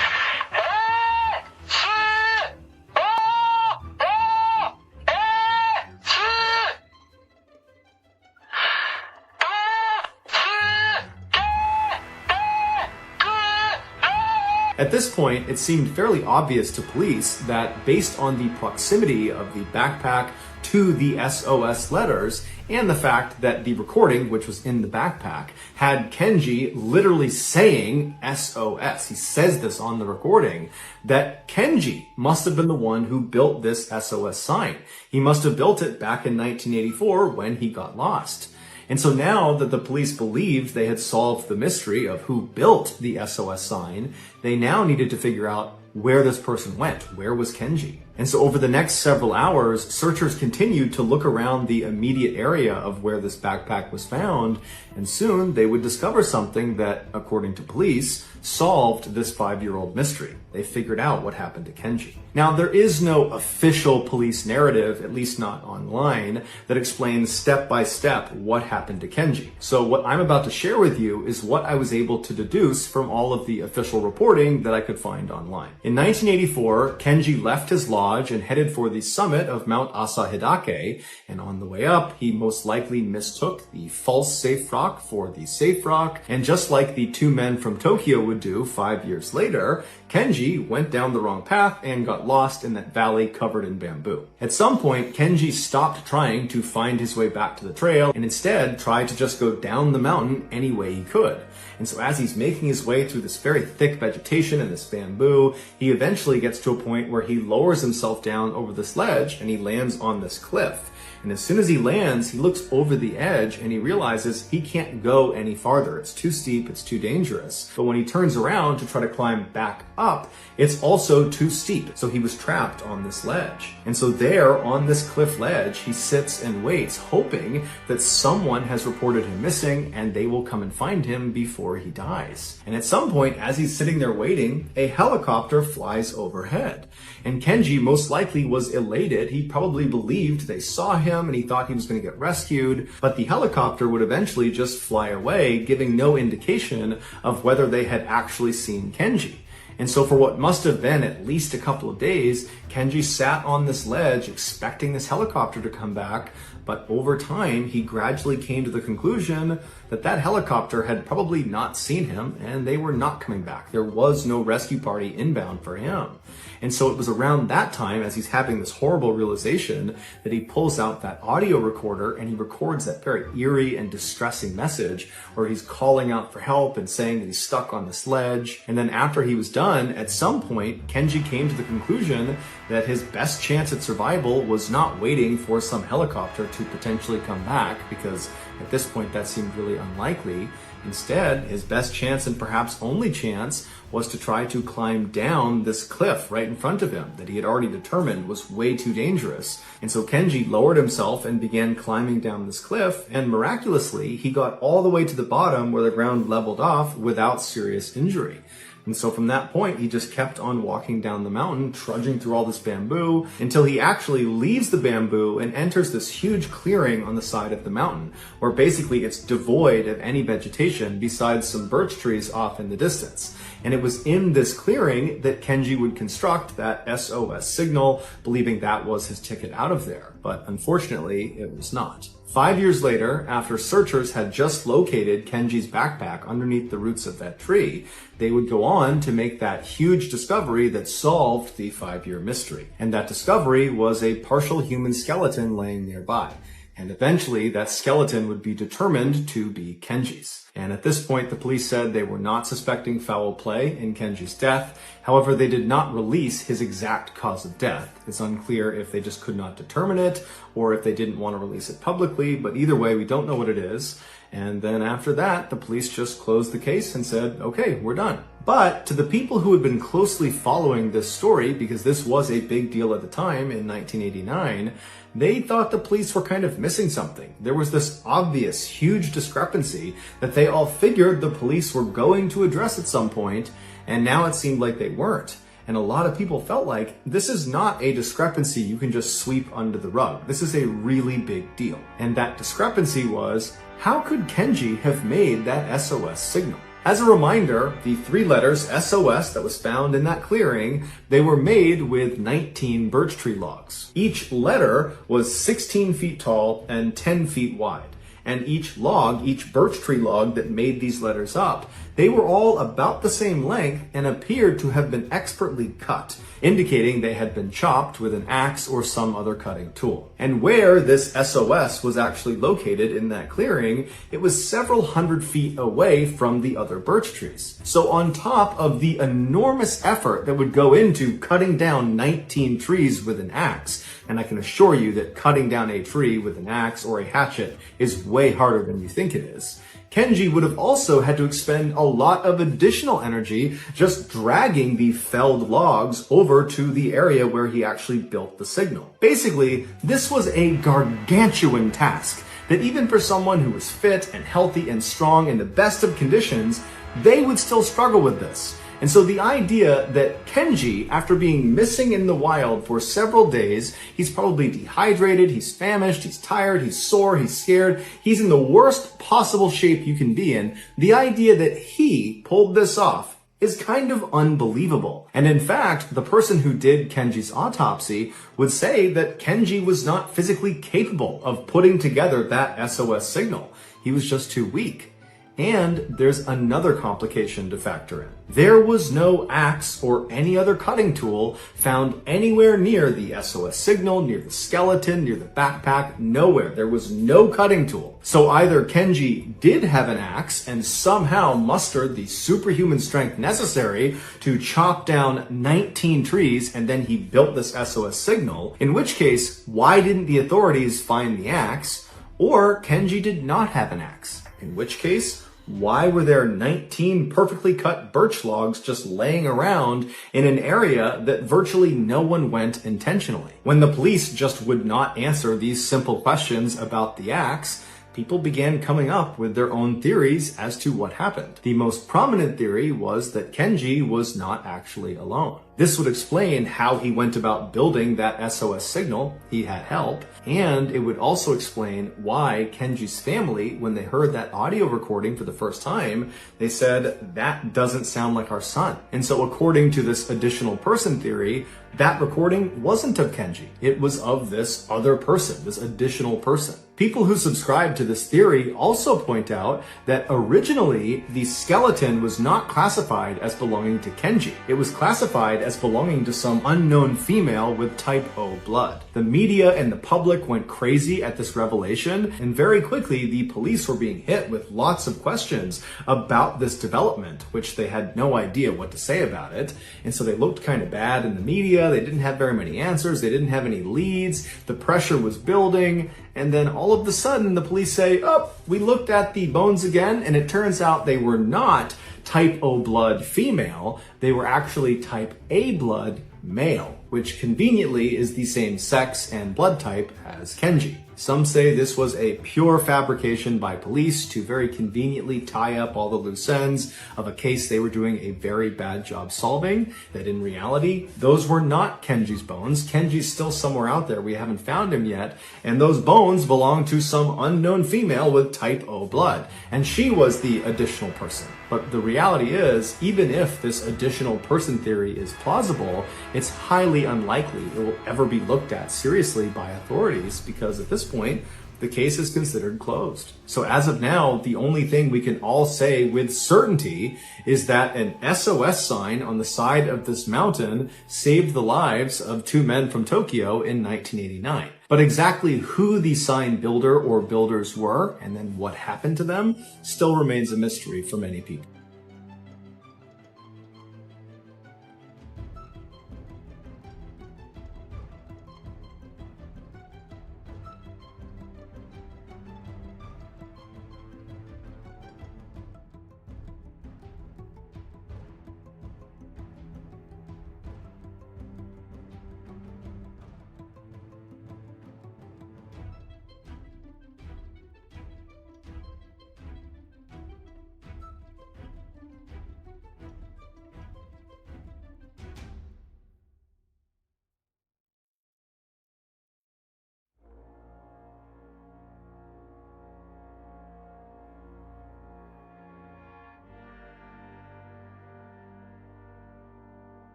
At this point, it seemed fairly obvious to police that based on the proximity of the backpack to the SOS letters and the fact that the recording, which was in the backpack, had Kenji literally saying SOS. He says this on the recording, that Kenji must have been the one who built this SOS sign. He must have built it back in 1984 when he got lost. And so now that the police believed they had solved the mystery of who built the SOS sign, they now needed to figure out where this person went. Where was Kenji? And so over the next several hours, searchers continued to look around the immediate area of where this backpack was found, and soon they would discover something that, according to police, solved this 5-year-old mystery. They figured out what happened to Kenji. Now, there is no official police narrative, at least not online, that explains step by step what happened to Kenji. So what I'm about to share with you is what I was able to deduce from all of the official reporting that I could find online. In 1984, Kenji left his lodge and headed for the summit of Mount Asahidake, and on the way up, he most likely mistook the false safe rock for the safe rock, and just like the two men from Tokyo would do 5 years later, Kenji went down the wrong path and got lost in that valley covered in bamboo. At some point, Kenji stopped trying to find his way back to the trail and instead tried to just go down the mountain any way he could. And so as he's making his way through this very thick vegetation and this bamboo, he eventually gets to a point where he lowers himself down over this ledge and he lands on this cliff. And as soon as he lands, he looks over the edge and he realizes he can't go any farther. It's too steep, it's too dangerous. But when he turns around to try to climb back up, it's also too steep. So he was trapped on this ledge. And so there on this cliff ledge, he sits and waits, hoping that someone has reported him missing and they will come and find him before he dies. And at some point, as he's sitting there waiting, a helicopter flies overhead. And Kenji most likely was elated. He probably believed they saw him and he thought he was going to get rescued, but the helicopter would eventually just fly away, giving no indication of whether they had actually seen Kenji. And so for what must have been at least a couple of days, Kenji sat on this ledge expecting this helicopter to come back, but over time, he gradually came to the conclusion that that helicopter had probably not seen him and they were not coming back. There was no rescue party inbound for him. And so it was around that time, as he's having this horrible realization, that he pulls out that audio recorder and he records that very eerie and distressing message where he's calling out for help and saying that he's stuck on this ledge. And then after he was done, at some point, Kenji came to the conclusion that his best chance at survival was not waiting for some helicopter to potentially come back, because at this point that seemed really unlikely. Instead, his best chance and perhaps only chance was to try to climb down this cliff right in front of him that he had already determined was way too dangerous. And so Kenji lowered himself and began climbing down this cliff, and miraculously, he got all the way to the bottom where the ground leveled off without serious injury. And so from that point, he just kept on walking down the mountain, trudging through all this bamboo, until he actually leaves the bamboo and enters this huge clearing on the side of the mountain, where basically it's devoid of any vegetation besides some birch trees off in the distance. And it was in this clearing that Kenji would construct that SOS signal, believing that was his ticket out of there. But unfortunately, it was not. 5 years later, after searchers had just located Kenji's backpack underneath the roots of that tree, they would go on to make that huge discovery that solved the 5-year mystery. And that discovery was a partial human skeleton laying nearby. And eventually, that skeleton would be determined to be Kenji's. And at this point, the police said they were not suspecting foul play in Kenji's death. However, they did not release his exact cause of death. It's unclear if they just could not determine it or if they didn't want to release it publicly, but either way, we don't know what it is. And then after that, the police just closed the case and said, okay, we're done. But to the people who had been closely following this story, because this was a big deal at the time in 1989, they thought the police were kind of missing something. There was this obvious, huge discrepancy that they all figured the police were going to address at some point, and now it seemed like they weren't. And a lot of people felt like this is not a discrepancy you can just sweep under the rug. This is a really big deal. And that discrepancy was, how could Kenji have made that SOS signal? As a reminder, the 3 letters SOS that was found in that clearing, they were made with 19 birch tree logs. Each letter was 16 feet tall and 10 feet wide. And each log, each birch tree log that made these letters up, They were all about the same length and appeared to have been expertly cut, indicating they had been chopped with an axe or some other cutting tool. And where this SOS was actually located in that clearing, it was several hundred feet away from the other birch trees. So on top of the enormous effort that would go into cutting down 19 trees with an axe, and I can assure you that cutting down a tree with an axe or a hatchet is way harder than you think it is, Kenji would have also had to expend a lot of additional energy just dragging the felled logs over to the area where he actually built the signal. Basically, this was a gargantuan task that even for someone who was fit and healthy and strong in the best of conditions, they would still struggle with this. And so the idea that Kenji, after being missing in the wild for several days, he's probably dehydrated, he's famished, he's tired, he's sore, he's scared, he's in the worst possible shape you can be in, the idea that he pulled this off is kind of unbelievable. And in fact, the person who did Kenji's autopsy would say that Kenji was not physically capable of putting together that SOS signal. He was just too weak. And there's another complication to factor in. There was no axe or any other cutting tool found anywhere near the SOS signal, near the skeleton, near the backpack, nowhere. There was no cutting tool. So either Kenji did have an axe and somehow mustered the superhuman strength necessary to chop down 19 trees and then he built this SOS signal, in which case, why didn't the authorities find the axe? Or Kenji did not have an axe, in which case, why were there 19 perfectly cut birch logs just laying around in an area that virtually no one went intentionally? When the police just would not answer these simple questions about the axe, people began coming up with their own theories as to what happened. The most prominent theory was that Kenji was not actually alone. This would explain how he went about building that SOS signal. He had help. And it would also explain why Kenji's family, when they heard that audio recording for the first time, they said, that doesn't sound like our son. And so according to this additional person theory, that recording wasn't of Kenji. It was of this other person, this additional person. People who subscribe to this theory also point out that originally the skeleton was not classified as belonging to Kenji. It was classified as belonging to some unknown female with type O blood. The media and the public went crazy at this revelation, and very quickly the police were being hit with lots of questions about this development, which they had no idea what to say about it. And so they looked kind of bad in the media. They didn't have very many answers. They didn't have any leads. The pressure was building. And then all of a sudden the police say, oh, we looked at the bones again, and it turns out they were not type O blood female. They were actually type A blood male, which conveniently is the same sex and blood type as Kenji. Some say this was a pure fabrication by police to very conveniently tie up all the loose ends of a case they were doing a very bad job solving, that in reality, those were not Kenji's bones. Kenji's still somewhere out there. We haven't found him yet. And those bones belong to some unknown female with type O blood. And she was the additional person. But the reality is, even if this additional person theory is plausible, it's highly unlikely it will ever be looked at seriously by authorities, because at this point, the case is considered closed. So as of now, the only thing we can all say with certainty is that an SOS sign on the side of this mountain saved the lives of two men from Tokyo in 1989. But exactly who the sign builder or builders were, and then what happened to them, still remains a mystery for many people.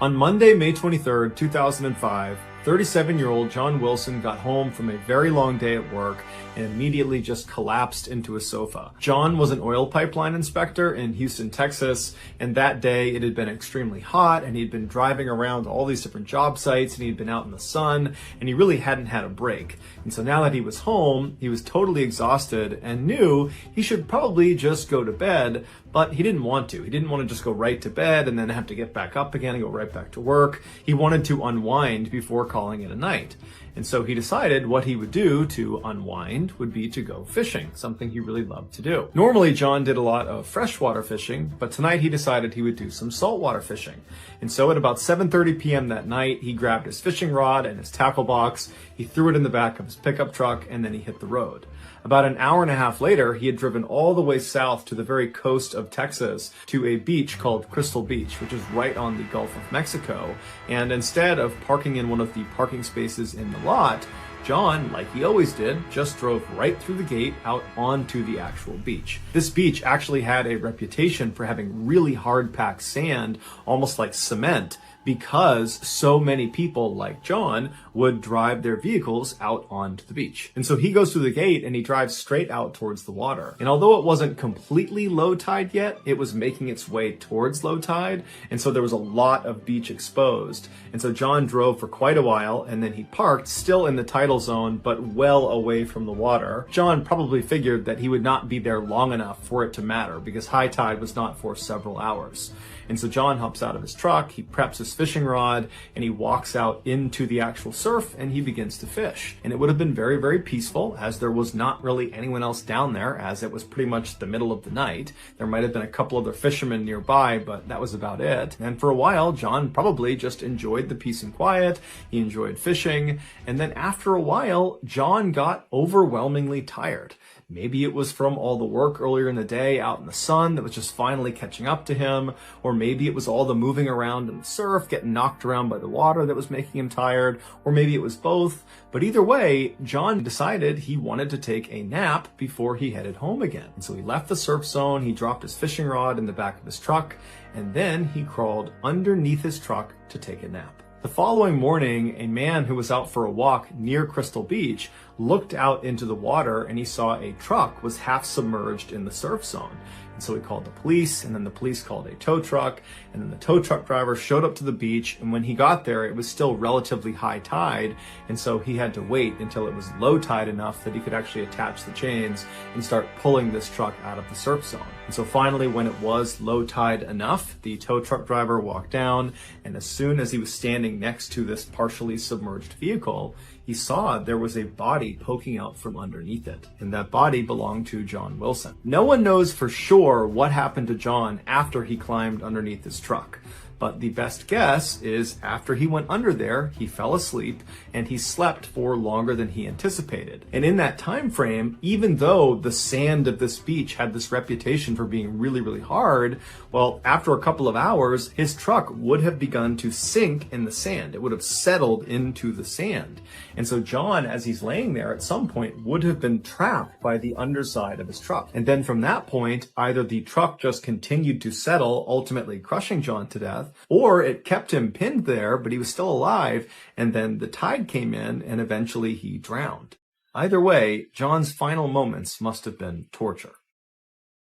On Monday, May 23rd, 2005, 37-year-old John Wilson got home from a very long day at work and immediately just collapsed into a sofa. John was an oil pipeline inspector in Houston, Texas, and that day it had been extremely hot, and he'd been driving around all these different job sites, and he'd been out in the sun, and he really hadn't had a break. And so now that he was home, he was totally exhausted and knew he should probably just go to bed, but he didn't want to. He didn't want to just go right to bed and then have to get back up again and go right back to work. He wanted to unwind before calling it a night. And so he decided what he would do to unwind would be to go fishing, something he really loved to do. Normally, John did a lot of freshwater fishing, but tonight he decided he would do some saltwater fishing. And so at about 7:30 p.m. that night, he grabbed his fishing rod and his tackle box, he threw it in the back of his pickup truck, and then he hit the road. About an hour and a half later, he had driven all the way south to the very coast of Texas to a beach called Crystal Beach, which is right on the Gulf of Mexico. And instead of parking in one of the parking spaces in the lot, John, like he always did, just drove right through the gate out onto the actual beach. This beach actually had a reputation for having really hard-packed sand, almost like cement, because so many people like John would drive their vehicles out onto the beach. And so he goes through the gate and he drives straight out towards the water. And although it wasn't completely low tide yet, it was making its way towards low tide. And so there was a lot of beach exposed. And so John drove for quite a while and then he parked still in the tidal zone, but well away from the water. John probably figured that he would not be there long enough for it to matter because high tide was not for several hours. And so John hops out of his truck, he preps his fishing rod, and he walks out into the actual surf and he begins to fish. And it would have been very, very peaceful as there was not really anyone else down there as it was pretty much the middle of the night. There might have been a couple other fishermen nearby, but that was about it. And for a while, John probably just enjoyed the peace and quiet. He enjoyed fishing. And then after a while, John got overwhelmingly tired. Maybe it was from all the work earlier in the day out in the sun that was just finally catching up to him, or maybe it was all the moving around in the surf, getting knocked around by the water that was making him tired, or maybe it was both. But either way, John decided he wanted to take a nap before he headed home again. And so he left the surf zone, he dropped his fishing rod in the back of his truck, and then he crawled underneath his truck to take a nap. The following morning, a man who was out for a walk near Crystal Beach looked out into the water and he saw a truck was half submerged in the surf zone. And so he called the police, and then the police called a tow truck, and then the tow truck driver showed up to the beach, and when he got there, it was still relatively high tide, and so he had to wait until it was low tide enough that he could actually attach the chains and start pulling this truck out of the surf zone. And so finally, when it was low tide enough, the tow truck driver walked down, and as soon as he was standing next to this partially submerged vehicle, he saw there was a body poking out from underneath it, and that body belonged to John Wilson. No one knows for sure what happened to John after he climbed underneath his truck. But the best guess is after he went under there, he fell asleep and he slept for longer than he anticipated. And in that time frame, even though the sand of this beach had this reputation for being really, really hard, well, after a couple of hours, his truck would have begun to sink in the sand. It would have settled into the sand. And so John, as he's laying there at some point, would have been trapped by the underside of his truck. And then from that point, either the truck just continued to settle, ultimately crushing John to death, or it kept him pinned there, but he was still alive, and then the tide came in, and eventually he drowned. Either way, John's final moments must have been torture.